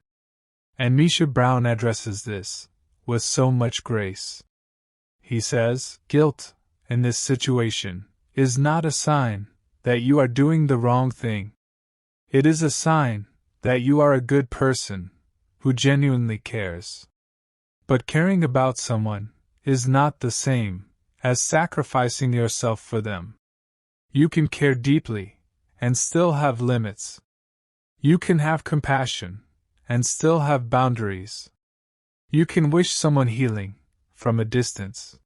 And Misha Brown addresses this with so much grace. He says, guilt, in this situation, is not a sign that you are doing the wrong thing. It is a sign that you are a good person who genuinely cares. But caring about someone is not the same as sacrificing yourself for them. You can care deeply and still have limits. You can have compassion and still have boundaries. You can wish someone healing from a distance.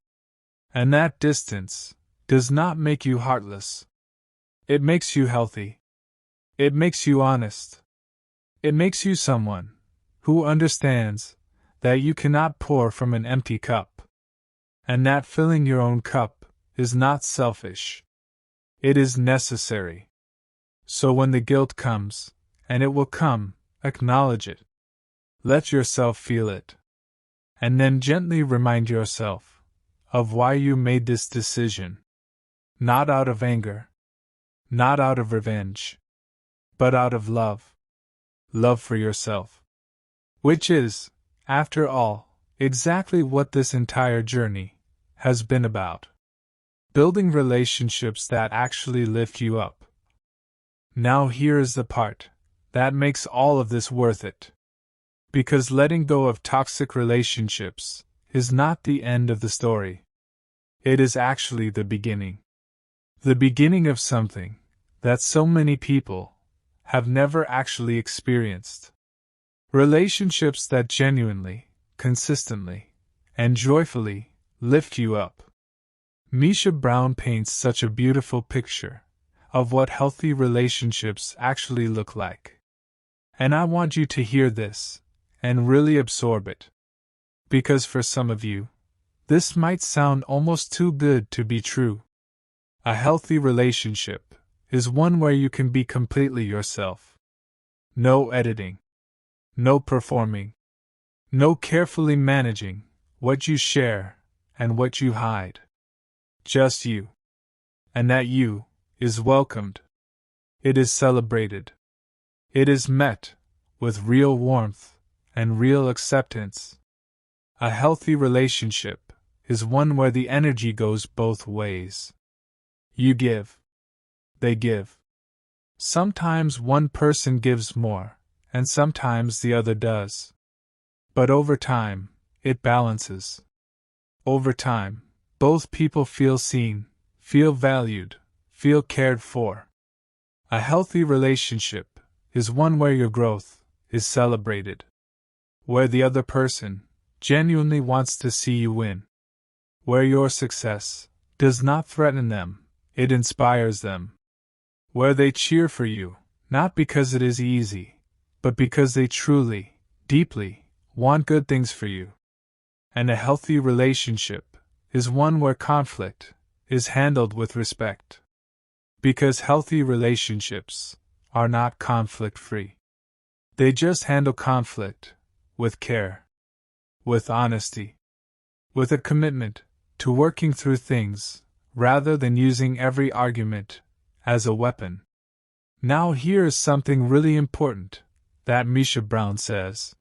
And that distance does not make you heartless. It makes you healthy. It makes you honest. It makes you someone who understands that you cannot pour from an empty cup. And that filling your own cup is not selfish. It is necessary. So when the guilt comes, and it will come, acknowledge it. Let yourself feel it. And then gently remind yourself of why you made this decision. Not out of anger. Not out of revenge. But out of love. Love for yourself. Which is, after all, exactly what this entire journey has been about. Building relationships that actually lift you up. Now here is the part that makes all of this worth it. Because letting go of toxic relationships is not the end of the story. It is actually the beginning. The beginning of something that so many people have never actually experienced. Relationships that genuinely, consistently, and joyfully lift you up. Misha Brown paints such a beautiful picture of what healthy relationships actually look like. And I want you to hear this and really absorb it. Because for some of you, this might sound almost too good to be true. A healthy relationship is one where you can be completely yourself. No editing. No performing. No carefully managing what you share and what you hide. Just you. And that you is welcomed. It is celebrated. It is met with real warmth and real acceptance. A healthy relationship is one where the energy goes both ways. You give. They give. Sometimes one person gives more, and sometimes the other does. But over time, it balances. Over time, both people feel seen, feel valued, feel cared for. A healthy relationship is one where your growth is celebrated. Where the other person genuinely wants to see you win. Where your success does not threaten them, it inspires them. Where they cheer for you, not because it is easy, but because they truly, deeply, want good things for you. And a healthy relationship is one where conflict is handled with respect. Because healthy relationships are not conflict-free. They just handle conflict with care, with honesty, with a commitment to working through things rather than using every argument as a weapon. Now here is something really important that Misha Brown says.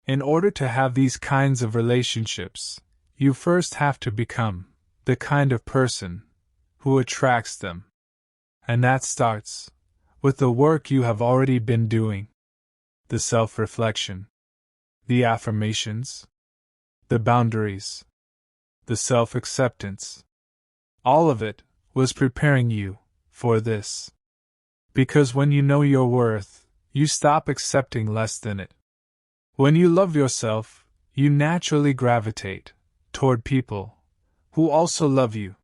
In order to have these kinds of relationships, you first have to become the kind of person who attracts them. And that starts with the work you have already been doing. The self-reflection, the affirmations, the boundaries, the self-acceptance. All of it was preparing you for this. Because when you know your worth, you stop accepting less than it. When you love yourself, you naturally gravitate toward people who also love you.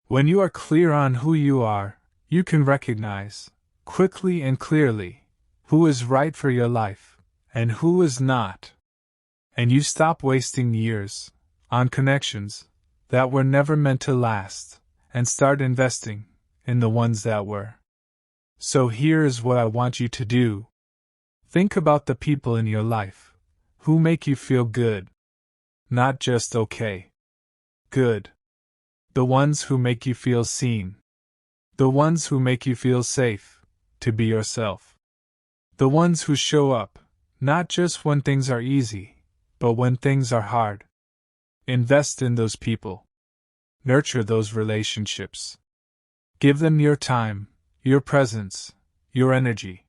When you are clear on who you are, you can recognize, quickly and clearly, who is right for your life and who is not. And you stop wasting years on connections that were never meant to last and start investing in the ones that were. So here is what I want you to do. Think about the people in your life who make you feel good. Not just okay. Good. The ones who make you feel seen. The ones who make you feel safe to be yourself. The ones who show up, not just when things are easy, but when things are hard. Invest in those people. Nurture those relationships. Give them your time, your presence, your energy.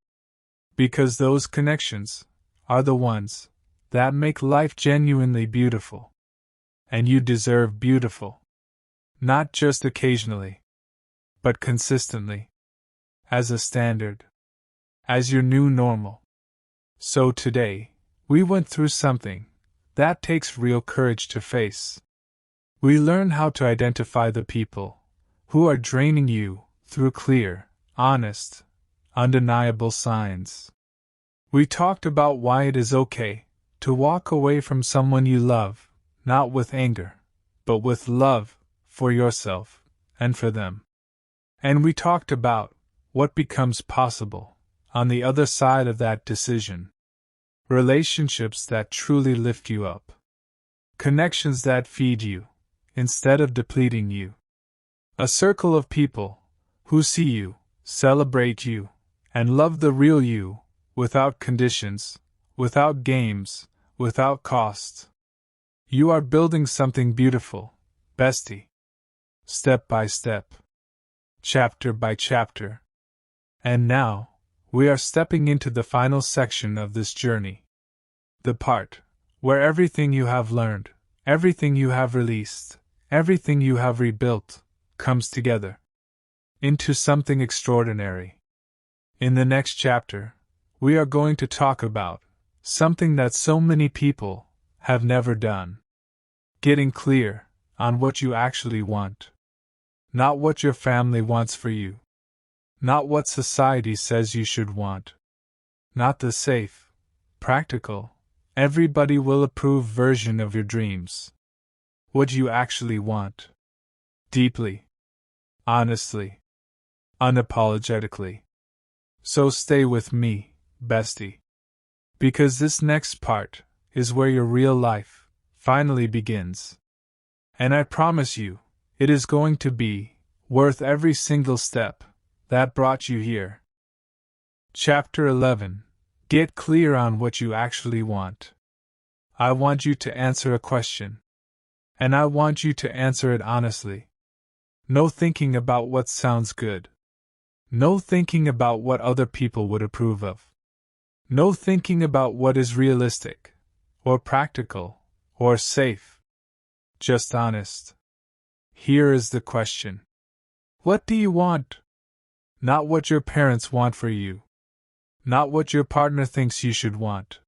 Because those connections are the ones that make life genuinely beautiful. And you deserve beautiful. Not just occasionally, but consistently. As a standard. As your new normal. So today, we went through something that takes real courage to face. We learned how to identify the people who are draining you through clear, honest, undeniable signs. We talked about why it is okay to walk away from someone you love, not with anger, but with love for yourself and for them. And we talked about what becomes possible on the other side of that decision. Relationships that truly lift you up. Connections that feed you instead of depleting you. A circle of people who see you, celebrate you, and love the real you without conditions, without games, without cost. You are building something beautiful, Bestie. Step by step. Chapter by chapter. And now, we are stepping into the final section of this journey. The part where everything you have learned, everything you have released, everything you have rebuilt, comes together into something extraordinary. In the next chapter, we are going to talk about something that so many people have never done. Getting clear on what you actually want. Not what your family wants for you. Not what society says you should want. Not the safe, practical, everybody will approve version of your dreams. What you actually want. Deeply. Honestly. Unapologetically. So stay with me, Bestie. Because this next part is where your real life finally begins. And I promise you, it is going to be worth every single step that brought you here. Chapter 11. Get clear on what you actually want. I want you to answer a question. And I want you to answer it honestly. No thinking about what sounds good. No thinking about what other people would approve of. No thinking about what is realistic, or practical, or safe. Just honest. Here is the question. What do you want? Not what your parents want for you. Not what your partner thinks you should want.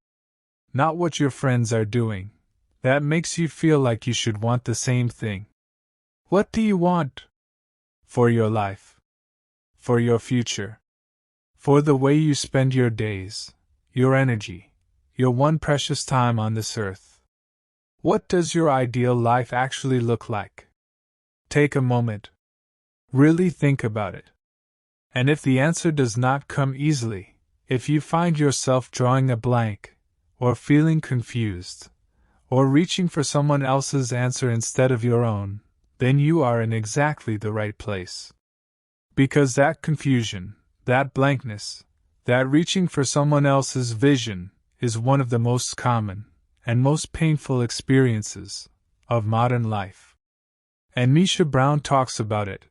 Not what your friends are doing. That makes you feel like you should want the same thing. What do you want? For your life. For your future. For the way you spend your days, your energy, your one precious time on this earth. What does your ideal life actually look like? Take a moment. Really think about it. And if the answer does not come easily, if you find yourself drawing a blank, or feeling confused, or reaching for someone else's answer instead of your own, then you are in exactly the right place. Because that confusion, that blankness, that reaching for someone else's vision, is one of the most common and most painful experiences of modern life. And Misha Brown talks about it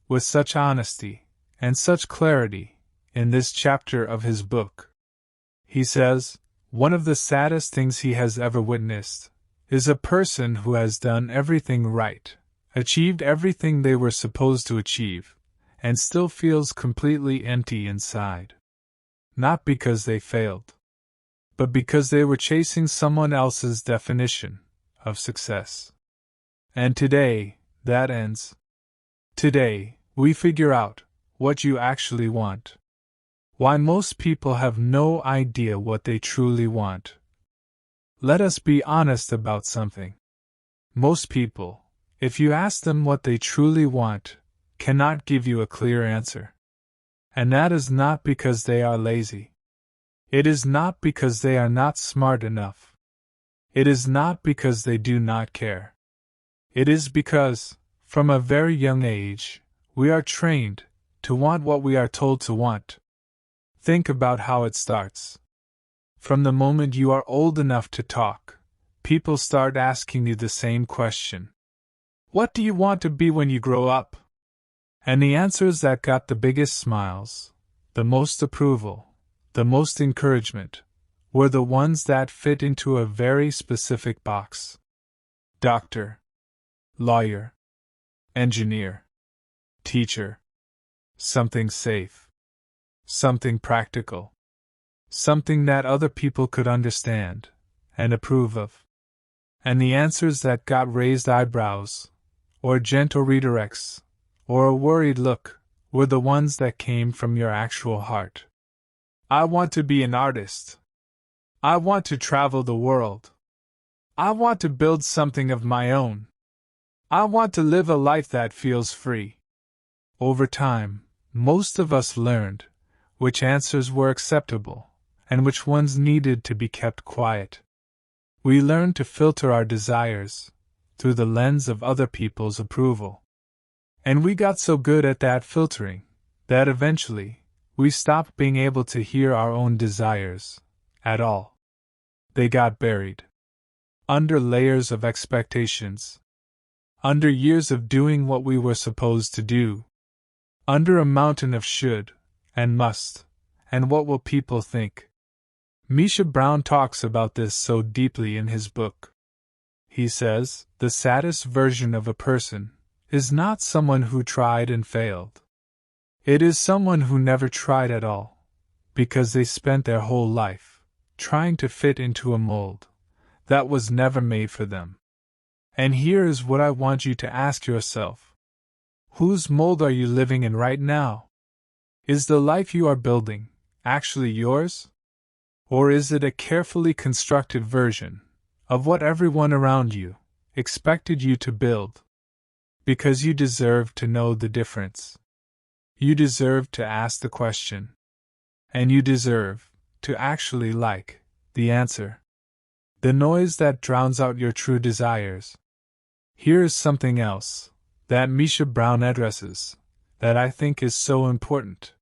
with such honesty and such clarity in this chapter of his book. He says, one of the saddest things he has ever witnessed is a person who has done everything right, achieved everything they were supposed to achieve, and still feels completely empty inside. Not because they failed, but because they were chasing someone else's definition of success. And today, that ends. Today, we figure out what you actually want. Why most people have no idea what they truly want. Let us be honest about something. Most people, if you ask them what they truly want, cannot give you a clear answer. And that is not because they are lazy. It is not because they are not smart enough. It is not because they do not care. It is because, from a very young age, we are trained to want what we are told to want. Think about how it starts. From the moment you are old enough to talk, people start asking you the same question. What do you want to be when you grow up? And the answers that got the biggest smiles, the most approval, the most encouragement, were the ones that fit into a very specific box. Doctor, lawyer, engineer, teacher, something safe, something practical, something that other people could understand and approve of. And the answers that got raised eyebrows, or gentle redirects, or a worried look, were the ones that came from your actual heart. I want to be an artist. I want to travel the world. I want to build something of my own. I want to live a life that feels free. Over time, most of us learned which answers were acceptable and which ones needed to be kept quiet. We learned to filter our desires through the lens of other people's approval. And we got so good at that filtering that eventually we stopped being able to hear our own desires at all. They got buried under layers of expectations, under years of doing what we were supposed to do, under a mountain of should and must, and what will people think. Misha Brown talks about this so deeply in his book. He says, the saddest version of a person is not someone who tried and failed. It is someone who never tried at all, because they spent their whole life trying to fit into a mold that was never made for them. And here is what I want you to ask yourself. Whose mold are you living in right now? Is the life you are building actually yours? Or is it a carefully constructed version of what everyone around you expected you to build? Because you deserve to know the difference. You deserve to ask the question. And you deserve to actually like the answer. The noise that drowns out your true desires. Here is something else that Misha Brown addresses that I think is so important.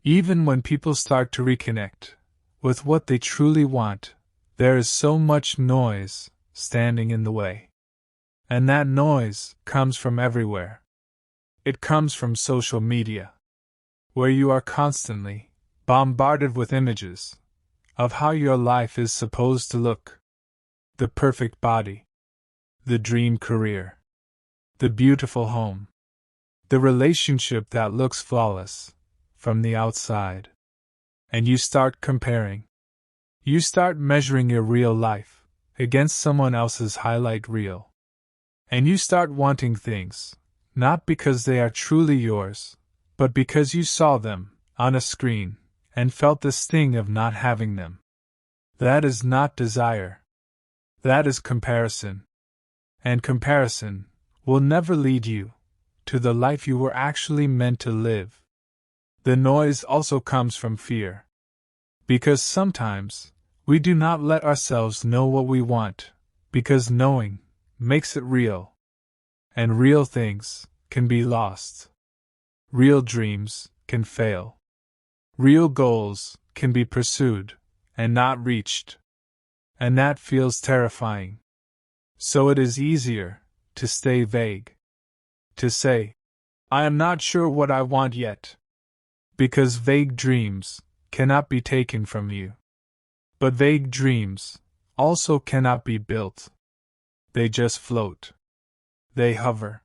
Even when people start to reconnect with what they truly want, there is so much noise standing in the way. And that noise comes from everywhere. It comes from social media, where you are constantly bombarded with images of how your life is supposed to look. The perfect body, the dream career, the beautiful home, the relationship that looks flawless from the outside. And you start comparing. You start measuring your real life against someone else's highlight reel. And you start wanting things, not because they are truly yours, but because you saw them on a screen and felt the sting of not having them. That is not desire. That is comparison. And comparison will never lead you to the life you were actually meant to live. The noise also comes from fear. Because sometimes we do not let ourselves know what we want, because knowing makes it real. And real things can be lost. Real dreams can fail. Real goals can be pursued and not reached. And that feels terrifying. So it is easier to stay vague. To say, I am not sure what I want yet. Because vague dreams cannot be taken from you. But vague dreams also cannot be built. They just float. They hover.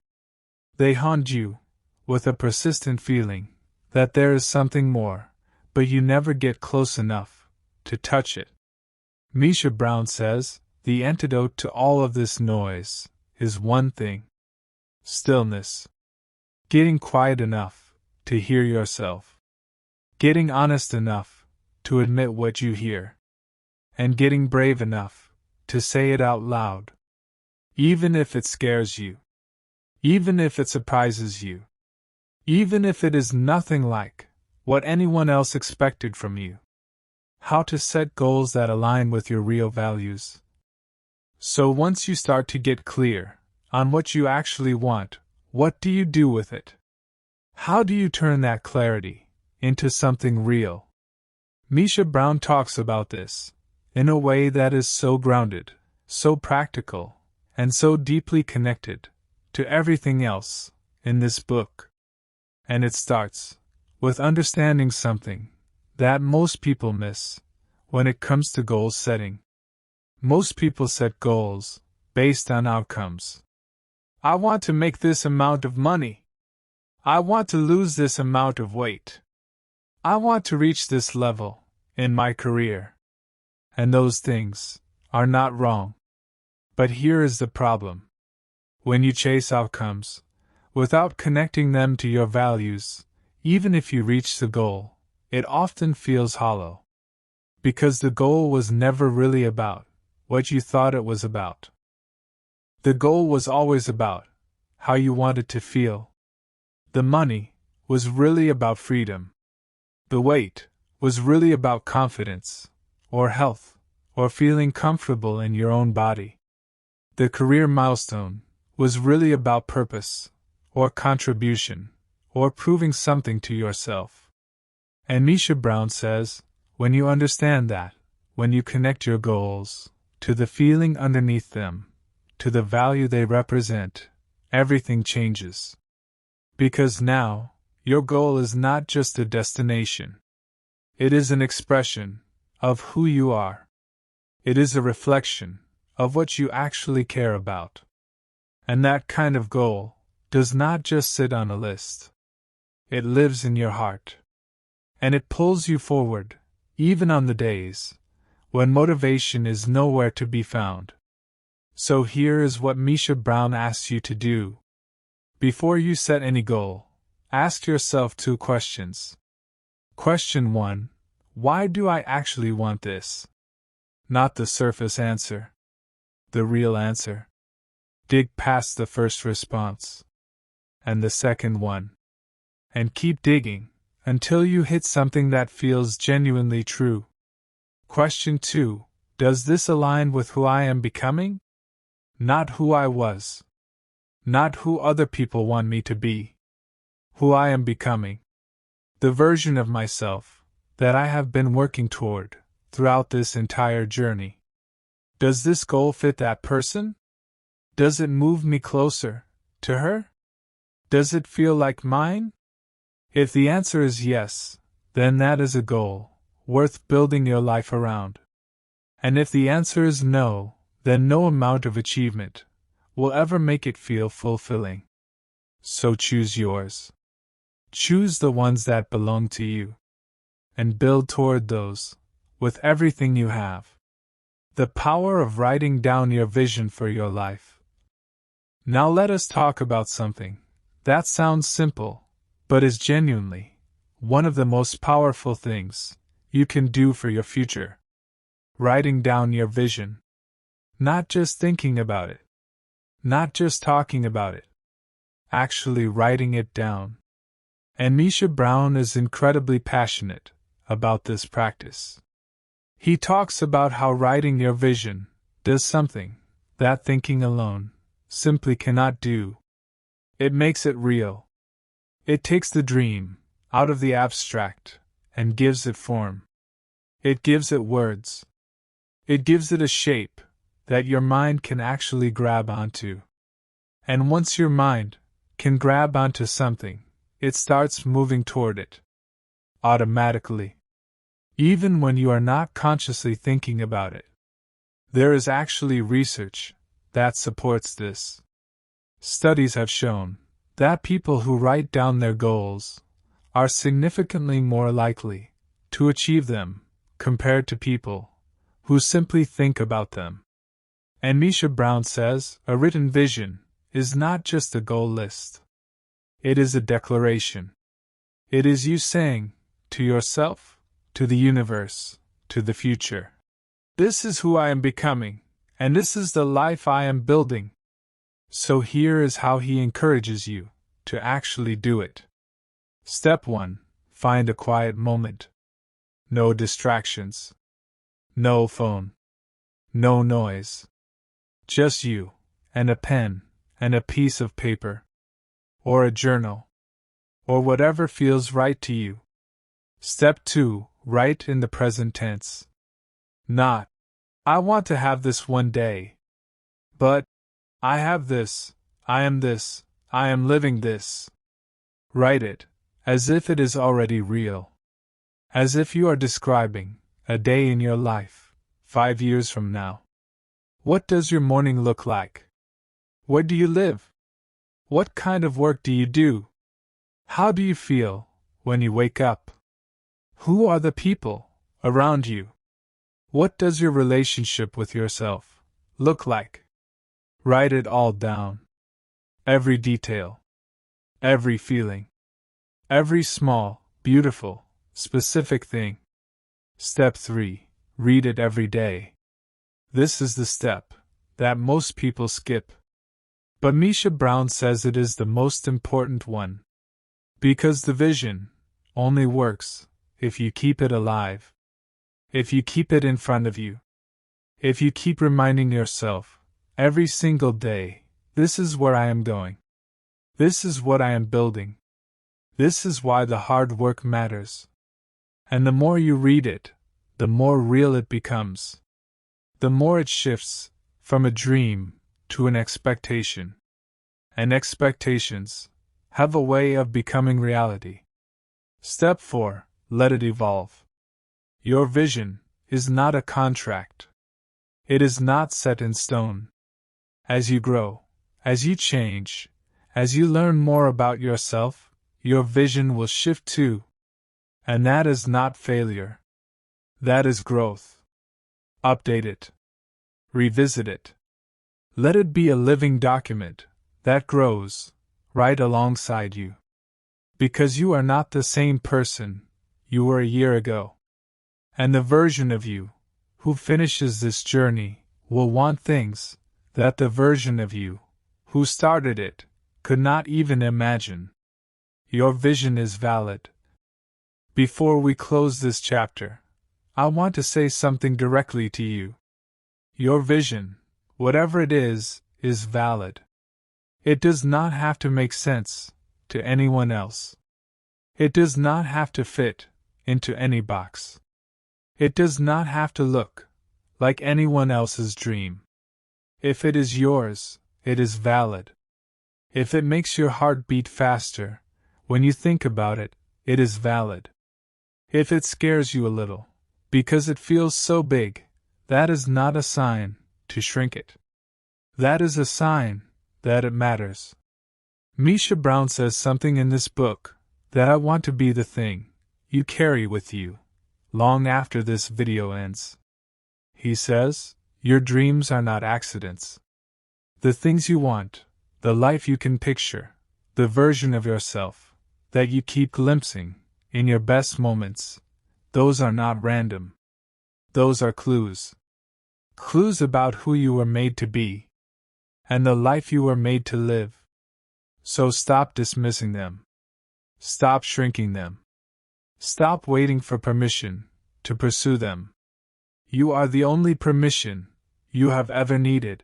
They haunt you with a persistent feeling that there is something more, but you never get close enough to touch it. Misha Brown says, the antidote to all of this noise is one thing: stillness. Getting quiet enough to hear yourself. Getting honest enough to admit what you hear. And getting brave enough to say it out loud. Even if it scares you. Even if it surprises you. Even if it is nothing like what anyone else expected from you. How to set goals that align with your real values. So once you start to get clear on what you actually want, what do you do with it? How do you turn that clarity into something real? Misha Brown talks about this in a way that is so grounded, so practical, and so deeply connected to everything else in this book. And it starts with understanding something that most people miss when it comes to goal setting. Most people set goals based on outcomes. I want to make this amount of money. I want to lose this amount of weight. I want to reach this level in my career. And those things are not wrong. But here is the problem. When you chase outcomes, without connecting them to your values, even if you reach the goal, it often feels hollow. Because the goal was never really about what you thought it was about. The goal was always about how you wanted to feel. The money was really about freedom. The weight was really about confidence, or health, or feeling comfortable in your own body. The career milestone was really about purpose, or contribution, or proving something to yourself. And Misha Brown says, when you understand that, when you connect your goals to the feeling underneath them, to the value they represent, everything changes. Because now, your goal is not just a destination. It is an expression of who you are. It is a reflection of what you actually care about. And that kind of goal does not just sit on a list. It lives in your heart. And it pulls you forward, even on the days when motivation is nowhere to be found. So here is what Misha Brown asks you to do. Before you set any goal, ask yourself 2 questions. Question 1. Why do I actually want this? Not the surface answer. The real answer. Dig past the first response. And the second one. And keep digging until you hit something that feels genuinely true. Question 2. Does this align with who I am becoming? Not who I was. Not who other people want me to be. Who I am becoming. The version of myself that I have been working toward throughout this entire journey. Does this goal fit that person? Does it move me closer to her? Does it feel like mine? If the answer is yes, then that is a goal worth building your life around. And if the answer is no, then no amount of achievement will ever make it feel fulfilling. So choose yours. Choose the ones that belong to you. and build toward those, with everything you have. The power of writing down your vision for your life. Now let us talk about something that sounds simple, but is genuinely one of the most powerful things you can do for your future. Writing down your vision. Not just thinking about it. Not just talking about it. Actually writing it down. And Misha Brown is incredibly passionate about this practice. He talks about how writing your vision does something that thinking alone simply cannot do. It makes it real. It takes the dream out of the abstract and gives it form. It gives it words. It gives it a shape that your mind can actually grab onto. And once your mind can grab onto something, it starts moving toward it. Automatically. Even when you are not consciously thinking about it. There is actually research that supports this. Studies have shown that people who write down their goals are significantly more likely to achieve them compared to people who simply think about them. And Misha Brown says a written vision is not just a goal list. It is a declaration. It is you saying to yourself, to the universe, to the future, this is who I am becoming, and this is the life I am building. So here is how he encourages you to actually do it. Step 1. Find a quiet moment. No distractions. No phone. No noise. Just you, and a pen, and a piece of paper. Or a journal. Or whatever feels right to you. Step 2. Write in the present tense. Not, I want to have this one day. But, I have this, I am living this. Write it, as if it is already real. As if you are describing a day in your life, 5 years from now. What does your morning look like? Where do you live? What kind of work do you do? How do you feel when you wake up? Who are the people around you? What does your relationship with yourself look like? Write it all down. Every detail. Every feeling. Every small, beautiful, specific thing. Step 3. Read it every day. This is the step that most people skip. But Misha Brown says it is the most important one. Because the vision only works if you keep it alive. If you keep it in front of you. If you keep reminding yourself every single day, this is where I am going. This is what I am building. This is why the hard work matters. And the more you read it, the more real it becomes. The more it shifts from a dream to an expectation. And expectations have a way of becoming reality. Step 4. Let it evolve. Your vision is not a contract. It is not set in stone. As you grow, as you change, as you learn more about yourself, your vision will shift too. And that is not failure. That is growth. Update it. Revisit it. Let it be a living document that grows right alongside you. Because you are not the same person you were a year ago. And the version of you who finishes this journey will want things that the version of you who started it could not even imagine. Your vision is valid. Before we close this chapter, I want to say something directly to you. Your vision, whatever it is valid. It does not have to make sense to anyone else. It does not have to fit into any box. It does not have to look like anyone else's dream. If it is yours, it is valid. If it makes your heart beat faster when you think about it, it is valid. If it scares you a little, because it feels so big, that is not a sign to shrink it. That is a sign that it matters. Misha Brown says something in this book that I want to be the thing you carry with you long after this video ends. He says, your dreams are not accidents. The things you want, the life you can picture, the version of yourself that you keep glimpsing in your best moments, those are not random. Those are clues. Clues about who you were made to be, and the life you were made to live. So stop dismissing them. Stop shrinking them. Stop waiting for permission to pursue them. You are the only permission you have ever needed,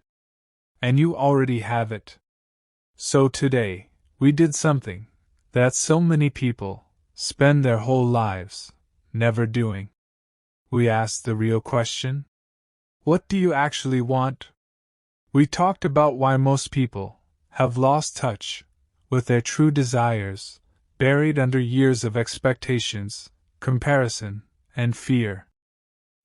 and you already have it. So today, we did something that so many people spend their whole lives never doing. We asked the real question: what do you actually want? We talked about why most people have lost touch with their true desires, buried under years of expectations, comparison, and fear.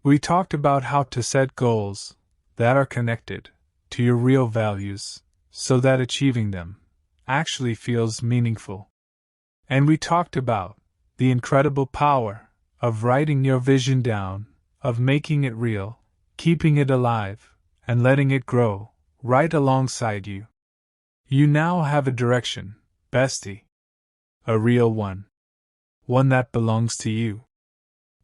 We talked about how to set goals that are connected to your real values, so that achieving them actually feels meaningful. And we talked about the incredible power of writing your vision down, of making it real, keeping it alive, and letting it grow right alongside you. You now have a direction, bestie. A real one. One that belongs to you.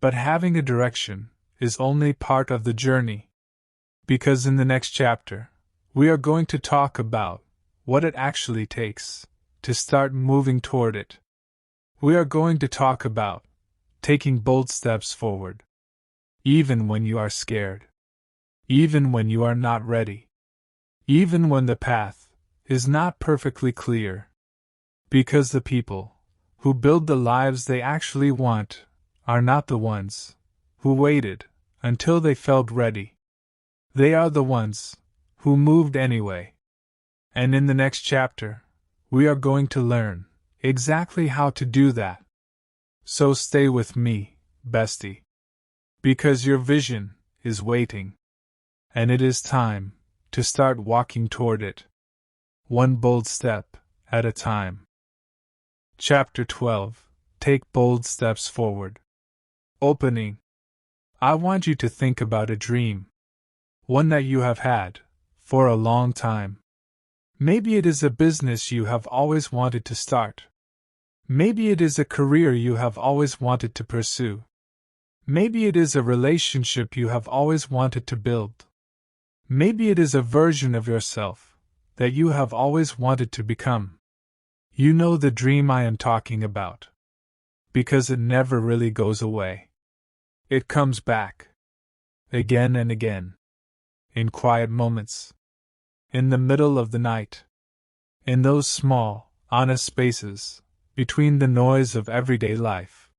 But having a direction is only part of the journey. Because in the next chapter, we are going to talk about what it actually takes to start moving toward it. We are going to talk about taking bold steps forward. Even when you are scared. Even when you are not ready. Even when the path is not perfectly clear. Because the people who build the lives they actually want are not the ones who waited until they felt ready. They are the ones who moved anyway. And in the next chapter, we are going to learn exactly how to do that. So stay with me, bestie. Because your vision is waiting. And it is time to start walking toward it. One bold step at a time. Chapter 12. Take bold steps forward. Opening. I want you to think about a dream. One that you have had for a long time. Maybe it is a business you have always wanted to start. Maybe it is a career you have always wanted to pursue. Maybe it is a relationship you have always wanted to build. Maybe it is a version of yourself that you have always wanted to become. You know the dream I am talking about. Because it never really goes away. It comes back. Again and again. In quiet moments. In the middle of the night. In those small, honest spaces between the noise of everyday life.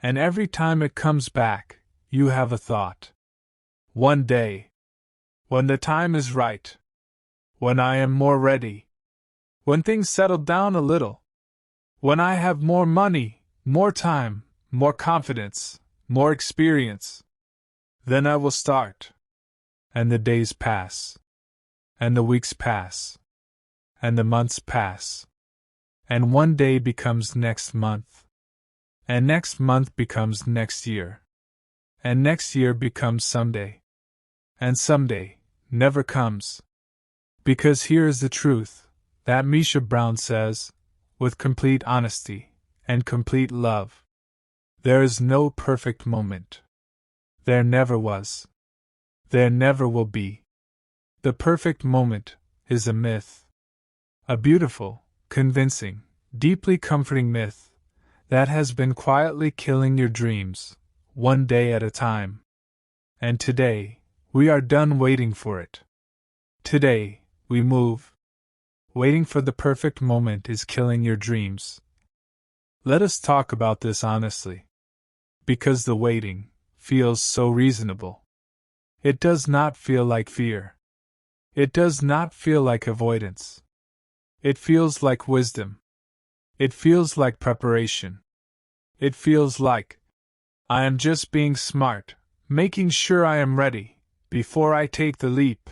And every time it comes back, you have a thought. One day. When the time is right. When I am more ready. When things settle down a little. When I have more money, more time, more confidence, more experience. Then I will start. And the days pass. And the weeks pass. And the months pass. And one day becomes next month. And next month becomes next year. And next year becomes someday. And someday never comes. Because here is the truth that Misha Brown says, with complete honesty and complete love. There is no perfect moment. There never was. There never will be. The perfect moment is a myth. A beautiful, convincing, deeply comforting myth that has been quietly killing your dreams, one day at a time. And today, we are done waiting for it. Today, we move. Waiting for the perfect moment is killing your dreams. Let us talk about this honestly. Because the waiting feels so reasonable. It does not feel like fear. It does not feel like avoidance. It feels like wisdom. It feels like preparation. It feels like, I am just being smart, making sure I am ready before I take the leap.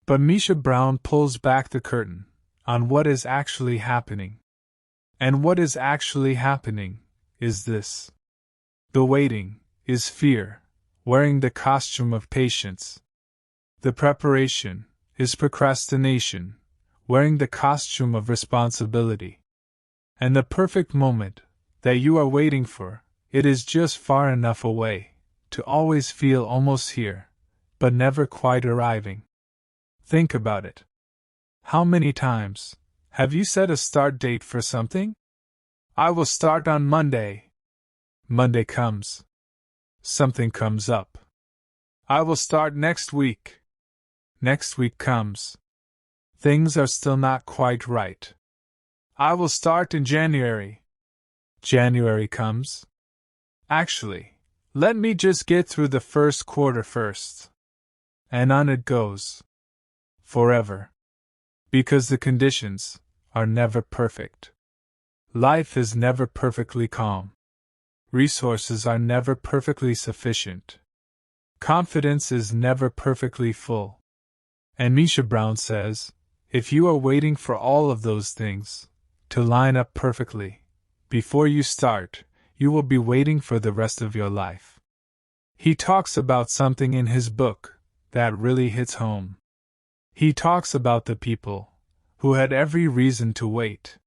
But Misha Brown pulls back the curtain on what is actually happening. And what is actually happening is this. The waiting is fear, wearing the costume of patience. The preparation is procrastination, wearing the costume of responsibility. And the perfect moment that you are waiting for, it is just far enough away to always feel almost here, but never quite arriving. Think about it. How many times have you set a start date for something? I will start on Monday. Monday comes. Something comes up. I will start next week. Next week comes. Things are still not quite right. I will start in January. January comes. Actually, let me just get through the first quarter first. And on it goes. Forever. Because the conditions are never perfect. Life is never perfectly calm. Resources are never perfectly sufficient. Confidence is never perfectly full. And Misha Brown says, if you are waiting for all of those things to line up perfectly before you start, you will be waiting for the rest of your life. He talks about something in his book that really hits home. He talks about the people who had every reason to wait,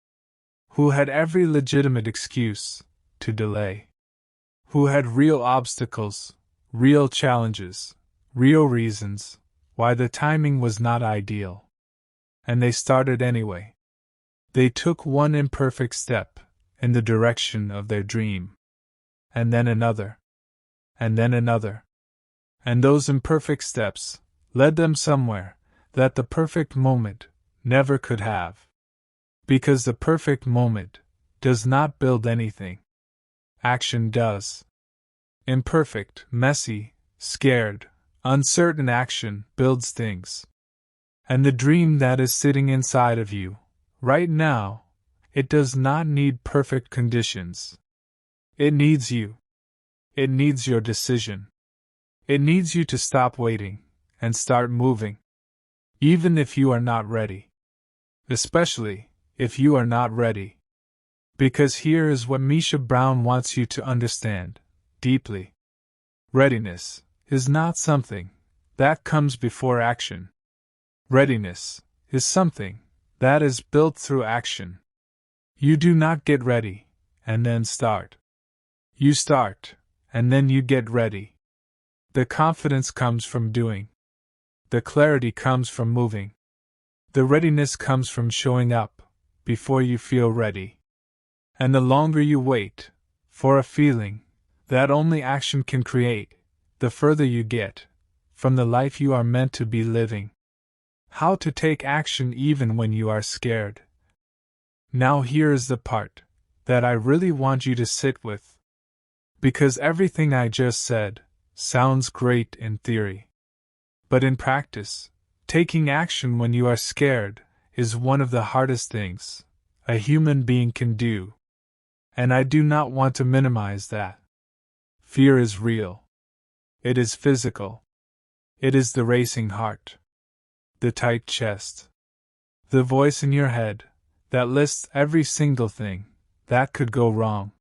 who had every legitimate excuse to delay, who had real obstacles, real challenges, real reasons why the timing was not ideal. And they started anyway. They took one imperfect step in the direction of their dream. And then another. And then another. And those imperfect steps led them somewhere that the perfect moment never could have. Because the perfect moment does not build anything. Action does. Imperfect, messy, scared, uncertain action builds things. And the dream that is sitting inside of you, right now, it does not need perfect conditions. It needs you. It needs your decision. It needs you to stop waiting and start moving. Even if you are not ready. Especially if you are not ready. Because here is what Misha Brown wants you to understand deeply. Readiness is not something that comes before action. Readiness is something that is built through action. You do not get ready and then start. You start and then you get ready. The confidence comes from doing. The clarity comes from moving. The readiness comes from showing up before you feel ready. And the longer you wait for a feeling that only action can create, the further you get from the life you are meant to be living. How to take action even when you are scared. Now here is the part that I really want you to sit with. Because everything I just said sounds great in theory. But in practice, taking action when you are scared is one of the hardest things a human being can do. And I do not want to minimize that. Fear is real. It is physical. It is the racing heart. The tight chest. The voice in your head that lists every single thing that could go wrong.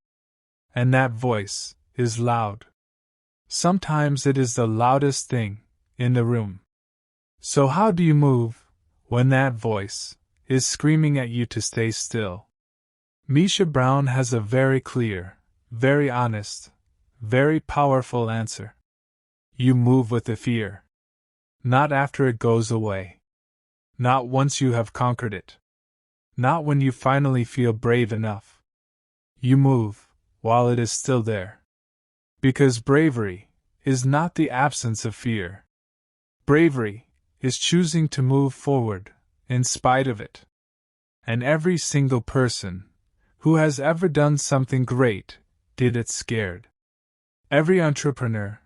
And that voice is loud. Sometimes it is the loudest thing in the room. So how do you move when that voice is screaming at you to stay still? Misha Brown has a very clear, very honest, very powerful answer. You move with the fear. Not after it goes away. Not once you have conquered it. Not when you finally feel brave enough. You move while it is still there. Because bravery is not the absence of fear. Bravery is choosing to move forward in spite of it. And every single person who has ever done something great did it scared. Every entrepreneur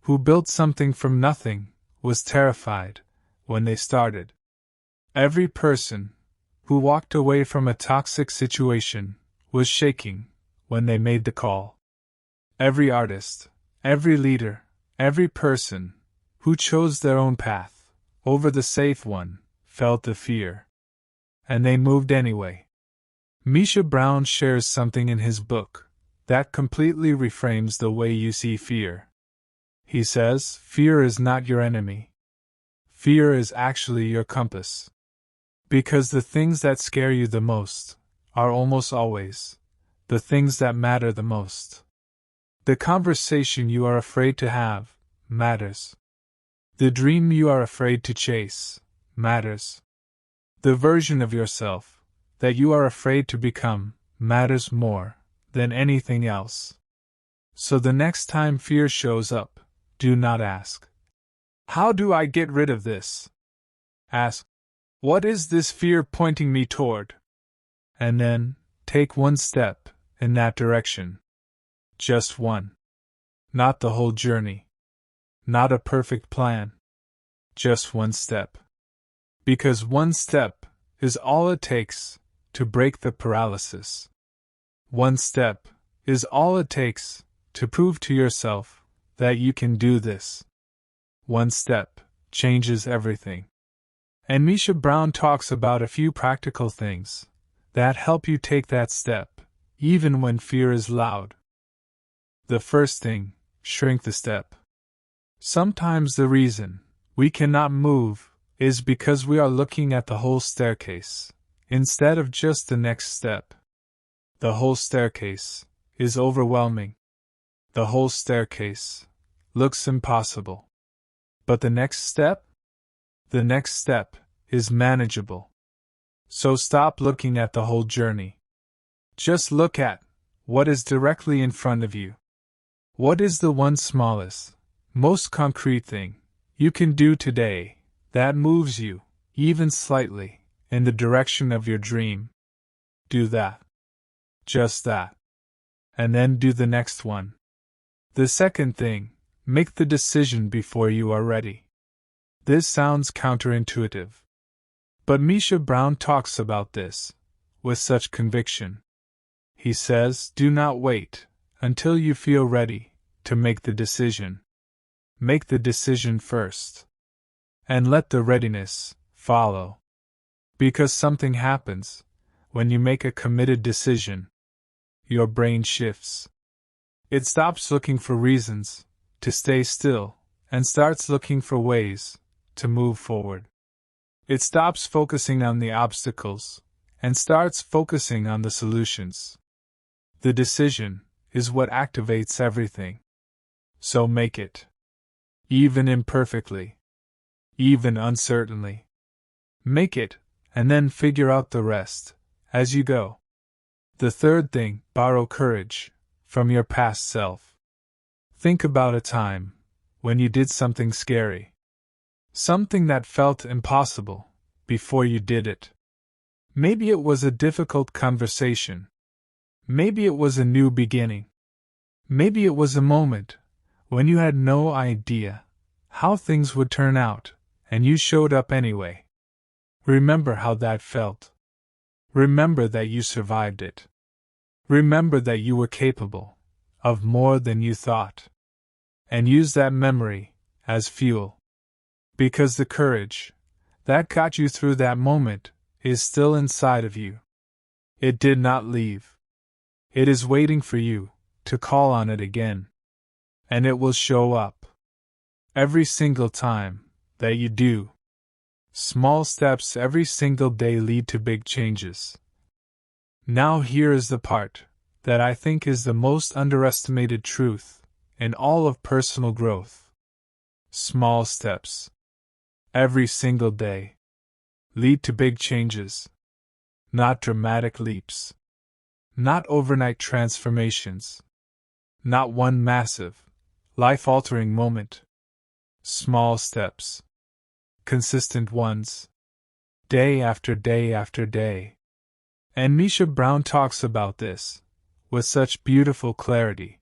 who built something from nothing was terrified when they started. Every person who walked away from a toxic situation was shaking when they made the call. Every artist, every leader, every person who chose their own path over the safe one felt the fear. And they moved anyway. Misha Brown shares something in his book that completely reframes the way you see fear. He says, fear is not your enemy. Fear is actually your compass. Because the things that scare you the most are almost always the things that matter the most. The conversation you are afraid to have matters. The dream you are afraid to chase matters. The version of yourself that you are afraid to become matters more than anything else. So the next time fear shows up, do not ask, how do I get rid of this? Ask, what is this fear pointing me toward? And then, take one step in that direction. Just one. Not the whole journey. Not a perfect plan. Just one step. Because one step is all it takes to break the paralysis. One step is all it takes to prove to yourself that you can do this. One step changes everything. And Misha Brown talks about a few practical things that help you take that step, even when fear is loud. The first thing, shrink the step. Sometimes the reason we cannot move is because we are looking at the whole staircase, instead of just the next step. The whole staircase is overwhelming. The whole staircase looks impossible. But the next step? The next step is manageable. So stop looking at the whole journey. Just look at what is directly in front of you. What is the one smallest, most concrete thing you can do today that moves you, even slightly, in the direction of your dream? Do that. Just that. And then do the next one. The second thing, make the decision before you are ready. This sounds counterintuitive. But Misha Brown talks about this with such conviction. He says, do not wait until you feel ready to make the decision. Make the decision first. And let the readiness follow. Because something happens when you make a committed decision. Your brain shifts. It stops looking for reasons to stay still and starts looking for ways to move forward. It stops focusing on the obstacles and starts focusing on the solutions. The decision is what activates everything. So make it. Even imperfectly. Even uncertainly. Make it, and then figure out the rest as you go. The third thing, borrow courage from your past self. Think about a time when you did something scary. Something that felt impossible before you did it. Maybe it was a difficult conversation. Maybe it was a new beginning. Maybe it was a moment when you had no idea how things would turn out, and you showed up anyway. Remember how that felt. Remember that you survived it. Remember that you were capable of more than you thought. And use that memory as fuel. Because the courage that got you through that moment is still inside of you. It did not leave. It is waiting for you to call on it again. And it will show up. Every single time that you do. Small steps every single day lead to big changes. Now here is the part that I think is the most underestimated truth in all of personal growth. Small steps. Every single day. Lead to big changes. Not dramatic leaps. Not overnight transformations. Not one massive, life-altering moment. Small steps. Consistent ones. Day after day after day. And Misha Brown talks about this with such beautiful clarity.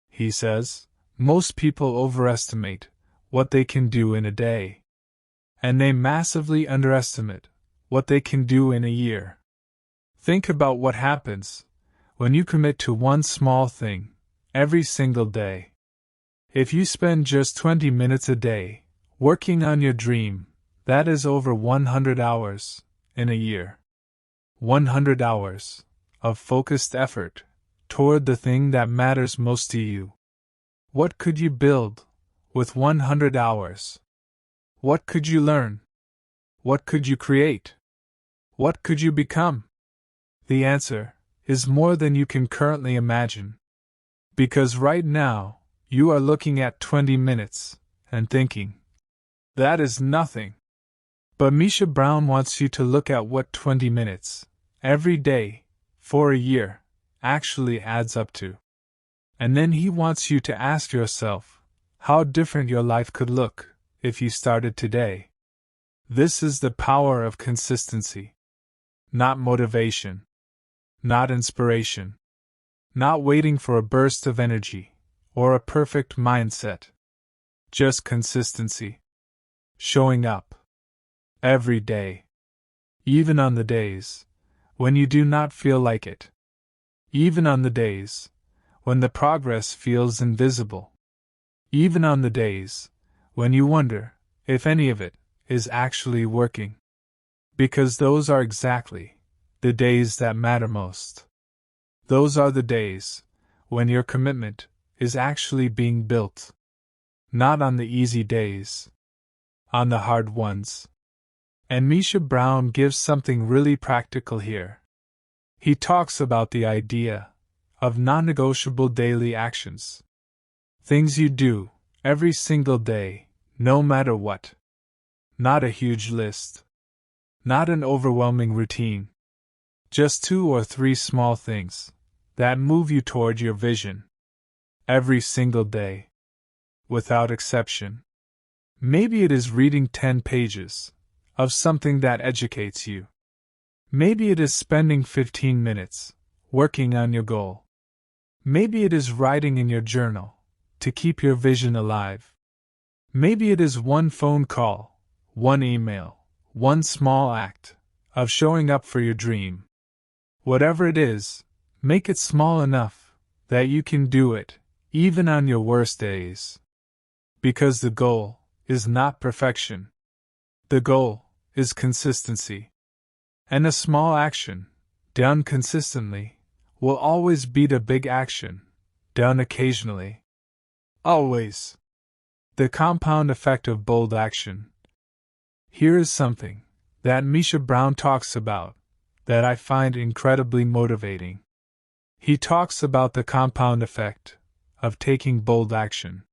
He says, most people overestimate what they can do in a day. And they massively underestimate what they can do in a year. Think about what happens when you commit to one small thing every single day. If you spend just 20 minutes a day working on your dream, that is over 100 hours in a year. 100 hours of focused effort toward the thing that matters most to you. What could you build with 100 hours? What could you learn? What could you create? What could you become? The answer is more than you can currently imagine. Because right now, you are looking at 20 minutes and thinking, that is nothing. But Misha Brown wants you to look at what 20 minutes, every day, for a year, actually adds up to. And then he wants you to ask yourself how different your life could look if you started today. This is the power of consistency. Not motivation. Not inspiration. Not waiting for a burst of energy or a perfect mindset. Just consistency. Showing up. Every day. Even on the days when you do not feel like it. Even on the days when the progress feels invisible. Even on the days when you wonder if any of it is actually working. Because those are exactly the days that matter most. Those are the days when your commitment is actually being built. Not on the easy days. On the hard ones. And Misha Brown gives something really practical here. He talks about the idea of non-negotiable daily actions. Things you do every single day, no matter what. Not a huge list. Not an overwhelming routine. Just 2 or 3 small things that move you toward your vision. Every single day. Without exception. Maybe it is reading 10 pages of something that educates you. Maybe it is spending 15 minutes working on your goal. Maybe it is writing in your journal to keep your vision alive. Maybe it is 1 phone call, 1 email, 1 small act of showing up for your dream. Whatever it is, make it small enough that you can do it, even on your worst days. Because the goal is not perfection. The goal is consistency. And a small action, done consistently, will always beat a big action, done occasionally. Always. The compound effect of bold action. Here is something that Misha Brown talks about that I find incredibly motivating. He talks about the compound effect of taking bold action.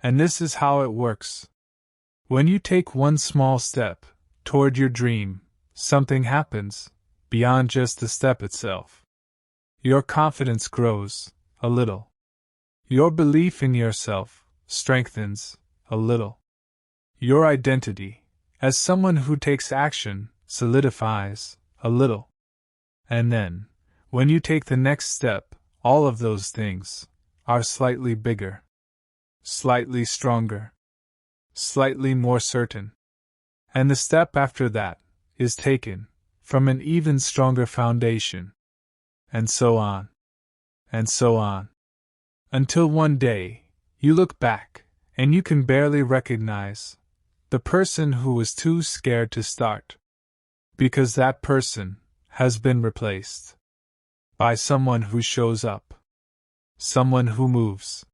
And this is how it works. When you take 1 small step toward your dream, something happens beyond just the step itself. Your confidence grows a little. Your belief in yourself strengthens a little. Your identity as someone who takes action solidifies a little. And then, when you take the next step, all of those things are slightly bigger, slightly stronger, slightly more certain. And the step after that is taken from an even stronger foundation. And so on. And so on. Until one day, you look back, and you can barely recognize the person who was too scared to start. Because that person has been replaced by someone who shows up. Someone who moves.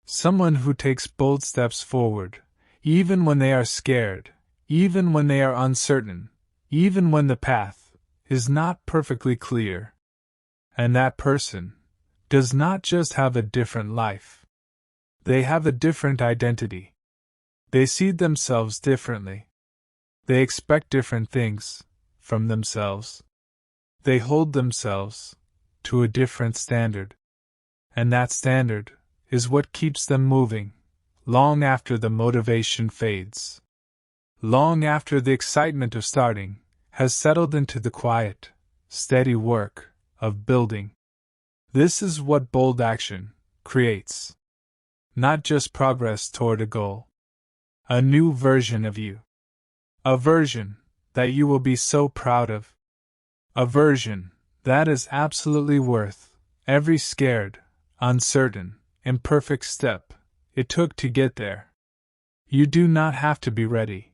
Someone who takes bold steps forward, even when they are scared, even when they are uncertain, even when the path is not perfectly clear. And that person does not just have a different life. They have a different identity. They see themselves differently. They expect different things from themselves. They hold themselves to a different standard. And that standard is what keeps them moving, long after the motivation fades. Long after the excitement of starting has settled into the quiet, steady work of building. This is what bold action creates. Not just progress toward a goal. A new version of you. A version that you will be so proud of. A version that is absolutely worth every scared, uncertain, imperfect step it took to get there. You do not have to be ready.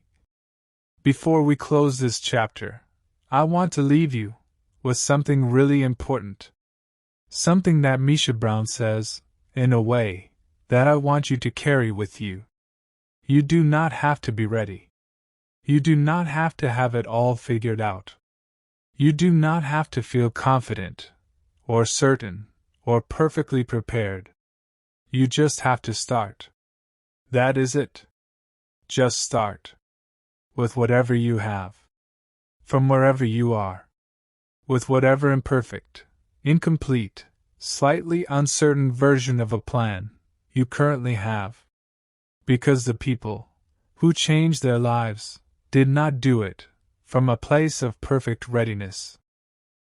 Before we close this chapter, I want to leave you with something really important. Something that Misha Brown says, in a way, that I want you to carry with you. You do not have to be ready. You do not have to have it all figured out. You do not have to feel confident, or certain, or perfectly prepared. You just have to start. That is it. Just start. With whatever you have. From wherever you are. With whatever imperfect, incomplete, slightly uncertain version of a plan you currently have. Because the people who changed their lives did not do it from a place of perfect readiness.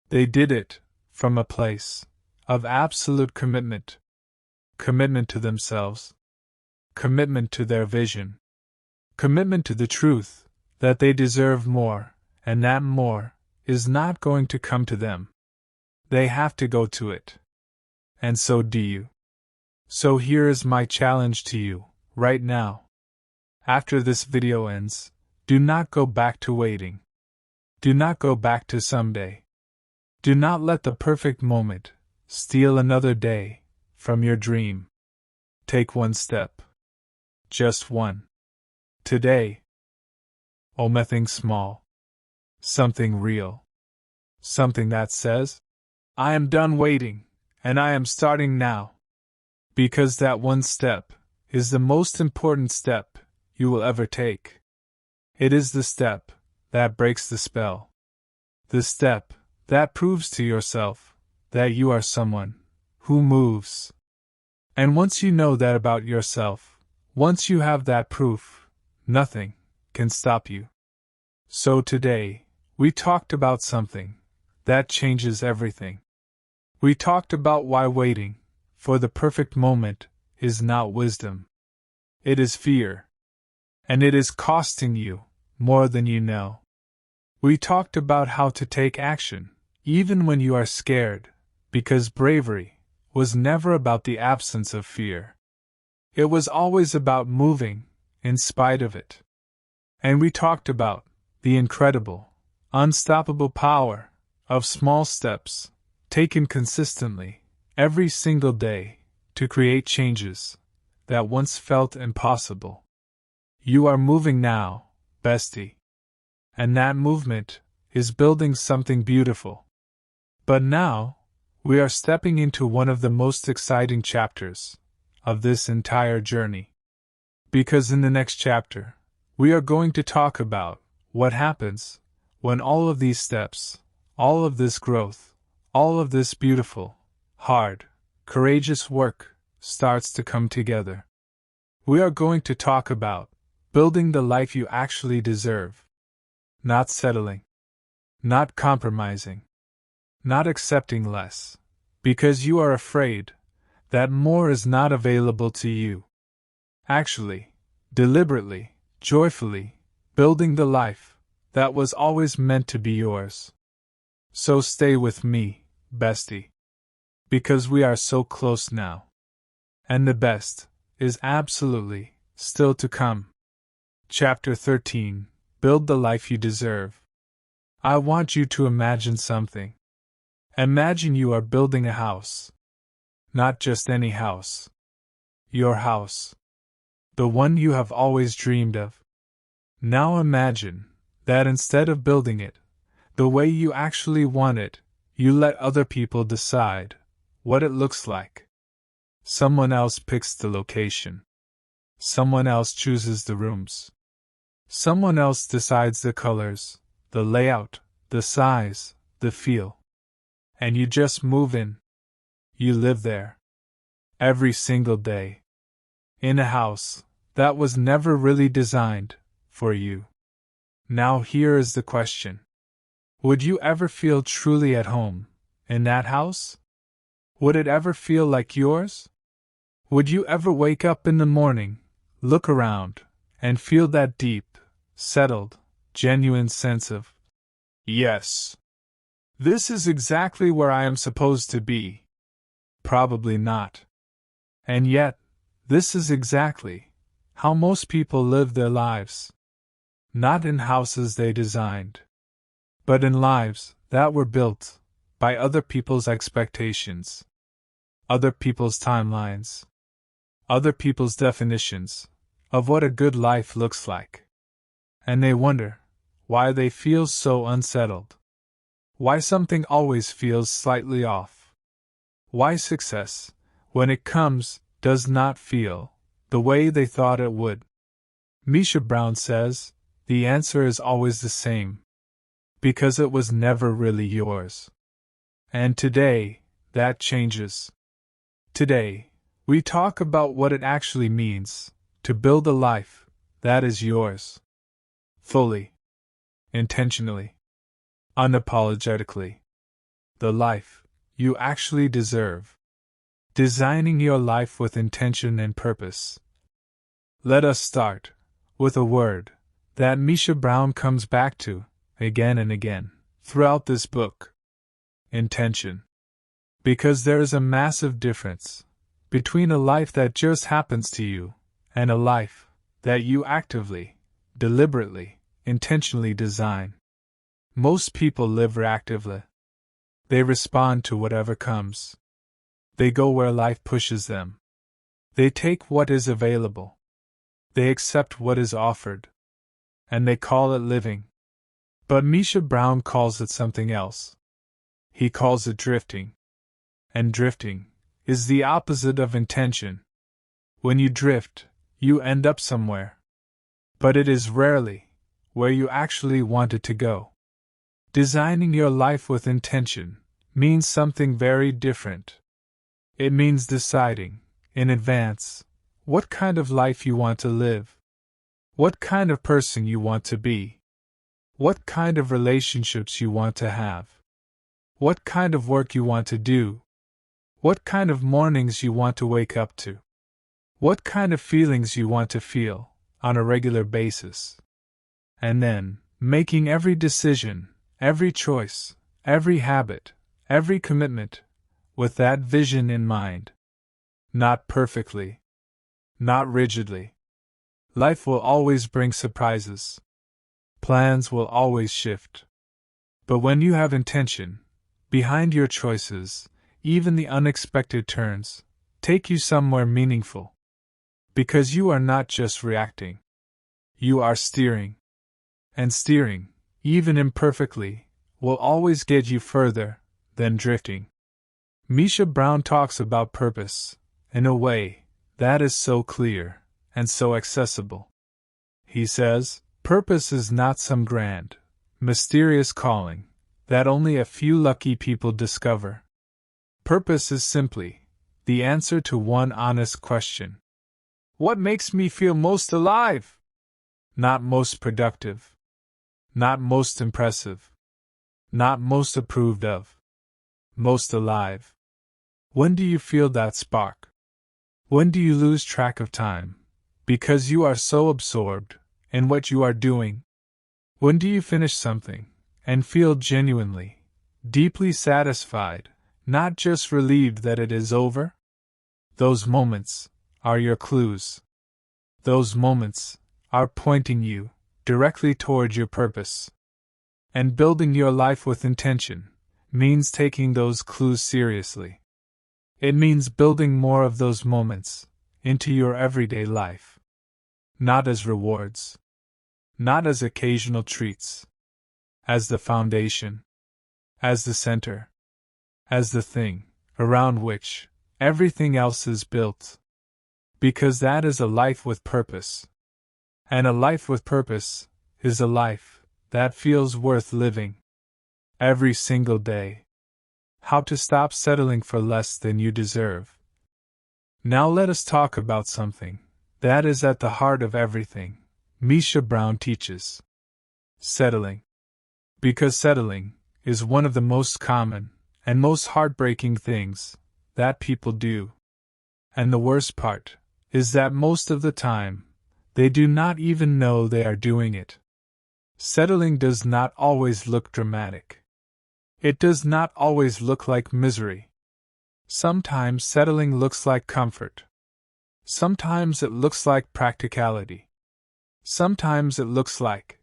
They did it from a place of absolute commitment. Commitment to themselves. Commitment to their vision. Commitment to the truth that they deserve more, and that more is not going to come to them. They have to go to it. And so do you. So here is my challenge to you, right now. After this video ends, do not go back to waiting. Do not go back to someday. Do not let the perfect moment steal another day from your dream. Take one step. Just one. Today. Something small. Something real. Something that says, I am done waiting, and I am starting now. Because that one step is the most important step you will ever take. It is the step that breaks the spell. The step that proves to yourself that you are someone who moves. And once you know that about yourself, once you have that proof, nothing can stop you. So today, we talked about something that changes everything. We talked about why waiting for the perfect moment is not wisdom. It is fear. And it is costing you more than you know. We talked about how to take action, even when you are scared, because bravery was never about the absence of fear. It was always about moving, in spite of it. And we talked about the incredible, unstoppable power of small steps, taken consistently, every single day, to create changes that once felt impossible. You are moving now, Bestie. And that movement is building something beautiful. But now, we are stepping into one of the most exciting chapters of this entire journey. Because in the next chapter, we are going to talk about what happens when all of these steps, all of this growth, all of this beautiful, hard, courageous work starts to come together. We are going to talk about building the life you actually deserve. Not settling. Not compromising. Not accepting less. Because you are afraid that more is not available to you. Actually, deliberately, joyfully, building the life that was always meant to be yours. So stay with me, Bestie. Because we are so close now. And the best is absolutely still to come. Chapter 13. Build the life you deserve. I want you to imagine something. Imagine you are building a house. Not just any house. Your house. The one you have always dreamed of. Now imagine that instead of building it the way you actually want it, you let other people decide what it looks like. Someone else picks the location. Someone else chooses the rooms. Someone else decides the colors, the layout, the size, the feel. And you just move in. You live there. Every single day. In a house that was never really designed for you. Now here is the question. Would you ever feel truly at home in that house? Would it ever feel like yours? Would you ever wake up in the morning, look around, and feel that deep, settled, genuine sense of, yes, this is exactly where I am supposed to be? Probably not. And yet, this is exactly how most people live their lives. Not in houses they designed, but in lives that were built by other people's expectations. other people's timelines, other people's definitions of what a good life looks like. And they wonder why they feel so unsettled, why something always feels slightly off, why success, when it comes, does not feel the way they thought it would. Misha Brown says, the answer is always the same, because it was never really yours. And today, that changes. Today, we talk about what it actually means to build a life that is yours. Fully. Intentionally. Unapologetically. The life you actually deserve. Designing your life with intention and purpose. Let us start with a word that Misha Brown comes back to again and again throughout this book. Intention. Because there is a massive difference between a life that just happens to you and a life that you actively, deliberately, intentionally design. Most people live reactively. They respond to whatever comes. They go where life pushes them. They take what is available. They accept what is offered. And they call it living. But Misha Brown calls it something else. He calls it drifting. And drifting is the opposite of intention. When you drift, you end up somewhere. But it is rarely where you actually wanted to go. Designing your life with intention means something very different. It means deciding, in advance, what kind of life you want to live, what kind of person you want to be, what kind of relationships you want to have, what kind of work you want to do, what kind of mornings you want to wake up to, what kind of feelings you want to feel on a regular basis. And then, making every decision, every choice, every habit, every commitment, with that vision in mind. Not perfectly. Not rigidly. Life will always bring surprises. Plans will always shift. But when you have intention, behind your choices, even the unexpected turns take you somewhere meaningful. Because you are not just reacting. You are steering. And steering, even imperfectly, will always get you further than drifting. Misha Brown talks about purpose in a way that is so clear and so accessible. He says, purpose is not some grand, mysterious calling that only a few lucky people discover. Purpose is simply the answer to one honest question. What makes me feel most alive? Not most productive. Not most impressive. Not most approved of. Most alive. When do you feel that spark? When do you lose track of time, because you are so absorbed in what you are doing? When do you finish something and feel genuinely, deeply satisfied, not just relieved that it is over? Those moments are your clues. Those moments are pointing you directly toward your purpose. And building your life with intention means taking those clues seriously. It means building more of those moments into your everyday life. Not as rewards. Not as occasional treats. As the foundation. As the center. As the thing around which everything else is built. Because that is a life with purpose. And a life with purpose is a life that feels worth living. Every single day. How to stop settling for less than you deserve. Now let us talk about something that is at the heart of everything Misha Brown teaches. Settling. Because settling is one of the most common and most heartbreaking things that people do. And the worst part is that most of the time, they do not even know they are doing it. Settling does not always look dramatic. It does not always look like misery. Sometimes settling looks like comfort. Sometimes it looks like practicality. Sometimes it looks like,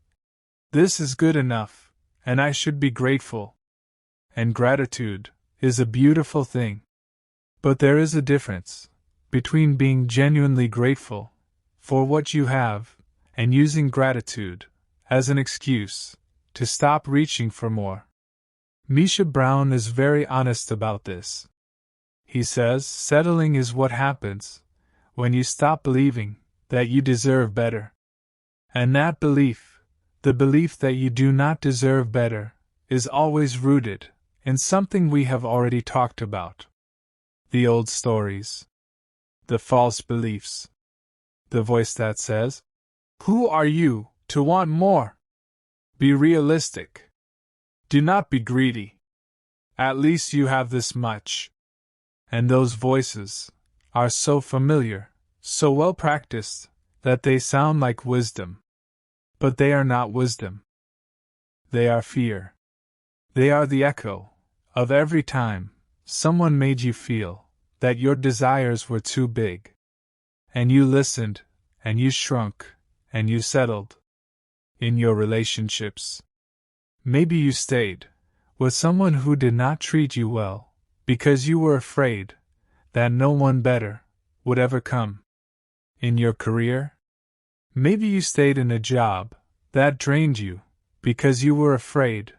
this is good enough, and I should be grateful. And gratitude is a beautiful thing. But there is a difference between being genuinely grateful for what you have and using gratitude as an excuse to stop reaching for more. Misha Brown is very honest about this. He says settling is what happens when you stop believing that you deserve better. And that belief, the belief that you do not deserve better, is always rooted in something we have already talked about. The old stories. The false beliefs. The voice that says, "Who are you to want more? Be realistic. Do not be greedy. At least you have this much." And those voices are so familiar, so well practiced, that they sound like wisdom. But they are not wisdom. They are fear. They are the echo of every time someone made you feel that your desires were too big. And you listened, and you shrunk, and you settled. In your relationships. Maybe you stayed with someone who did not treat you well, because you were afraid that no one better would ever come. In your career? Maybe you stayed in a job that drained you, because you were afraid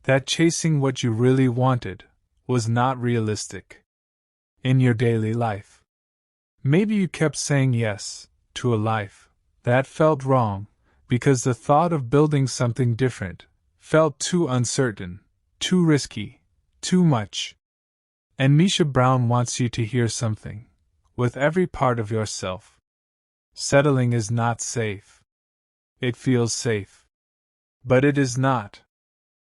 that chasing what you really wanted was not realistic. In your daily life. Maybe you kept saying yes to a life that felt wrong, because the thought of building something different felt too uncertain, too risky, too much. And Misha Brown wants you to hear something, with every part of yourself. Settling is not safe. It feels safe. But it is not.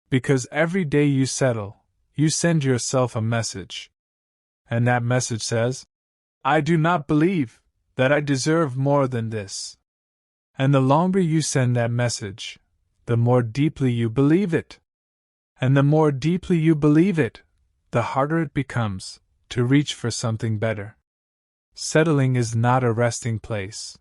Because every day you settle, you send yourself a message. And that message says, "I do not believe that I deserve more than this." And the longer you send that message, the more deeply you believe it. And the more deeply you believe it, the harder it becomes to reach for something better. Settling is not a resting place.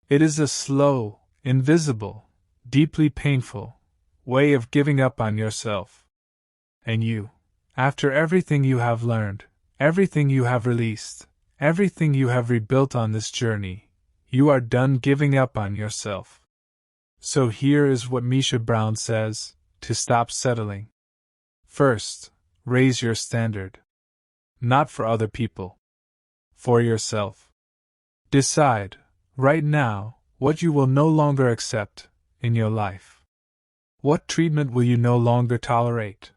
It is a slow, invisible, deeply painful way of giving up on yourself. And you, after everything you have learned, everything you have released, everything you have rebuilt on this journey, you are done giving up on yourself. So here is what Misha Brown says to stop settling. First, raise your standard. Not for other people. For yourself. Decide, right now, what you will no longer accept in your life. What treatment will you no longer tolerate?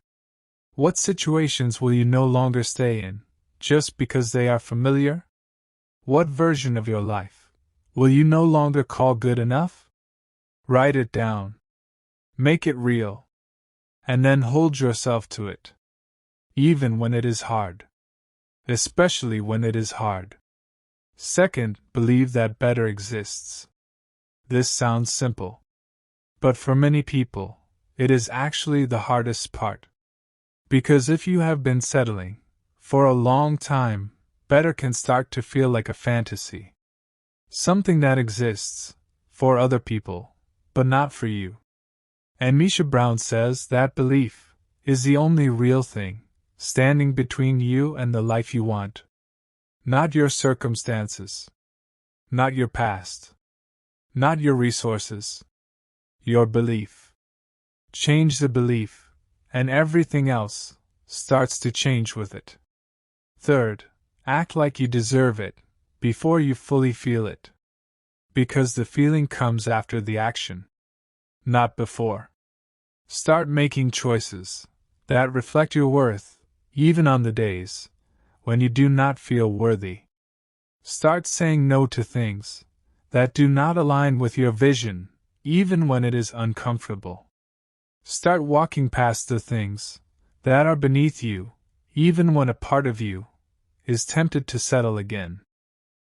What situations will you no longer stay in, just because they are familiar? What version of your life will you no longer call good enough? Write it down. Make it real. And then hold yourself to it. Even when it is hard. Especially when it is hard. Second, believe that better exists. This sounds simple. But for many people, it is actually the hardest part. Because if you have been settling for a long time, better can start to feel like a fantasy. Something that exists for other people, but not for you. And Misha Brown says that belief is the only real thing standing between you and the life you want. Not your circumstances. Not your past. Not your resources. Your belief. Change the belief, and everything else starts to change with it. Third, act like you deserve it before you fully feel it. Because the feeling comes after the action, not before. Start making choices that reflect your worth, even on the days when you do not feel worthy. Start saying no to things that do not align with your vision, even when it is uncomfortable. Start walking past the things that are beneath you, even when a part of you is tempted to settle again.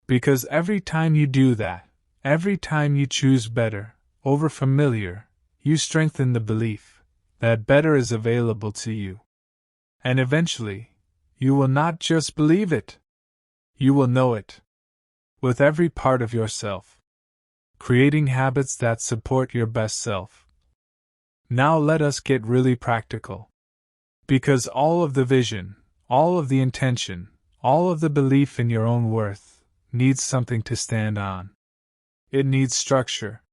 Because every time you do that, every time you choose better over familiar, you strengthen the belief that better is available to you. And eventually, you will not just believe it, you will know it. With every part of yourself. Creating habits that support your best self. Now let us get really practical. Because all of the vision, all of the intention, All of the belief in your own worth needs something to stand on. It needs structure.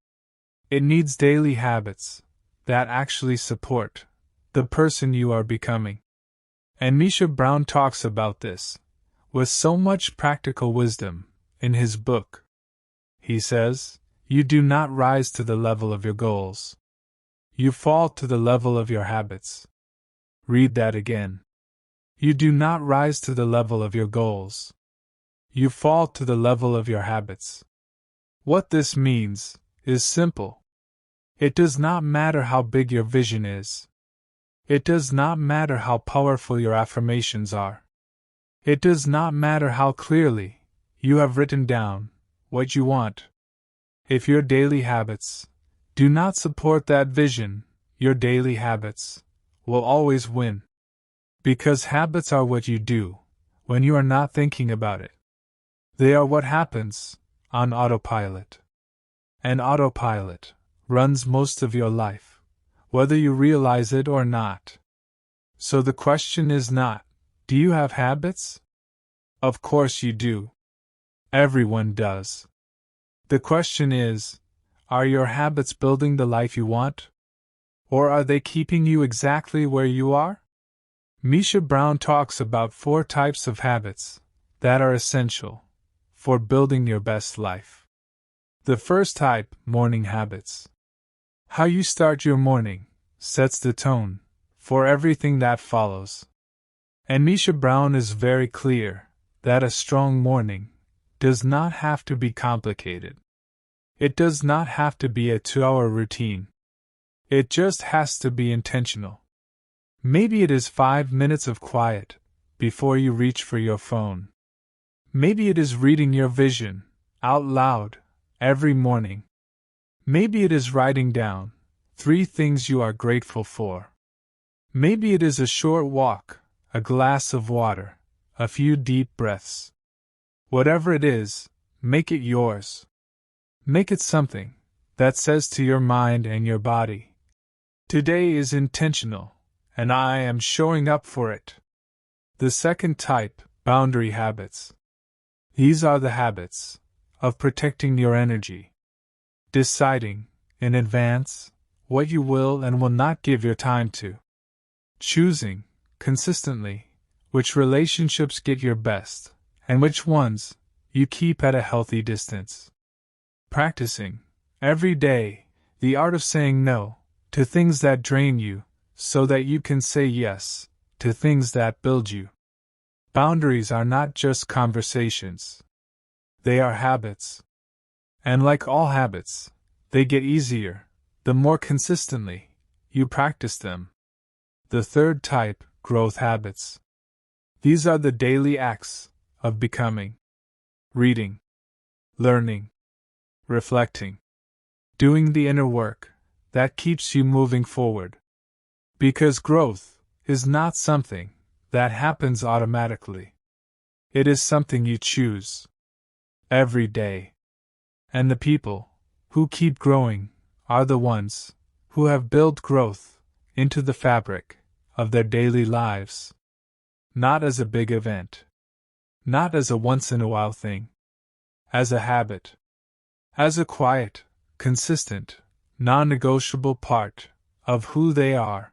It needs daily habits that actually support the person you are becoming. And Misha Brown talks about this with so much practical wisdom in his book. He says, "You do not rise to the level of your goals. You fall to the level of your habits." Read that again. You do not rise to the level of your goals. You fall to the level of your habits. What this means is simple. It does not matter how big your vision is. It does not matter how powerful your affirmations are. It does not matter how clearly you have written down what you want. If your daily habits do not support that vision, your daily habits will always win. Because habits are what you do when you are not thinking about it. They are what happens on autopilot. And autopilot runs most of your life, whether you realize it or not. So the question is not, do you have habits? Of course you do. Everyone does. The question is, are your habits building the life you want? Or are they keeping you exactly where you are? Misha Brown talks about 4 types of habits that are essential for building your best life. The first type, morning habits. How you start your morning sets the tone for everything that follows. And Misha Brown is very clear that a strong morning does not have to be complicated. It does not have to be a 2-hour routine. It just has to be intentional. Maybe it is 5 minutes of quiet before you reach for your phone. Maybe it is reading your vision out loud every morning. Maybe it is writing down 3 things you are grateful for. Maybe it is a short walk, a glass of water, a few deep breaths. Whatever it is, make it yours. Make it something that says to your mind and your body, "Today is intentional, and I am showing up for it." The second type, boundary habits. These are the habits of protecting your energy. Deciding, in advance, what you will and will not give your time to. Choosing, consistently, which relationships get your best, and which ones you keep at a healthy distance. Practicing, every day, the art of saying no to things that drain you, so that you can say yes to things that build you. Boundaries are not just conversations. They are habits. And like all habits, they get easier the more consistently you practice them. The third type, growth habits. These are the daily acts of becoming. Reading, learning, reflecting, doing the inner work that keeps you moving forward. Because growth is not something that happens automatically. It is something you choose every day. And the people who keep growing are the ones who have built growth into the fabric of their daily lives. Not as a big event. Not as a once-in-a-while thing. As a habit. As a quiet, consistent, non-negotiable part of who they are.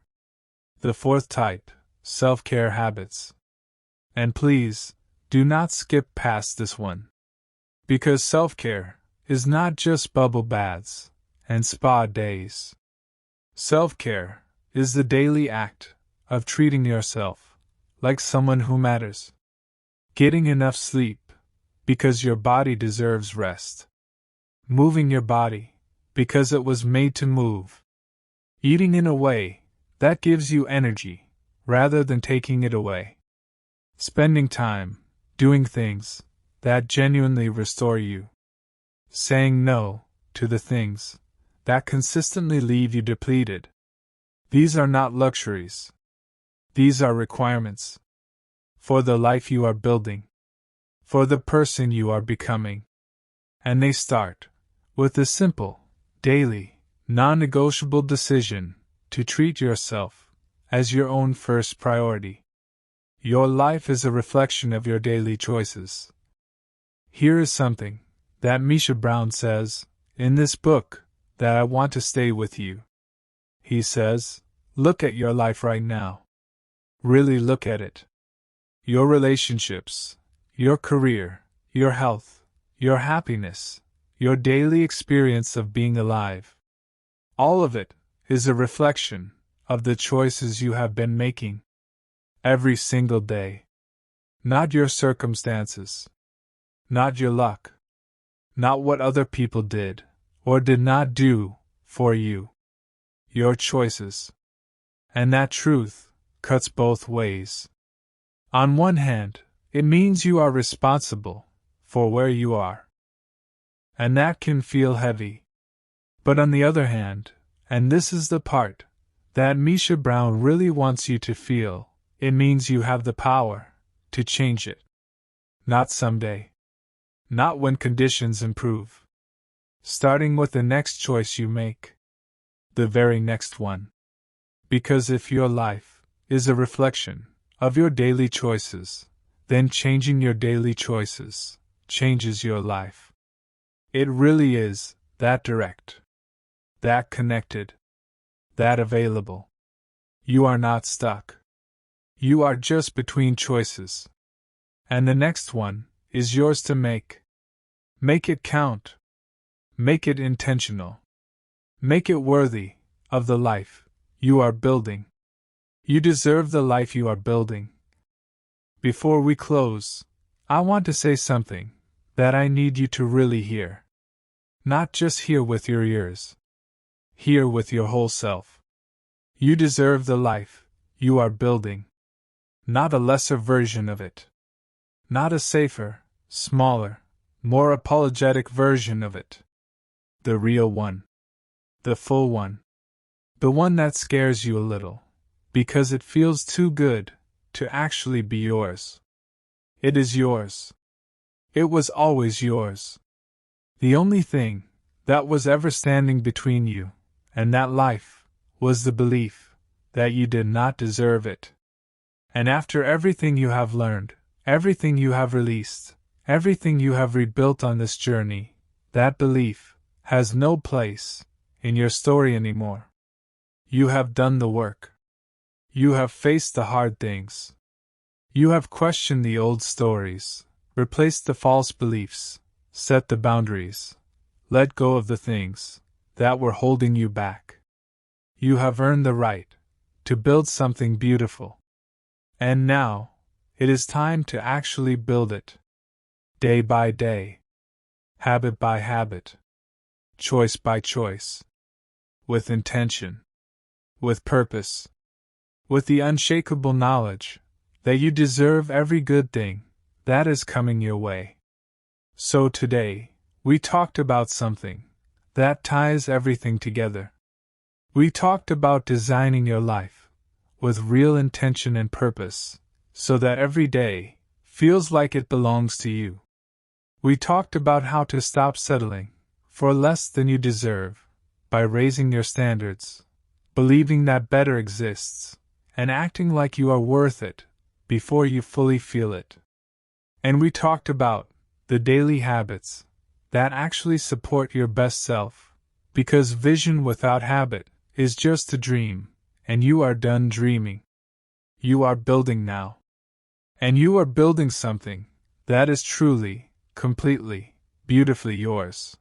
The fourth type, self-care habits. And please, do not skip past this one. Because self-care is not just bubble baths and spa days. Self-care is the daily act of treating yourself like someone who matters. Getting enough sleep because your body deserves rest. Moving your body because it was made to move. Eating in a way that gives you energy rather than taking it away. Spending time doing things that genuinely restore you. Saying no to the things that consistently leave you depleted. These are not luxuries. These are requirements. For the life you are building. For the person you are becoming. And they start with the simple, daily, non-negotiable decision to treat yourself as your own first priority. Your life is a reflection of your daily choices. Here is something that Misha Brown says in this book that I want to stay with you. He says, look at your life right now. Really look at it. Your relationships, your career, your health, your happiness, your daily experience of being alive. All of it is a reflection of the choices you have been making every single day. Not your circumstances, not your luck, not what other people did or did not do for you. Your choices. And that truth cuts both ways. On one hand, it means you are responsible for where you are. And that can feel heavy. But on the other hand, and this is the part that Misha Brown really wants you to feel, it means you have the power to change it. Not someday. Not when conditions improve. Starting with the next choice you make. The very next one. Because if your life is a reflection of your daily choices, then changing your daily choices changes your life. It really is that direct, that connected, that available. You are not stuck. You are just between choices. And the next one is yours to make. Make it count. Make it intentional. Make it worthy of the life you are building. You deserve the life you are building. Before we close, I want to say something that I need you to really hear. Not just hear with your ears. Hear with your whole self. You deserve the life you are building. Not a lesser version of it. Not a safer, smaller, more apologetic version of it. The real one. The full one. The one that scares you a little, because it feels too good to actually be yours. It is yours. It was always yours. The only thing that was ever standing between you and that life was the belief that you did not deserve it. And after everything you have learned, everything you have released, everything you have rebuilt on this journey, that belief has no place in your story anymore. You have done the work. You have faced the hard things. You have questioned the old stories, replaced the false beliefs, set the boundaries, let go of the things that were holding you back. You have earned the right to build something beautiful. And now, it is time to actually build it. Day by day. Habit by habit. Choice by choice. With intention. With purpose. With the unshakable knowledge that you deserve every good thing that is coming your way. So today, we talked about something that ties everything together. We talked about designing your life with real intention and purpose, so that every day feels like it belongs to you. We talked about how to stop settling for less than you deserve by raising your standards, believing that better exists, and acting like you are worth it before you fully feel it. And we talked about the daily habits that actually support your best self, because vision without habit is just a dream, and you are done dreaming. You are building now. And you are building something that is truly, completely, beautifully yours.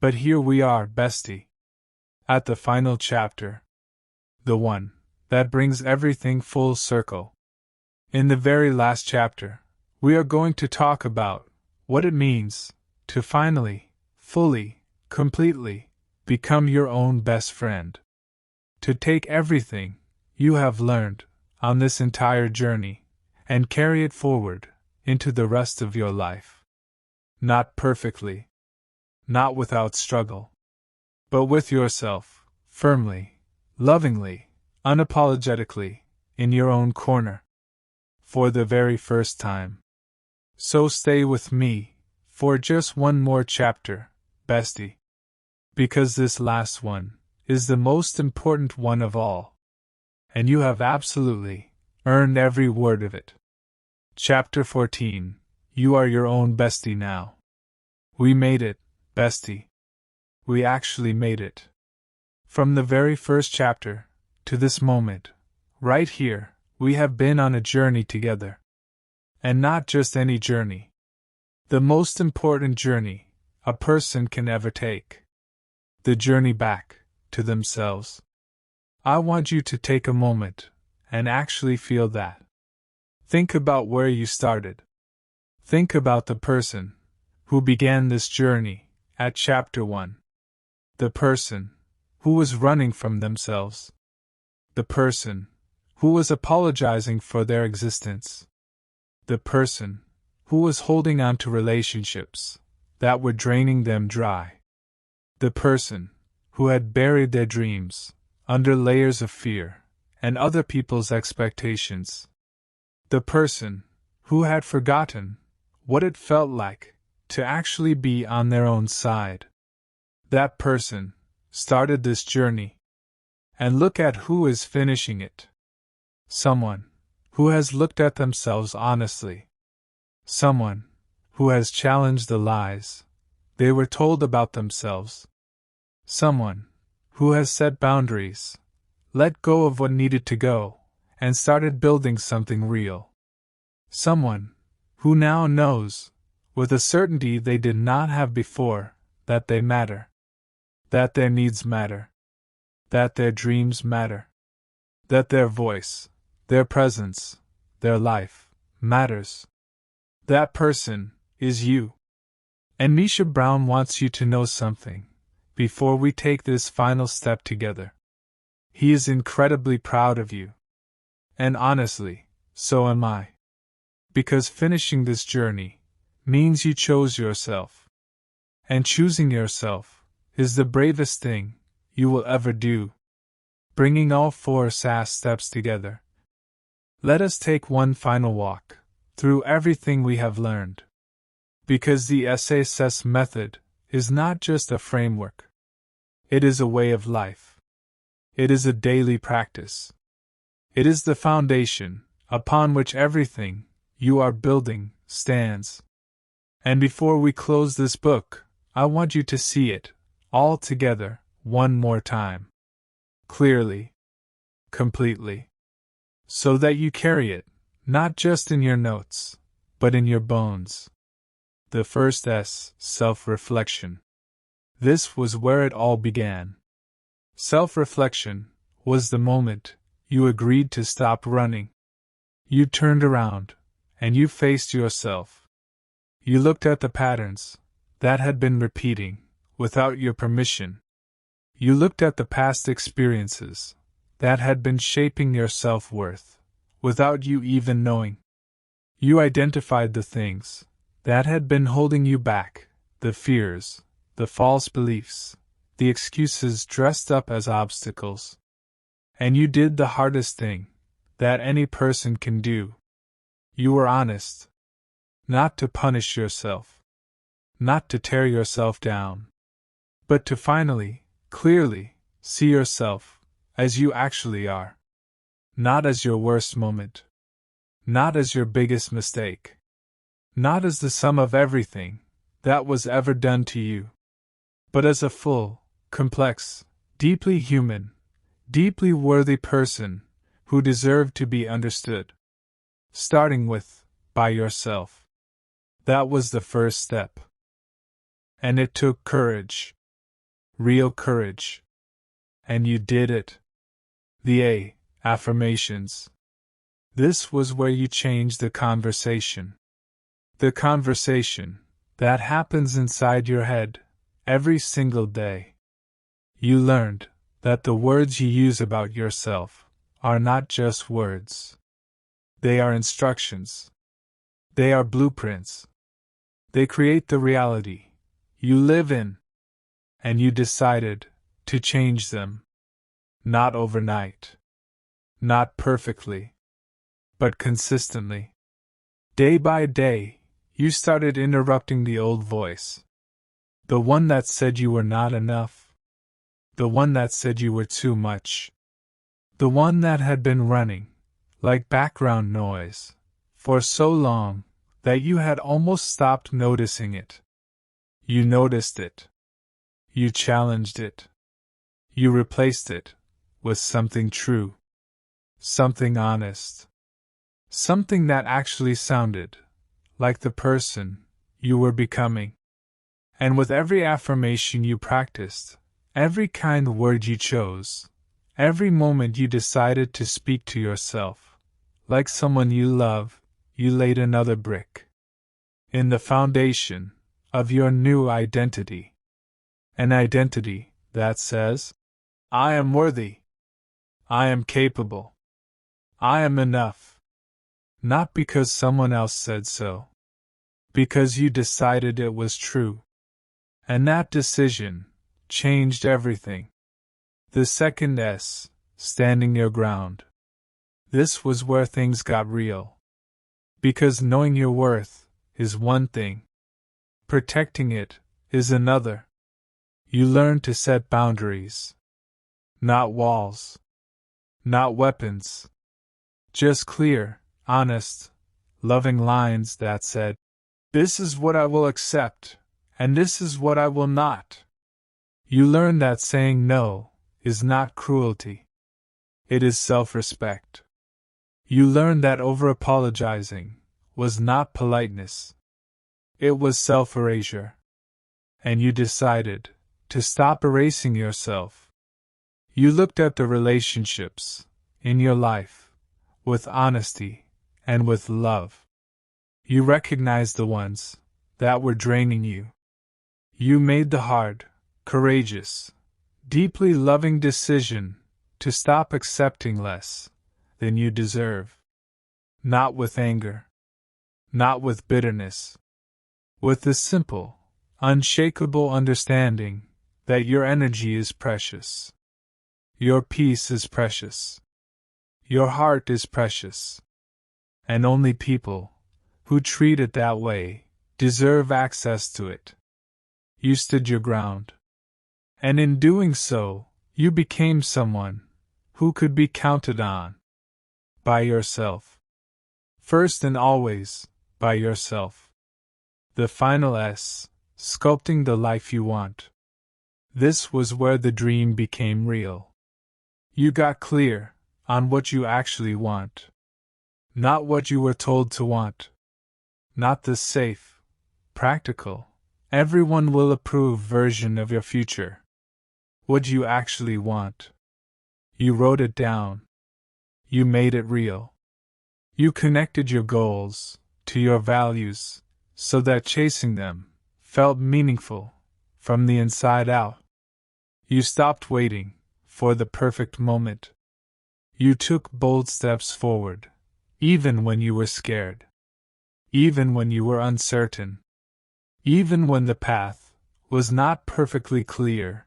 But here we are, Bestie, at the final chapter. The one that brings everything full circle. In the very last chapter, we are going to talk about what it means to finally, fully, completely, become your own best friend. To take everything you have learned on this entire journey and carry it forward into the rest of your life. Not perfectly, not without struggle, but with yourself, firmly, lovingly, unapologetically, in your own corner. For the very first time. So stay with me for just one more chapter, Bestie. Because this last one is the most important one of all. And you have absolutely Earned every word of it. Chapter 14. You are your own bestie now. We made it, Bestie. We actually made it. From the very first chapter, to this moment, right here, we have been on a journey together. And not just any journey. The most important journey a person can ever take. The journey back to themselves. I want you to take a moment and actually feel that. Think about where you started. Think about the person who began this journey at chapter 1. The person who was running from themselves. The person who was apologizing for their existence. The person who was holding on to relationships that were draining them dry. The person who had buried their dreams under layers of fear and other people's expectations. The person who had forgotten what it felt like to actually be on their own side. That person started this journey. And look at who is finishing it. Someone who has looked at themselves honestly. Someone who has challenged the lies they were told about themselves. Someone who has set boundaries, let go of what needed to go, and started building something real. Someone who now knows, with a certainty they did not have before, that they matter. That their needs matter. That their dreams matter. That their voice, their presence, their life, matters. That person is you. And Misha Brown wants you to know something before we take this final step together. He is incredibly proud of you. And honestly, so am I. Because finishing this journey means you chose yourself. And choosing yourself is the bravest thing you will ever do. Bringing all 4 S.A.S. steps together. Let us take one final walk through everything we have learned. Because the S.A.S. method is not just a framework. It is a way of life. It is a daily practice. It is the foundation upon which everything you are building stands. And before we close this book, I want you to see it all together one more time. Clearly. Completely. So that you carry it, not just in your notes, but in your bones. The first S, self-reflection. This was where it all began. Self-reflection was the moment you agreed to stop running. You turned around, and you faced yourself. You looked at the patterns that had been repeating, without your permission. You looked at the past experiences that had been shaping your self-worth, without you even knowing. You identified the things that had been holding you back, the fears, the false beliefs, the excuses dressed up as obstacles. And you did the hardest thing that any person can do. You were honest. Not to punish yourself. Not to tear yourself down. But to finally, clearly, see yourself as you actually are. Not as your worst moment. Not as your biggest mistake. Not as the sum of everything that was ever done to you. But as a full, complex, deeply human, deeply worthy person who deserved to be understood. Starting with, by yourself. That was the first step. And it took courage. Real courage. And you did it. The A, affirmations. This was where you changed the conversation. The conversation that happens inside your head every single day. You learned that the words you use about yourself are not just words. They are instructions. They are blueprints. They create the reality you live in. And you decided to change them. Not overnight. Not perfectly. But consistently. Day by day, you started interrupting the old voice. The one that said you were not enough. The one that said you were too much. The one that had been running, like background noise, for so long that you had almost stopped noticing it. You noticed it. You challenged it. You replaced it with something true, something honest, something that actually sounded like the person you were becoming. And with every affirmation you practiced, every kind word you chose, every moment you decided to speak to yourself, like someone you love, you laid another brick in the foundation of your new identity. An identity that says, I am worthy. I am capable. I am enough. Not because someone else said so. Because you decided it was true. And that decision changed everything. The second S, standing your ground. This was where things got real. Because knowing your worth is one thing. Protecting it is another. You learn to set boundaries. Not walls. Not weapons. Just clear, honest, loving lines that said, this is what I will accept, and this is what I will not. You learn that saying no is not cruelty. It is self-respect. You learn that over-apologizing was not politeness. It was self-erasure. And you decided to stop erasing yourself. You looked at the relationships in your life with honesty and with love. You recognized the ones that were draining you. You made the hard, courageous, deeply loving decision to stop accepting less than you deserve. Not with anger. Not with bitterness. With the simple, unshakable understanding that your energy is precious. Your peace is precious. Your heart is precious. And only people who treat it that way deserve access to it. You stood your ground. And in doing so, you became someone who could be counted on. By yourself. First and always, by yourself. The final S, sculpting the life you want. This was where the dream became real. You got clear on what you actually want. Not what you were told to want. Not the safe, practical, everyone will approve version of your future. What you actually want. You wrote it down. You made it real. You connected your goals to your values so that chasing them felt meaningful from the inside out. You stopped waiting for the perfect moment. You took bold steps forward, even when you were scared. Even when you were uncertain. Even when the path was not perfectly clear.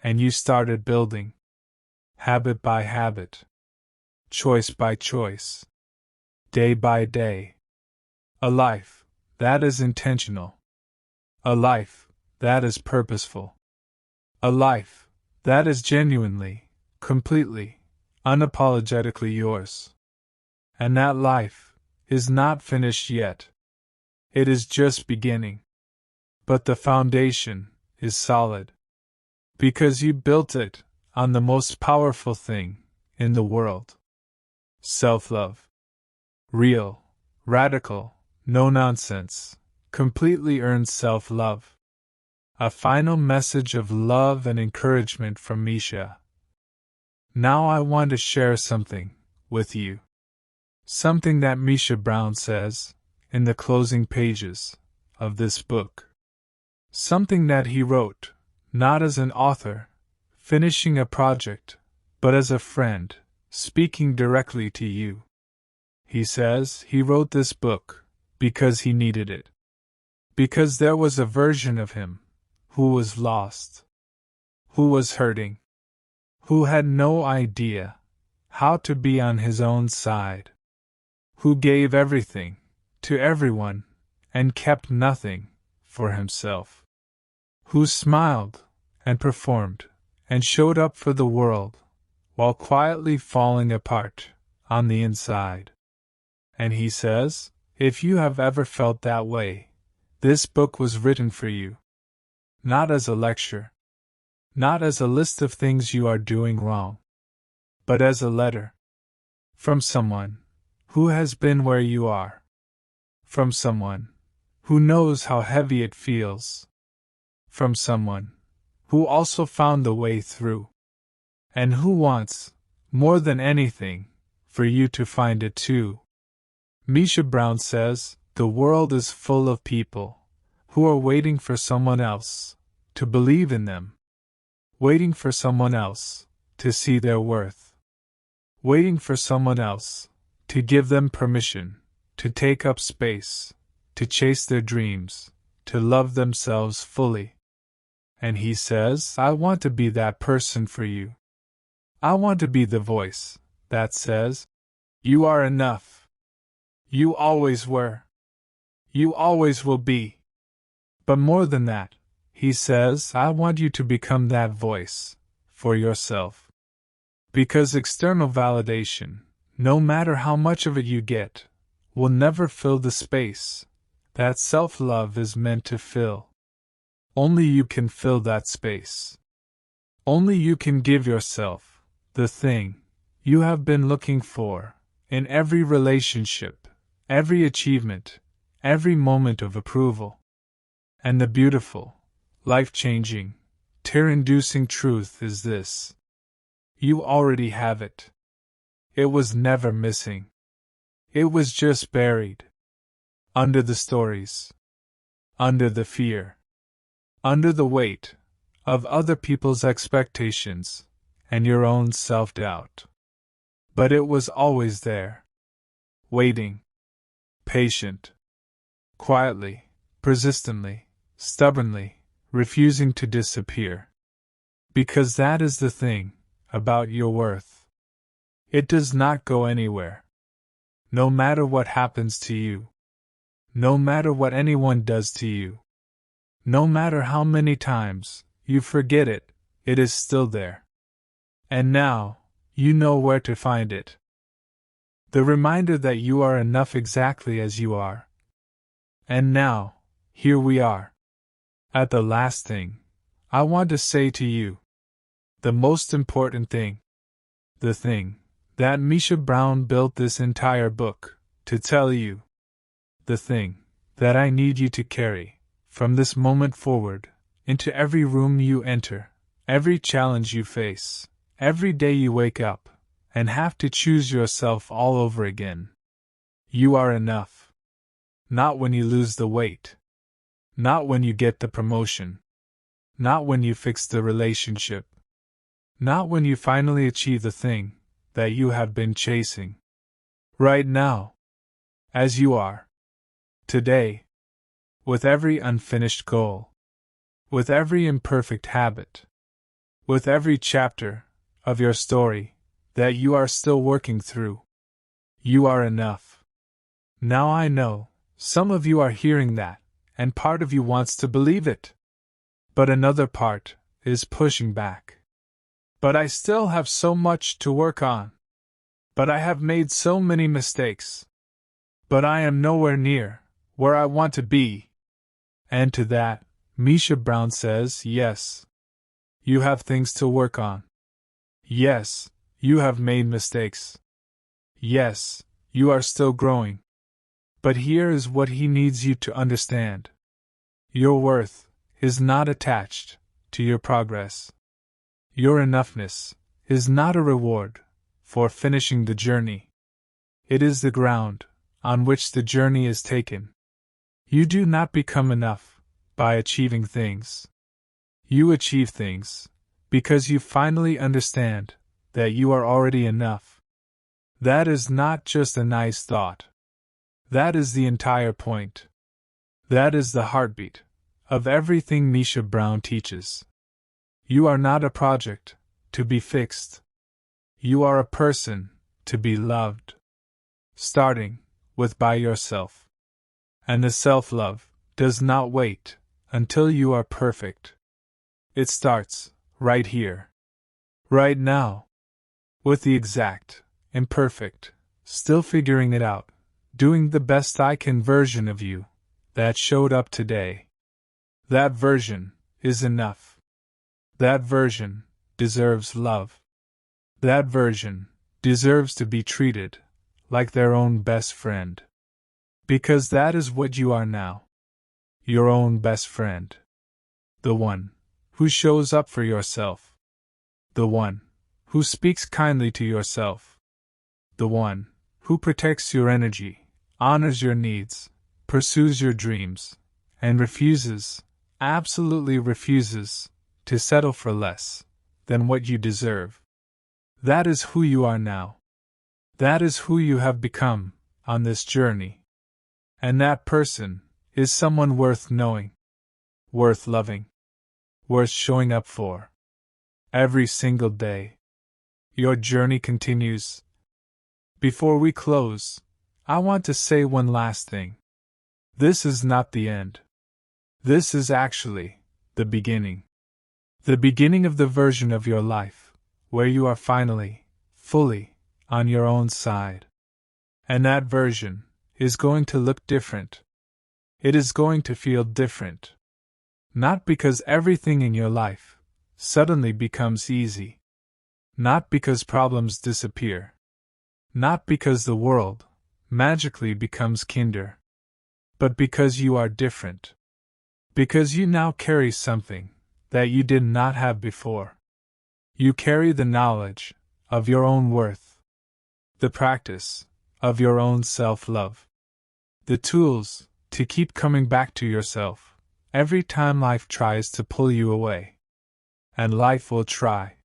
And you started building. Habit by habit. Choice by choice. Day by day. A life that is intentional. A life that is purposeful. A life that is genuinely, completely, unapologetically yours. And that life is not finished yet. It is just beginning. But the foundation is solid. Because you built it on the most powerful thing in the world. Self-love. Real, radical, no nonsense, completely earned self-love. A final message of love and encouragement from Misha. Now I want to share something with you. Something that Misha Brown says in the closing pages of this book. Something that he wrote, not as an author, finishing a project, but as a friend, speaking directly to you. He says he wrote this book because he needed it. Because there was a version of him who was lost, who was hurting, who had no idea how to be on his own side, who gave everything to everyone and kept nothing for himself, who smiled and performed and showed up for the world while quietly falling apart on the inside. And he says, if you have ever felt that way, this book was written for you. Not as a lecture. Not as a list of things you are doing wrong. But as a letter. From someone who has been where you are. From someone who knows how heavy it feels. From someone who also found the way through. And who wants, more than anything, for you to find it too. Misha Brown says, the world is full of people who are waiting for someone else to believe in them. Waiting for someone else to see their worth. Waiting for someone else to give them permission to take up space, to chase their dreams, to love themselves fully. And he says, I want to be that person for you. I want to be the voice that says, you are enough. You always were. You always will be. But more than that, he says, I want you to become that voice for yourself. Because external validation, no matter how much of it you get, will never fill the space that self-love is meant to fill. Only you can fill that space. Only you can give yourself the thing you have been looking for in every relationship, every achievement, every moment of approval. And the beautiful, life-changing, tear-inducing truth is this. You already have it. It was never missing. It was just buried. Under the stories. Under the fear. Under the weight of other people's expectations and your own self-doubt. But it was always there. Waiting. Patient. Quietly, persistently, stubbornly, refusing to disappear. Because that is the thing about your worth. It does not go anywhere. No matter what happens to you. No matter what anyone does to you. No matter how many times you forget it, it is still there. And now, you know where to find it. The reminder that you are enough exactly as you are. And now, here we are. At the last thing I want to say to you. The most important thing. The thing that Misha Brown built this entire book to tell you. The thing that I need you to carry from this moment forward into every room you enter, every challenge you face, every day you wake up and have to choose yourself all over again. You are enough. Not when you lose the weight. Not when you get the promotion. Not when you fix the relationship. Not when you finally achieve the thing that you have been chasing. Right now. As you are. Today. With every unfinished goal. With every imperfect habit. With every chapter of your story that you are still working through. You are enough. Now I know, some of you are hearing that, and part of you wants to believe it. But another part is pushing back. But I still have so much to work on. But I have made so many mistakes. But I am nowhere near where I want to be. And to that, Misha Brown says, yes. You have things to work on. Yes, you have made mistakes. Yes, you are still growing. But here is what he needs you to understand. Your worth is not attached to your progress. Your enoughness is not a reward for finishing the journey. It is the ground on which the journey is taken. You do not become enough by achieving things. You achieve things because you finally understand that you are already enough. That is not just a nice thought. That is the entire point. That is the heartbeat of everything Misha Brown teaches. You are not a project to be fixed. You are a person to be loved. Starting with by yourself. And the self-love does not wait until you are perfect. It starts right here. Right now. With the exact, imperfect still figuring it out, doing the best I can version of you that showed up today. That version is enough. That version deserves love. That version deserves to be treated like their own best friend. Because that is what you are now. Your own best friend. The one who shows up for yourself. The one who speaks kindly to yourself. The one who protects your energy, honors your needs, pursues your dreams, and refuses, absolutely refuses, to settle for less than what you deserve. That is who you are now. That is who you have become on this journey. And that person is someone worth knowing, worth loving, worth showing up for. Every single day. Your journey continues. Before we close, I want to say one last thing. This is not the end. This is actually the beginning. The beginning of the version of your life where you are finally, fully, on your own side. And that version is going to look different. It is going to feel different. Not because everything in your life suddenly becomes easy. Not because problems disappear. Not because the world magically becomes kinder. But because you are different. Because you now carry something that you did not have before. You carry the knowledge of your own worth. The practice of your own self-love. The tools to keep coming back to yourself every time life tries to pull you away. And life will try.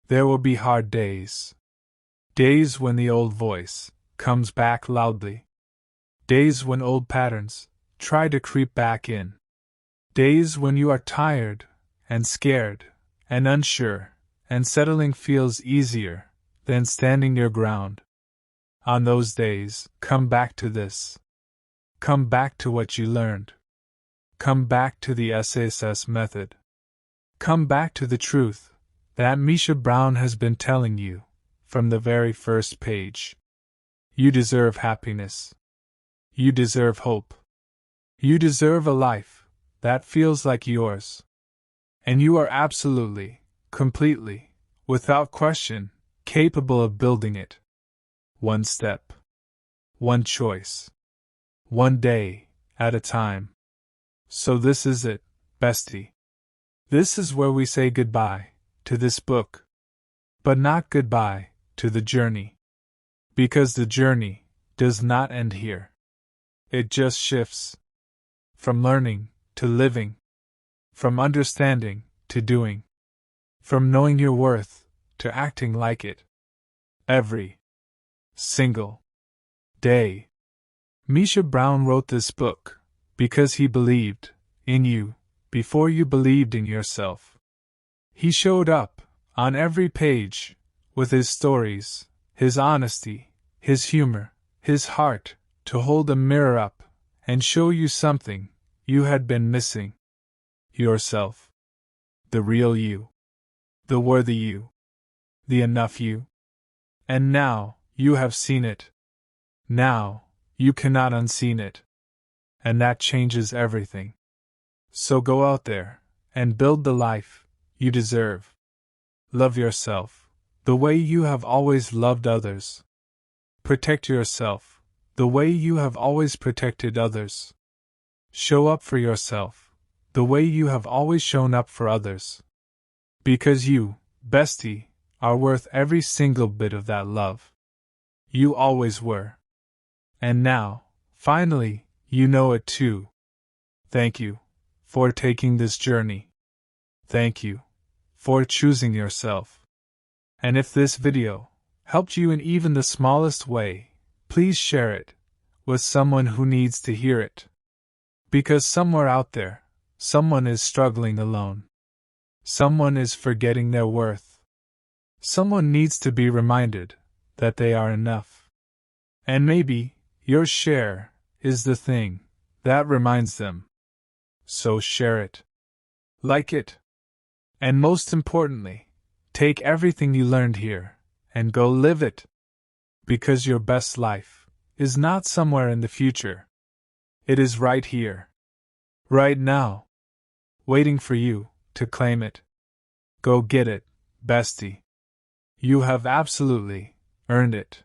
There will be hard days. Days when the old voice comes back loudly. Days when old patterns try to creep back in. Days when you are tired and scared and unsure, and settling feels easier than standing your ground. On those days, come back to this. Come back to what you learned. Come back to the S.A.S.S method. Come back to the truth that Misha Brown has been telling you from the very first page. You deserve happiness. You deserve hope. You deserve a life that feels like yours. And you are absolutely, completely, without question, capable of building it. One step. One choice. One day at a time. So this is it, Bestie. This is where we say goodbye to this book. But not goodbye to the journey. Because the journey does not end here. It just shifts. From learning to living. From understanding to doing. From knowing your worth to acting like it. Every single day. Misha Brown wrote this book because he believed in you before you believed in yourself. He showed up on every page with his stories, his honesty, his humor, his heart to hold a mirror up and show you something you had been missing. Yourself. The real you. The worthy you. The enough you. And now you have seen it. Now you cannot unseen it. And that changes everything. So go out there and build the life you deserve. Love yourself the way you have always loved others. Protect yourself the way you have always protected others. Show up for yourself the way you have always shown up for others. Because you, Bestie, are worth every single bit of that love. You always were. And now, finally, you know it too. Thank you for taking this journey. Thank you for choosing yourself. And if this video helped you in even the smallest way, please share it with someone who needs to hear it. Because somewhere out there, someone is struggling alone. Someone is forgetting their worth. Someone needs to be reminded that they are enough. And maybe your share is the thing that reminds them. So share it. Like it. And most importantly, take everything you learned here and go live it. Because your best life is not somewhere in the future. It is right here. Right now. Waiting for you to claim it. Go get it, Bestie. You have absolutely earned it.